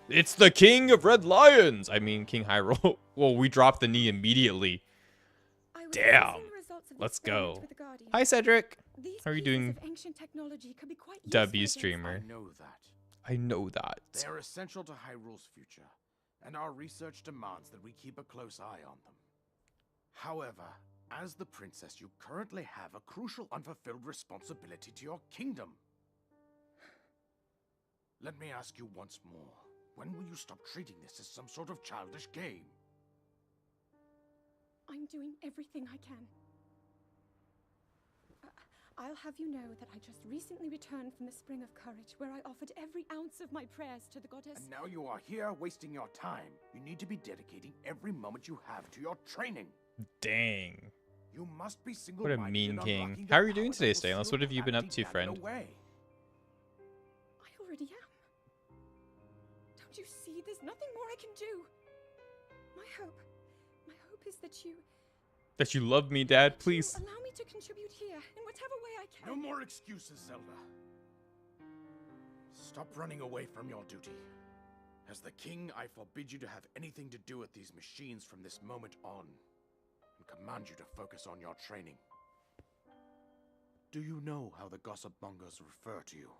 It's the King of Red Lions! I mean, King Hyrule. Well, we dropped the knee immediately. I was Damn. assessing the results of the Let's experiment go. with the Guardians. Hi, Cedric. These How are you pieces doing, of ancient technology could be quite useful W against streamer? I know that. I know that. They are essential to Hyrule's future, and our research demands that we keep a close eye on them. However, as the princess, you currently have a crucial unfulfilled responsibility to your kingdom. Let me ask you once more. When will you stop treating this as some sort of childish game? I'm doing everything I can. I'll have you know that I just recently returned from the Spring of Courage, where I offered every ounce of my prayers to the goddess. And now you are here wasting your time. You need to be dedicating every moment you have to your training. Dang. You must be What single-minded a mean in king. unlocking How the are you doing power that today, will Stainless? seal What have you been up humanity to, friend? Ganon away. I already am. Don't you see? There's nothing more I can do. My hope is that you That you love me, Dad, please. allow me to contribute here in whatever way I can. No more excuses, Zelda. Stop running away from your duty. As the king, I forbid you to have anything to do with these machines from this moment on, and command you to focus on your training. Do you know how the gossip mongers refer to you?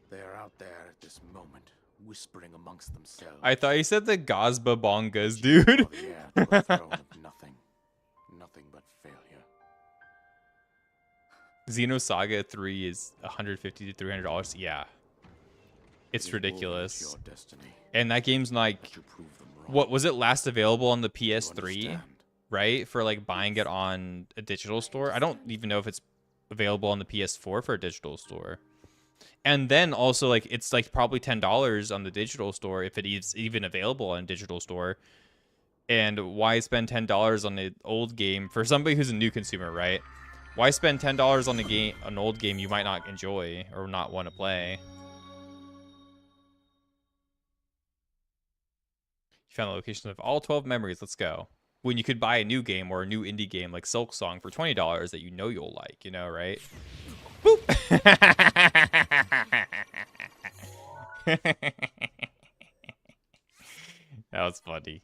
They are out there at this moment, whispering amongst themselves. I thought you said the Gazba Bongas, You dude. are the heir to a throne of nothing. Nothing but failure. Xenosaga 3 is $150 to $300. Yeah. It's It will reach ridiculous. your destiny, And that game's like, but you prove them wrong. what was it last available on the You PS3? understand? Right? For like buying it on a digital store. I don't even know if it's available on the PS4 for a digital store. And then also like it's like probably $10 on the digital store if it is even available on a digital store. And why spend $10 on an old game for somebody who's a new consumer, right? Why spend $10 on an old game you might not enjoy or not want to play? You found the location of all 12 memories. Let's go. When you could buy a new game or a new indie game like Silk Song for $20 that you know you'll like, you know, right? Boop. That was funny.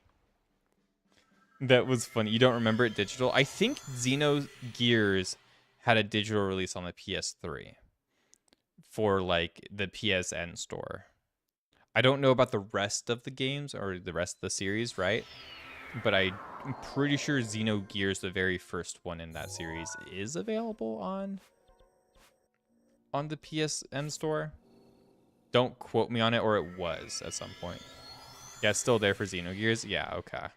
That was funny. You don't remember it digital? I think Xenogears had a digital release on the PS3 for like the PSN store. I don't know about the rest of the games or the rest of the series, right? But I'm pretty sure Xenogears, the very first one in that series, is available on the PSN store. Don't quote me on it, or it was at some point. Yeah, it's still there for Xenogears. Yeah, okay.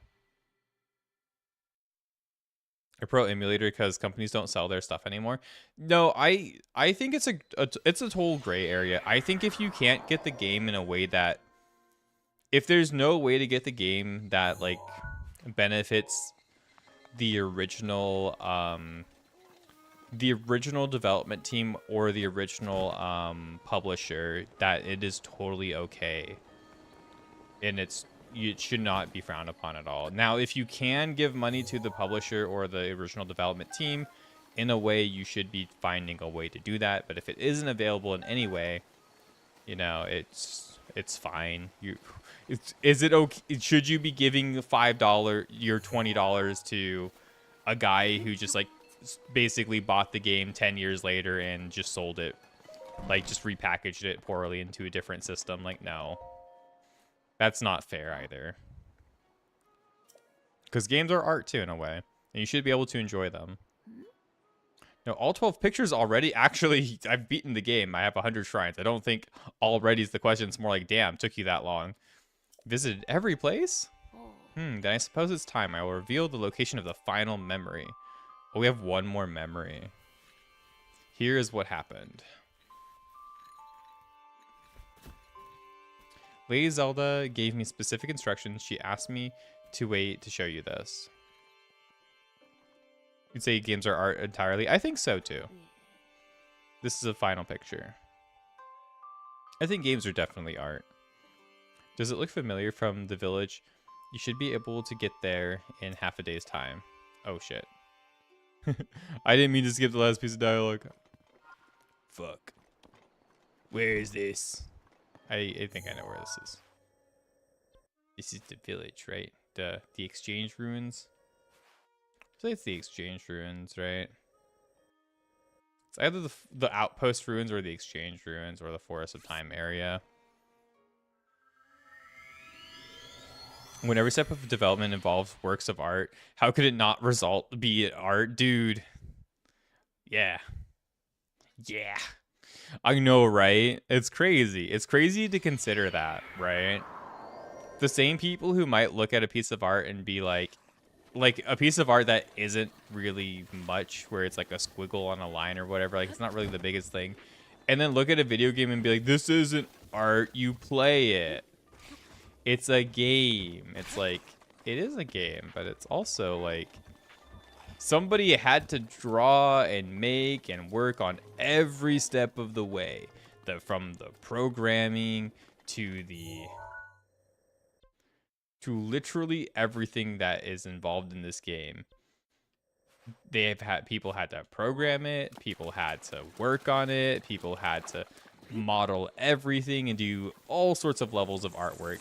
A pro emulator because companies don't sell their stuff anymore. No, I think it's it's a total gray area. I think if you can't get the game in a way that, if there's no way to get the game that like benefits the original development team or the original publisher, that it is totally okay, and it should not be frowned upon at all. Now, if you can give money to the publisher or the original development team, in a way, you should be finding a way to do that. But if it isn't available in any way, you know, it's fine. Is it okay? Should you be giving your $20 to a guy who just like basically bought the game 10 years later and just sold it, like just repackaged it poorly into a different system? Like, no. That's not fair either. Because games are art too, in a way. And you should be able to enjoy them. No, all 12 pictures already? Actually, I've beaten the game. I have 100 shrines. I don't think already is the question. It's more like, damn, took you that long. Visited every place? Then I suppose it's time. I will reveal the location of the final memory. Oh, we have one more memory. Here is what happened. Lady Zelda gave me specific instructions. She asked me to wait to show you this. You'd say games are art entirely? I think so too. This is a final picture. I think games are definitely art. Does it look familiar from the village? You should be able to get there in half a day's time. Oh shit. I didn't mean to skip the last piece of dialogue. Fuck. Where is this? I think I know where this is. This is the village, right? The exchange ruins. So it's the exchange ruins, right? It's either the outpost ruins or the exchange ruins or the Forest of Time area. When every step of development involves works of art, how could it not be art, dude? Yeah. Yeah. I know, right? It's crazy. It's crazy to consider that, right? The same people who might look at a piece of art and be like a piece of art that isn't really much, where it's like a squiggle on a line or whatever, like it's not really the biggest thing, and then look at a video game and be like, this isn't art, you play it. It's a game. It's like, it is a game, but it's also like somebody had to draw and make and work on every step of the way, from the programming to literally everything that is involved in this game. People had to program it, people had to work on it, people had to model everything and do all sorts of levels of artwork,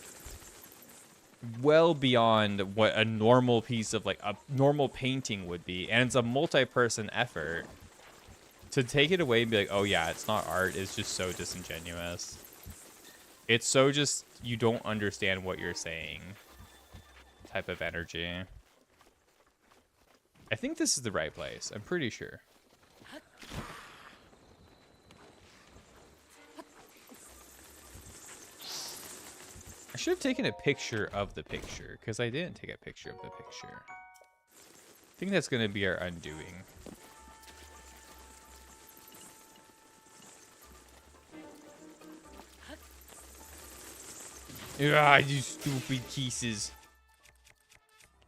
well beyond what a normal piece of like a normal painting would be. And it's a multi-person effort. To take it away and be like, oh yeah, it's not art, is just so disingenuous. It's so just, you don't understand what you're saying type of energy. I think this is the right place. I'm pretty sure. I should have taken a picture of the picture, because I didn't take a picture of the picture. I think that's going to be our undoing. Ah, you stupid pieces.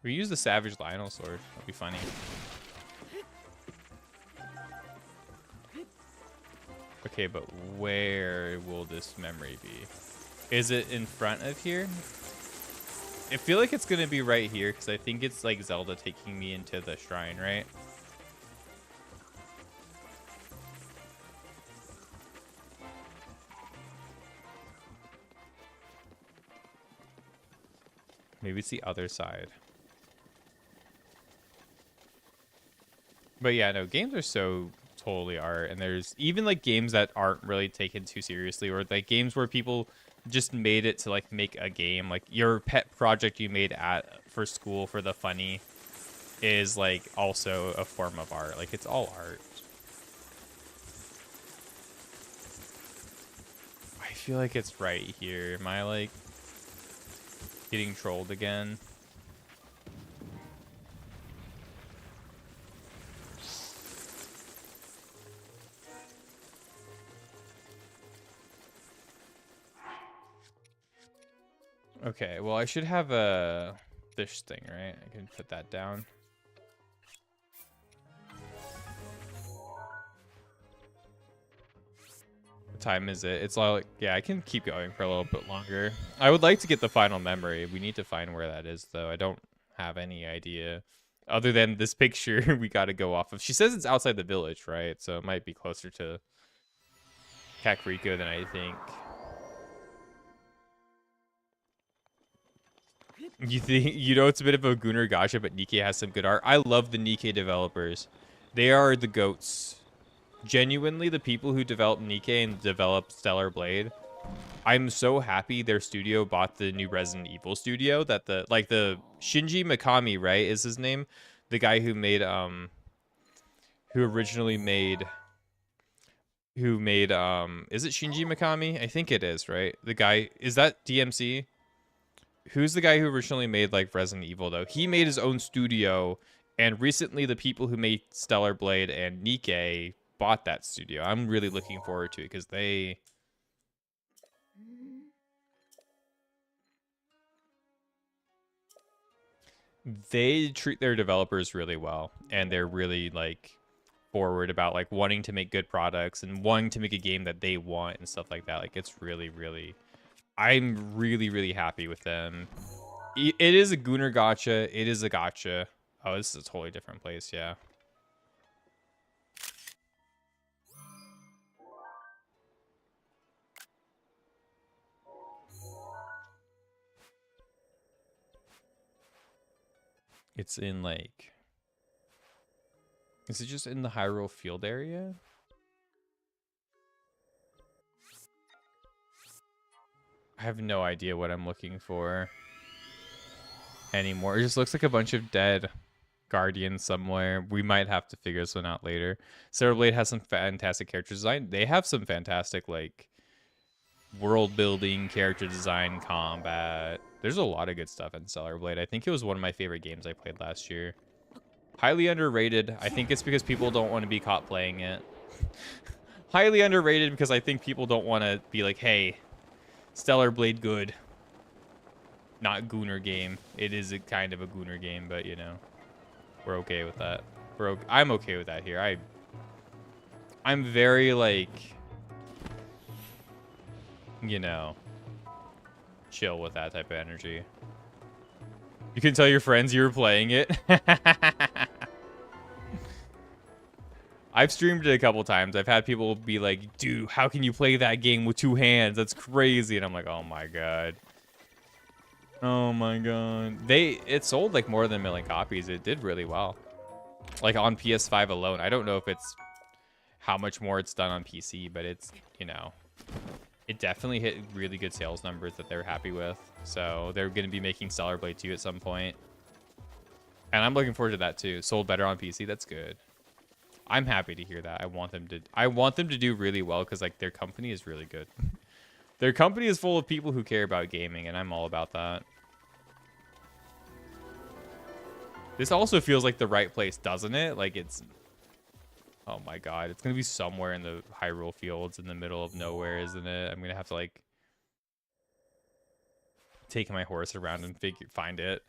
We use the Savage Lionel sword. That'd be funny. Okay, but where will this memory be? Is it in front of here? I feel like it's going to be right here, because I think it's like Zelda taking me into the shrine, right? Maybe it's the other side. But yeah, no, games are so totally art. And there's even like games that aren't really taken too seriously, or like games where people just made it to like make a game. Like your pet project you made for school for the funny is like also a form of art. Like it's all art. I feel like it's right here. Am I like getting trolled again? Okay, well I should have a fish thing, right? I can put that down. What time is it? It's like, yeah, I can keep going for a little bit longer. I would like to get the final memory. We need to find where that is, though. I don't have any idea. Other than this picture we got to go off of. She says it's outside the village, right? So it might be closer to Kakariko than I think. You know it's a bit of a Gunnar Gacha, but Nikke has some good art. I love the Nikke developers. They are the goats. Genuinely, the people who developed Nikke and developed Stellar Blade, I'm so happy their studio bought the new Resident Evil studio. That the Shinji Mikami, right, is his name, the guy who made who originally made is it Shinji Mikami? I think it is, right? The guy, is that DMC? Who's the guy who originally made like Resident Evil though? He made his own studio, and recently the people who made Stellar Blade and Nikke bought that studio. I'm really looking forward to it because they they treat their developers really well, and they're really like forward about like wanting to make good products and wanting to make a game that they want and stuff like that. Like it's really, really, I'm really, really happy with them. It is a Gooner gotcha. It is a gotcha. Oh, this is a totally different place. Yeah. It's in like, is it just in the Hyrule field area? I have no idea what I'm looking for anymore. It just looks like a bunch of dead guardians somewhere. We might have to figure this one out later. Stellar Blade has some fantastic character design. They have some fantastic like world building, character design, combat. There's a lot of good stuff in Stellar Blade. I think it was one of my favorite games I played last year. Highly underrated. I think it's because people don't want to be caught playing it. Highly underrated because I think people don't want to be like, hey, Stellar Blade good. Not Gooner game. It is a kind of a Gooner game, but you know, we're okay with that. I'm okay with that here. I'm very like, you know, chill with that type of energy. You can tell your friends you were playing it. I've streamed it a couple times. I've had people be like, dude, how can you play that game with 2 hands? That's crazy. And I'm like, oh my God. Oh my God. It sold like more than 1 million copies. It did really well. Like on PS5 alone. I don't know if it's how much more it's done on PC, but it's, you know, it definitely hit really good sales numbers that they're happy with. So they're going to be making Stellar Blade 2 at some point. And I'm looking forward to that too. Sold better on PC. That's good. I'm happy to hear that. I want them to do really well because like their company is really good. Their company is full of people who care about gaming, and I'm all about that. This also feels like the right place, doesn't it? Like it's, oh my God, it's gonna be somewhere in the Hyrule fields in the middle of nowhere, isn't it? I'm gonna have to like take my horse around and find it.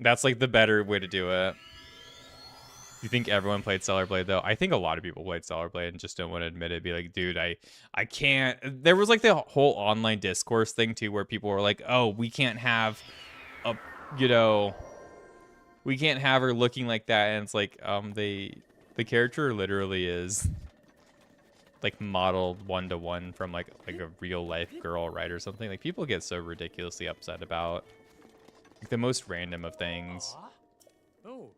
That's like the better way to do it. You think everyone played Stellar Blade though? I think a lot of people played Stellar Blade and just don't want to admit it. Be like, dude, I can't. There was like the whole online discourse thing too, where people were like, oh, we can't have a, you know, we can't have her looking like that. And it's like, the character literally is like modeled 1-to-1 from like a real life girl, right, or something. Like people get so ridiculously upset about like the most random of things. Oh.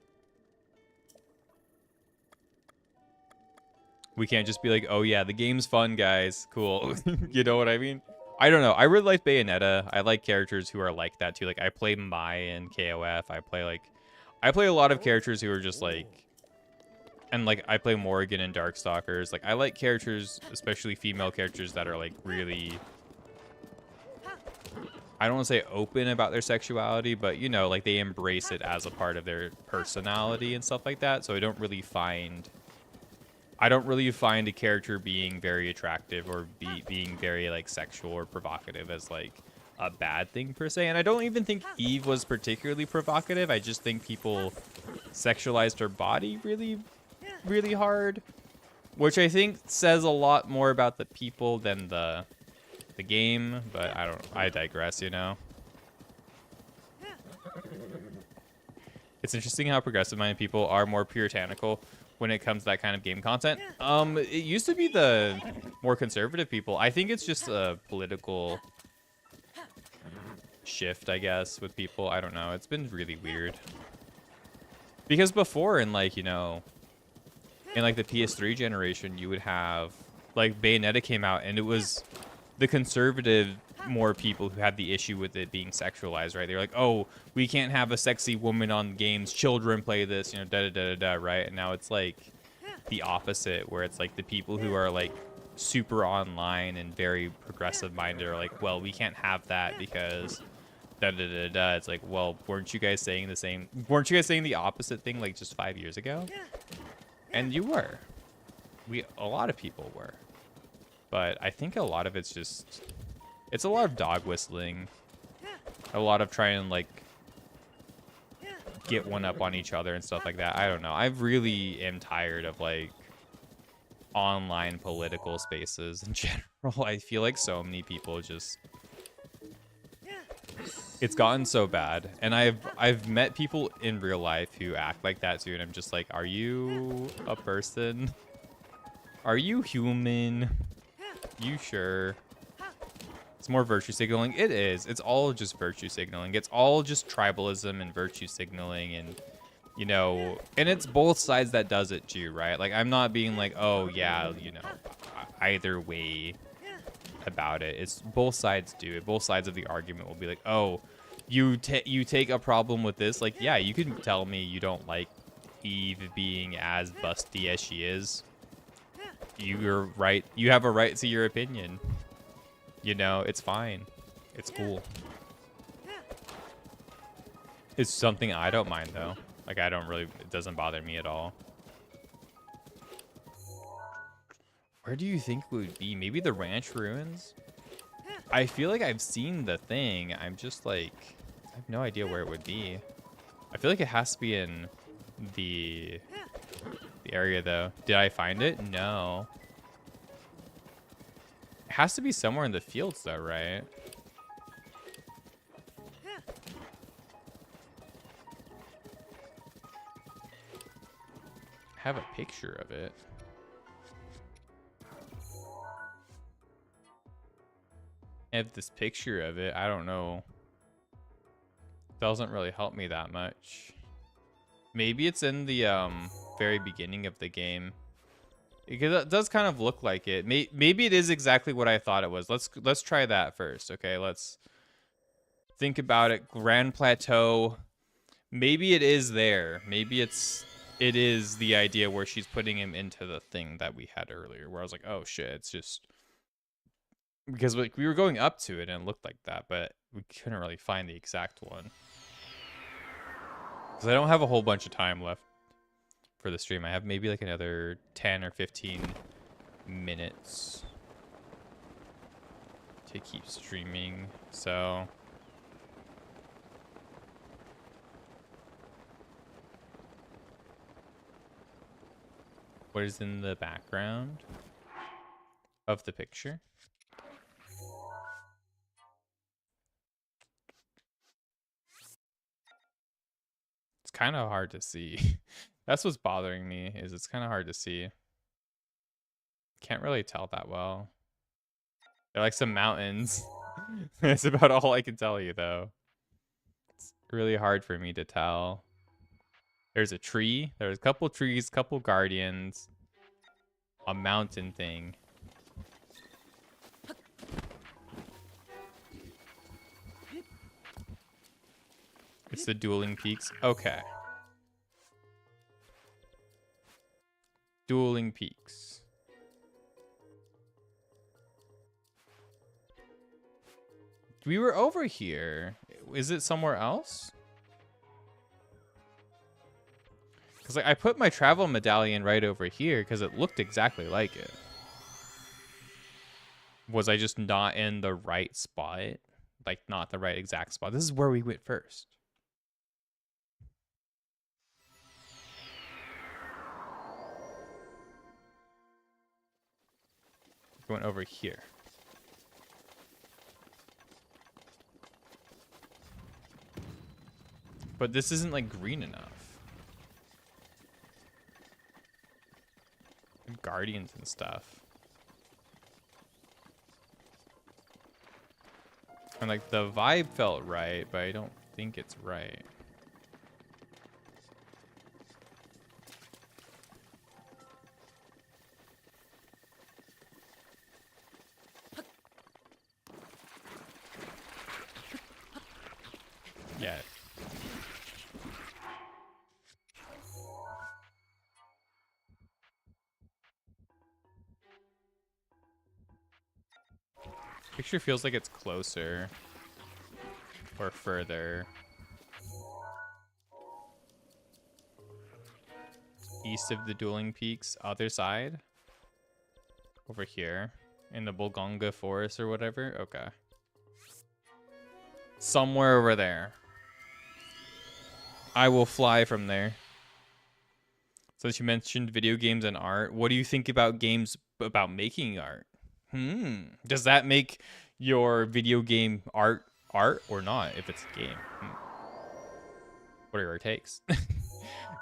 We can't just be like, oh yeah, the game's fun, guys. Cool. You know what I mean? I don't know. I really like Bayonetta. I like characters who are like that too. Like I play Mai in KOF. I play a lot of characters who are just like, and like I play Morrigan in Darkstalkers. Like I like characters, especially female characters that are like really, I don't want to say open about their sexuality, but you know, like they embrace it as a part of their personality and stuff like that. So I don't really find a character being very attractive or being very like sexual or provocative as like a bad thing per se. And I don't even think Eve was particularly provocative. I just think people sexualized her body really, really hard, which I think says a lot more about the people than the game. But I digress, you know. It's interesting how progressive-minded people are more puritanical when it comes to that kind of game content. It used to be the more conservative people. I think it's just a political shift, I guess, with people. I don't know. It's been really weird. Because before, in like, you know, in like the PS3 generation, you would have like Bayonetta came out and it was the conservative more people who had the issue with it being sexualized, right? They're like, oh, we can't have a sexy woman on games, children play this, you know, da da da da da, right? And now it's like the opposite, where it's like the people who are like super online and very progressive minded are like, well, we can't have that because da da da da. It's like, well, weren't you guys saying the opposite thing like just 5 years ago? And you were. A lot of people were. But I think a lot of it's just, it's a lot of dog whistling, a lot of trying like get one up on each other and stuff like that. I don't know. I really am tired of like online political spaces in general. I feel like so many people just, it's gotten so bad. And I've met people in real life who act like that too, and I'm just like, are you a person? Are you human? You sure? It's more virtue signaling. It is. It's all just virtue signaling. It's all just tribalism and virtue signaling, and you know, and it's both sides that does it too, right? Like, I'm not being like, oh yeah, you know, either way about it. It's both sides do it. Both sides of the argument will be like, oh, you take a problem with this. Like, yeah, you can tell me you don't like Eve being as busty as she is. You're right. You have a right to your opinion. You know, it's fine. It's cool. It's something I don't mind though. Like, I don't really, it doesn't bother me at all. Where do you think it would be? Maybe the ranch ruins? I feel like I've seen the thing. I'm just like, I have no idea where it would be. I feel like it has to be in the area though. Did I find it? No. It has to be somewhere in the fields though, right? I have a picture of it. I have this picture of it. I don't know. Doesn't really help me that much. Maybe it's in the very beginning of the game. Because it does kind of look like it. Maybe it is exactly what I thought it was. Let's try that first. Okay, let's think about it. Grand Plateau. Maybe it is there. Maybe it is the idea where she's putting him into the thing that we had earlier, where I was like, oh shit, it's just because we were going up to it and it looked like that, but we couldn't really find the exact one. Because I don't have a whole bunch of time left for the stream. I have maybe like another 10 or 15 minutes to keep streaming. So what is in the background of the picture? It's kind of hard to see. That's what's bothering me, is it's kind of hard to see. Can't really tell that well. They're like some mountains. That's about all I can tell you though. It's really hard for me to tell. There's a tree. There's a couple trees, couple guardians, a mountain thing. It's the dueling peaks. Okay. Dueling peaks. We were over here. Is it somewhere else? Because like, I put my travel medallion right over here because it looked exactly like it. Was I just not in the right spot? Like, not the right exact spot. This is where we went first. We went over here. But this isn't like green enough. Guardians and stuff. And like the vibe felt right, but I don't think it's right. Yeah. Picture feels like it's closer or further. East of the dueling peaks, other side. Over here in the Bulgonga forest or whatever. Okay. Somewhere over there. I will fly from there. Since you mentioned video games and art, what do you think about games about making art? Does that make your video game art or not if it's a game? What are your takes?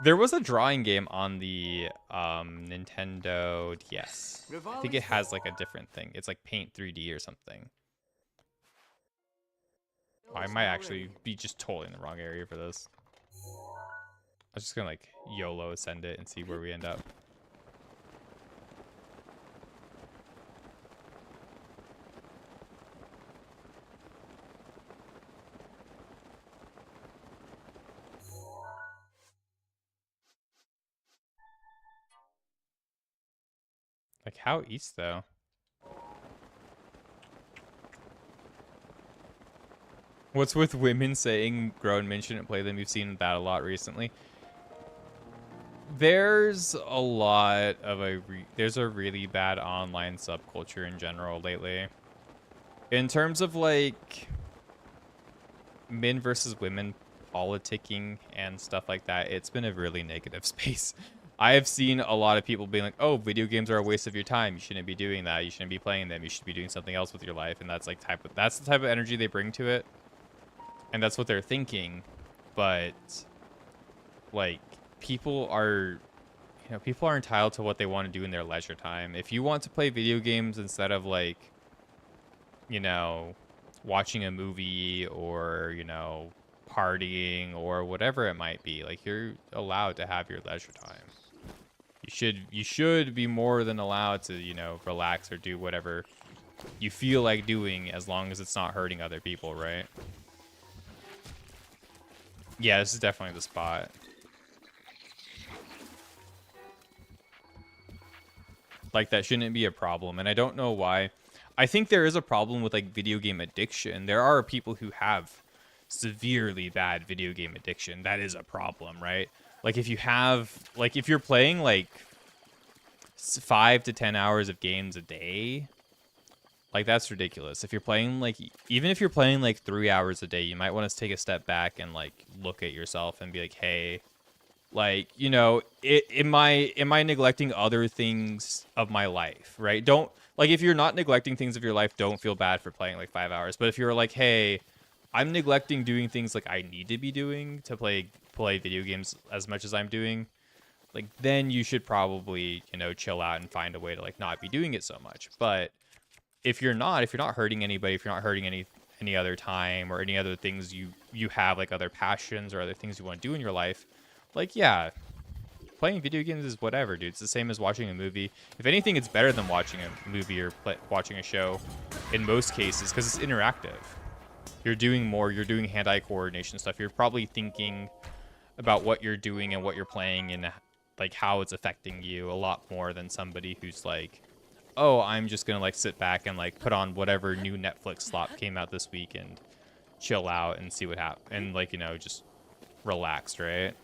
There was a drawing game on the Nintendo DS. I think it has like a different thing. It's like Paint 3D or something. I might actually be just totally in the wrong area for this. I was just gonna like YOLO ascend it and see where we end up. Like how east though? What's with women saying grown men shouldn't play them? You've seen that a lot recently. There's a lot of there's a really bad online subculture in general lately. In terms of like men versus women politicking and stuff like that, it's been a really negative space. I have seen a lot of people being like, oh, video games are a waste of your time. You shouldn't be doing that. You shouldn't be playing them. You should be doing something else with your life. And that's like that's the type of energy they bring to it. And that's what they're thinking. But like people are entitled to what they want to do in their leisure time. If you want to play video games instead of like, you know, watching a movie or, you know, partying or whatever it might be, like you're allowed to have your leisure time. You should be more than allowed to, you know, relax or do whatever you feel like doing as long as it's not hurting other people, right? Yeah, this is definitely the spot. Like that shouldn't be a problem, and I don't know why. I think there is a problem with like video game addiction. There are people who have severely bad video game addiction. That is a problem, right? Like if you're playing like 5 to 10 hours of games a day, like that's ridiculous. If you're playing like, even if you're playing like 3 hours a day, you might want to take a step back and like look at yourself and be like, hey, like, you know, am I neglecting other things of my life, right? Don't, like, if you're not neglecting things of your life, don't feel bad for playing like 5 hours. But if you're like, hey, I'm neglecting doing things like I need to be doing to play video games as much as I'm doing, like, then you should probably, you know, chill out and find a way to like not be doing it so much. But if you're not hurting anybody, if you're not hurting any other time or any other things you have, like other passions or other things you want to do in your life, like, yeah, playing video games is whatever, dude. It's the same as watching a movie. If anything, it's better than watching a movie or watching a show in most cases because it's interactive. You're doing more. You're doing hand-eye coordination stuff. You're probably thinking about what you're doing and what you're playing and like how it's affecting you a lot more than somebody who's like, oh, I'm just gonna like sit back and like put on whatever new Netflix slot came out this week and chill out and see what happens and like, you know, just relaxed, right?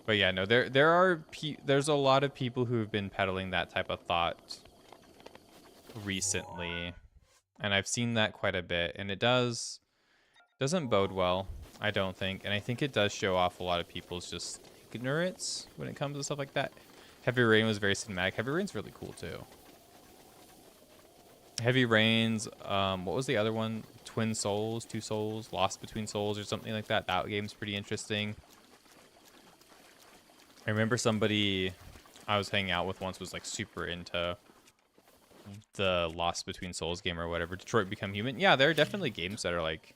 But yeah, no, there's a lot of people who have been peddling that type of thought recently, and I've seen that quite a bit, and it doesn't bode well, I don't think, and I think it does show off a lot of people's just ignorance when it comes to stuff like that. Heavy Rain was very cinematic. Heavy Rain's really cool too. Heavy Rain's, what was the other one? Two Souls, Lost Between Souls, or something like that. That game's pretty interesting. I remember somebody I was hanging out with once was like super into the Lost Between Souls game or whatever. Detroit Become Human. Yeah, there are definitely games that are like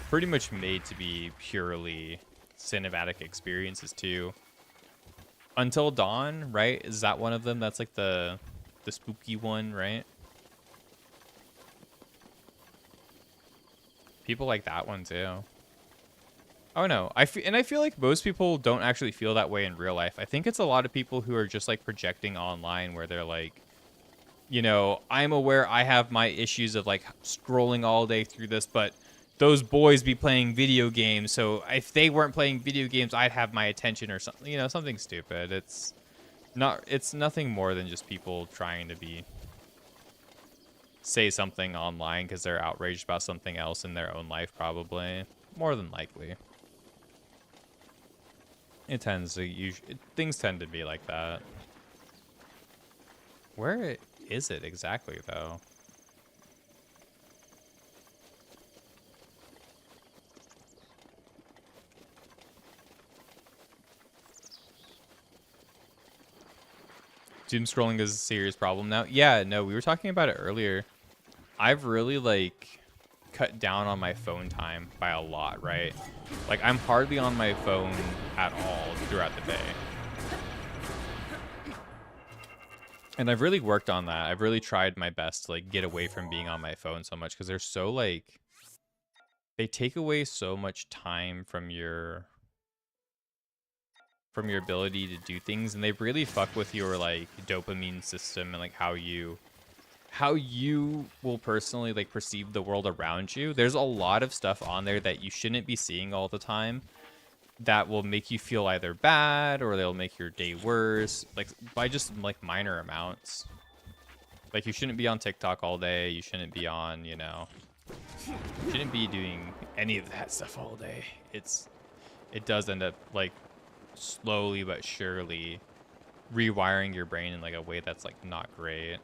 pretty much made to be purely cinematic experiences too. Until Dawn, right? Is that one of them? That's like the spooky one, right? People like that one too. Oh no, I feel like most people don't actually feel that way in real life. I think it's a lot of people who are just like projecting online where they're like, you know, I'm aware I have my issues of like scrolling all day through this, but those boys be playing video games, so if they weren't playing video games, I'd have my attention or something, you know, something stupid. It's nothing more than just people trying to say something online because they're outraged about something else in their own life, probably. More than likely. It tends to things tend to be like that. Where is it exactly, though? Doom scrolling is a serious problem now. Yeah, no, we were talking about it earlier. I've really, like, cut down on my phone time by a lot, right? Like, I'm hardly on my phone at all throughout the day. And I've really worked on that. I've really tried my best to, like, get away from being on my phone so much because they're so, like, they take away so much time from your ability to do things, and they really fuck with your, like, dopamine system and, like, how you will personally, like, perceive the world around you. There's a lot of stuff on there that you shouldn't be seeing all the time that will make you feel either bad or they'll make your day worse, like, by just, like, minor amounts. Like, you shouldn't be on TikTok all day. You shouldn't be on, you know, you shouldn't be doing any of that stuff all day. It does end up, like, slowly but surely rewiring your brain in, like, a way that's, like, not great.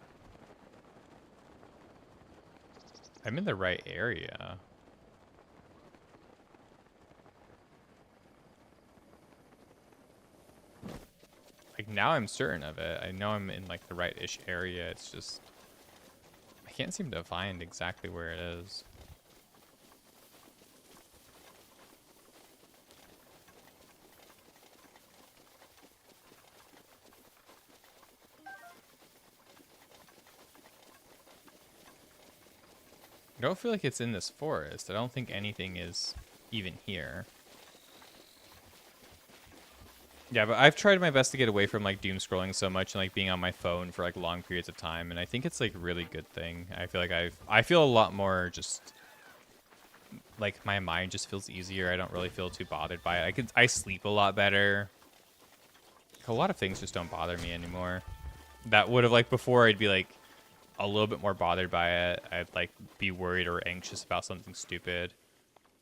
I'm in the right area. Like, now I'm certain of it. I know I'm in, like, the right-ish area. It's just I can't seem to find exactly where it is. I don't feel like it's in this forest. I don't think anything is even here. Yeah, but I've tried my best to get away from, like, doom scrolling so much and, like, being on my phone for, like, long periods of time, and I think it's, like, a really good thing. I feel like I feel a lot more just, like, my mind just feels easier. I don't really feel too bothered by it. I sleep a lot better. A lot of things just don't bother me anymore. That would have, like, before I'd be, like, a little bit more bothered by it. I'd, like, be worried or anxious about something stupid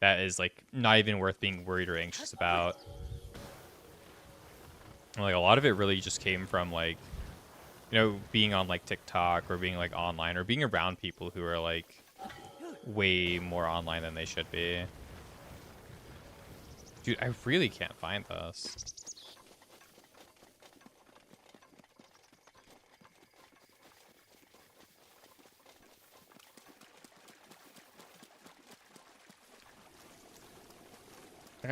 that is, like, not even worth being worried or anxious about. And, like, a lot of it really just came from, like, you know, being on, like, TikTok or being, like, online or being around people who are, like, way more online than they should be. Dude, I really can't find this.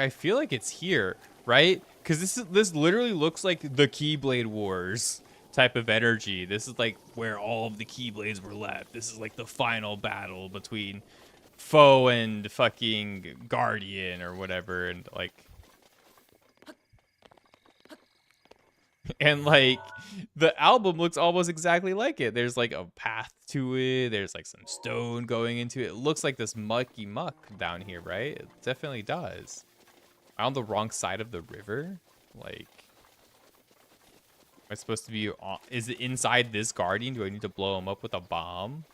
I feel like it's here, right? Because this literally looks like the Keyblade Wars type of energy. This is like where all of the Keyblades were left. This is like the final battle between foe and fucking guardian or whatever, and like, and like the album looks almost exactly like it. There's like a path to it. There's like some stone going into it. It looks like this mucky muck down here, right? It definitely does. On the wrong side of the river? Like, am I supposed to be on, is it inside this guardian? Do I need to blow him up with a bomb?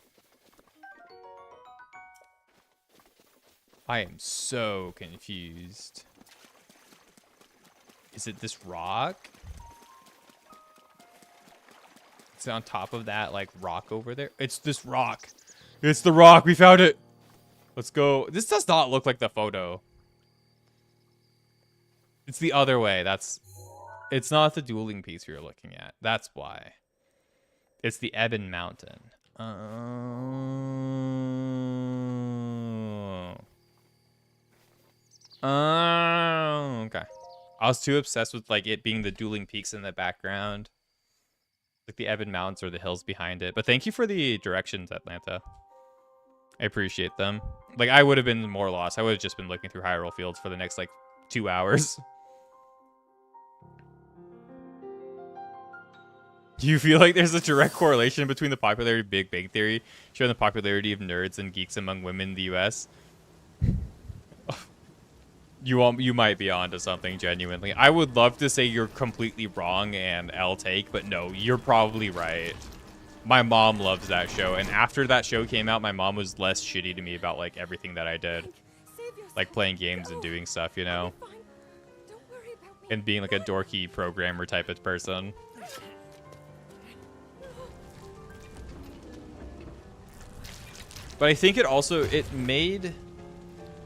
I am so confused. Is it this rock? Is it on top of that, like, rock over there? It's this rock. It's the rock. We found it. Let's go. This does not look like the photo. It's the other way. It's not the dueling piece you're looking at. That's why. It's the Ebon Mountain. Oh. Oh, okay. I was too obsessed with, like, it being the dueling peaks in the background. Like the Ebon Mountains or the hills behind it. But thank you for the directions, Atlanta. I appreciate them. Like, I would have been more lost. I would have just been looking through Hyrule Fields for the next, like, 2 hours. Do you feel like there's a direct correlation between the popularity of Big Bang Theory showing the popularity of nerds and geeks among women in the US? You might be onto something genuinely. I would love to say you're completely wrong and I'll take, but no, you're probably right. My mom loves that show, and after that show came out, my mom was less shitty to me about like everything that I did, Link, save yourself. like playing games and No, doing stuff, you I'll know, be fine. Don't worry about me. and being like a dorky programmer type of person. But I think it also it made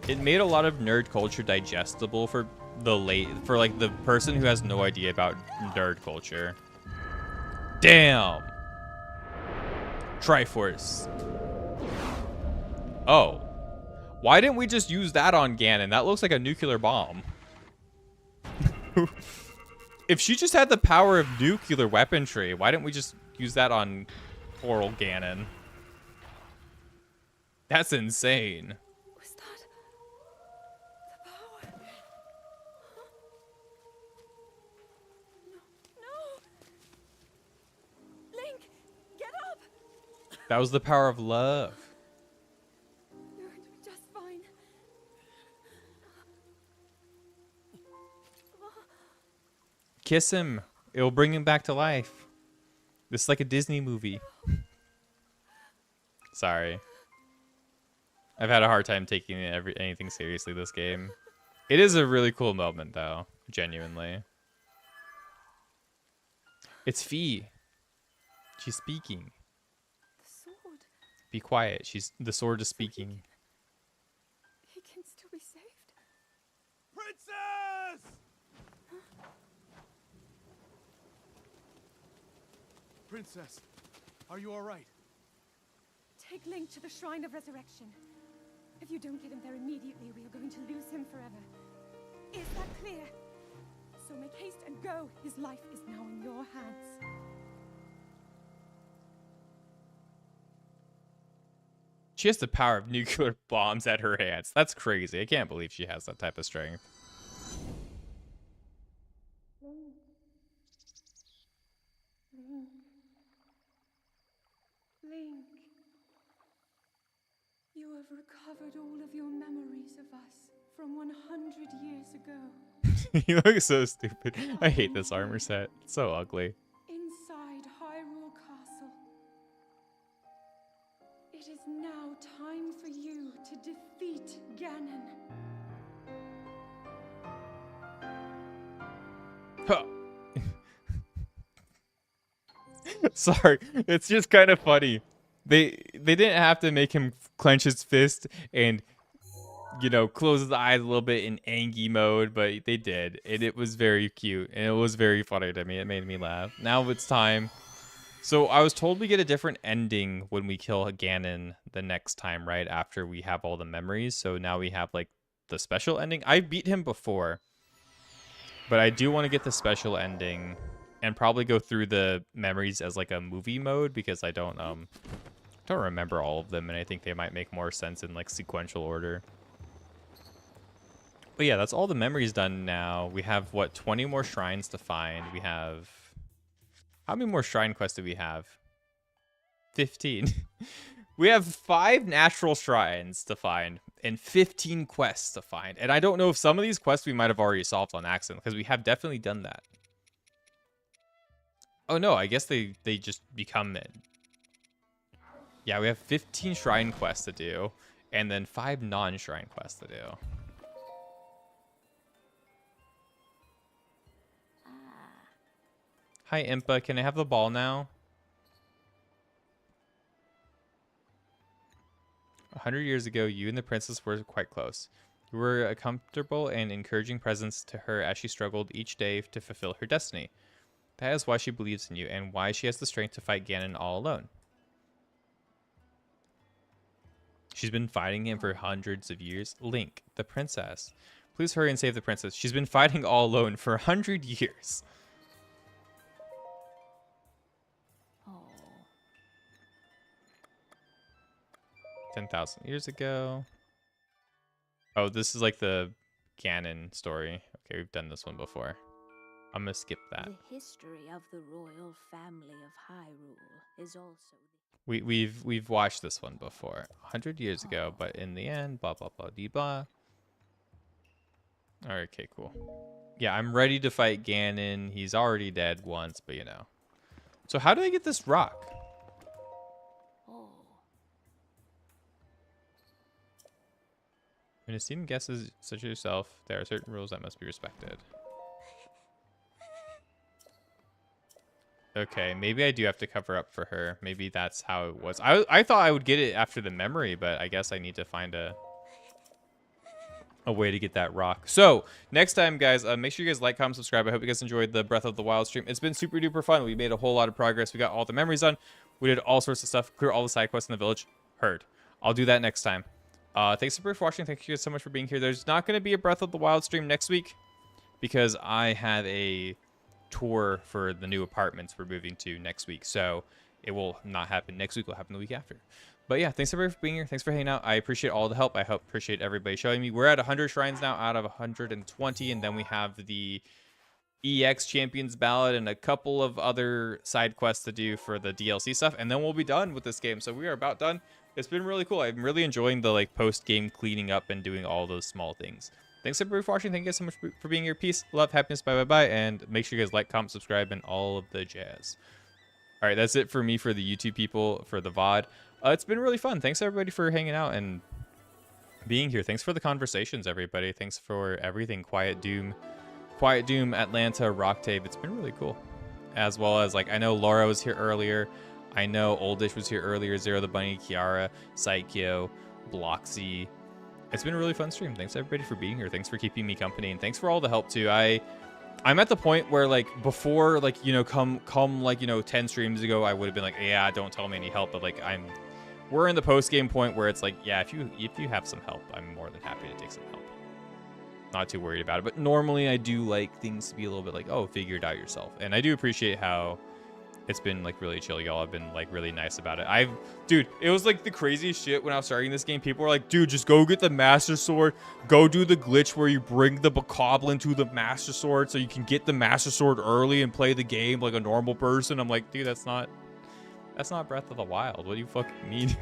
a lot of nerd culture digestible for like the person who has no idea about nerd culture. Damn. Triforce. Oh. Why didn't we just use that on Ganon? That looks like a nuclear bomb. If she just had the power of nuclear weaponry, why didn't we just use that on oral Ganon? That's insane. Was that the power? Huh? No. Link, get up. That was the power of love. You're going to be just fine. Kiss him. It'll bring him back to life. This is like a Disney movie. Sorry. I've had a hard time taking anything seriously this game. It is a really cool moment, though. Genuinely. It's Fee. She's speaking. The sword. Be quiet. The sword is speaking. He can still be saved. Princess! Princess, are you all right? Take Link to the Shrine of Resurrection. If you don't get him there immediately, we are going to lose him forever. Is that clear? So make haste and go. His life is now in your hands. She has the power of nuclear bombs at her hands. That's crazy. I can't believe she has that type of strength. Link. Link. You have recovered all of your memories of us from 100 years ago. You look so stupid. I hate this armor set. It's so ugly. Inside Hyrule Castle. It is now time for you to defeat Ganon. Huh. Sorry, it's just kind of funny. They didn't have to make him clench his fist and, you know, close his eyes a little bit in Angie mode, but they did, and it was very cute, and it was very funny to me. It made me laugh. Now it's time. So I was told we get a different ending when we kill Ganon the next time, right after we have all the memories. So now we have like the special ending. I beat him before, but I do want to get the special ending and probably go through the memories as like a movie mode, because I don't remember all of them, and I think they might make more sense in like sequential order. But yeah, that's all the memories done now. We have, what, 20 more shrines to find. We have... How many more shrine quests do we have? 15. We have 5 natural shrines to find and 15 quests to find. And I don't know if some of these quests we might have already solved on accident, because we have definitely done that. Oh no, I guess they just become it. Yeah, we have 15 shrine quests to do, and then 5 non-shrine quests to do. Hi, Impa. Can I have the ball now? 100 years ago, you and the princess were quite close. You were a comfortable and encouraging presence to her as she struggled each day to fulfill her destiny. That is why she believes in you, and why she has the strength to fight Ganon all alone. She's been fighting him for hundreds of years. Link, the princess. Please hurry and save the princess. She's been fighting all alone for 100 years. 10,000 years ago. Oh, this is like the Ganon story. Okay, we've done this one before. I'm gonna skip that. The history of the royal family of Hyrule is also... We've watched this one before, 100 years ago, but in the end, blah blah blah dee blah. All right, okay, cool. Yeah, I'm ready to fight Ganon. He's already dead once, but you know. So how do I get this rock? Oh. When a student guesses such as yourself, there are certain rules that must be respected. Okay, maybe I do have to cover up for her. Maybe that's how it was. I thought I would get it after the memory, but I guess I need to find a way to get that rock. So next time, guys, make sure you guys like, comment, subscribe. I hope you guys enjoyed the Breath of the Wild stream. It's been super duper fun. We made a whole lot of progress. We got all the memories done. We did all sorts of stuff. Clear all the side quests in the village. Heard. I'll do that next time. Thanks for watching. Thank you guys so much for being here. There's not going to be a Breath of the Wild stream next week because I have a tour for the new apartments we're moving to next week. So it will not happen next week. It will happen the week after. But yeah, thanks everybody for being here. Thanks for hanging out. I appreciate all the help. I appreciate everybody showing me. We're at 100 shrines now out of 120. And then we have the EX Champions Ballad and a couple of other side quests to do for the DLC stuff. And then we'll be done with this game. So we are about done. It's been really cool. I'm really enjoying the like post-game cleaning up and doing all those small things. Thanks everybody for watching. Thank you guys so much for being here. Peace, love, happiness, bye, bye, bye. And make sure you guys like, comment, subscribe, and all of the jazz. All right, that's it for me for the YouTube people, for the VOD. It's been really fun. Thanks everybody for hanging out and being here. Thanks for the conversations, everybody. Thanks for everything. Quiet Doom, Atlanta, Rocktave. It's been really cool. As well as, like, I know Laura was here earlier. I know Oldish was here earlier. Zero the Bunny, Kiara, Psycho, Bloxy. It's been a really fun stream. Thanks everybody for being here. Thanks for keeping me company, and thanks for all the help too. I'm at the point where, like, before, like, you know, come like, you know, 10 streams ago, I would have been like, yeah, don't tell me any help. But like, we're in the post game point where it's like, yeah, if you have some help, I'm more than happy to take some help. Not too worried about it. But normally I do like things to be a little bit like, oh, figure it out yourself. And I do appreciate how it's been like really chill. Y'all have been like really nice about it. Dude, it was like the craziest shit when I was starting this game. People were like, dude, just go get the Master Sword. Go do the glitch where you bring the Bokoblin to the Master Sword so you can get the Master Sword early and play the game like a normal person. I'm like, dude, that's not Breath of the Wild. What do you fucking mean?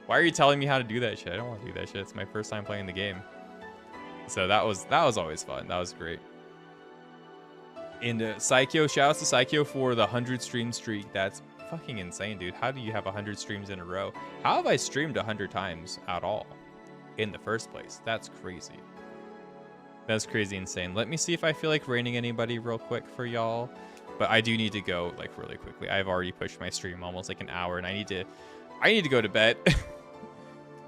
Why are you telling me how to do that shit? I don't want to do that shit. It's my first time playing the game. So that was always fun. That was great. And Psycho, shoutouts to Psycho for the 100 stream streak. That's fucking insane, dude. How do you have 100 streams in a row? How have I streamed 100 times at all in the first place? That's crazy. That's crazy insane. Let me see if I feel like raining anybody real quick for y'all. But I do need to go like really quickly. I've already pushed my stream almost like an hour, and I need to go to bed.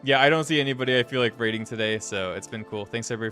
Yeah, I don't see anybody I feel like rating today, so it's been cool. Thanks everybody for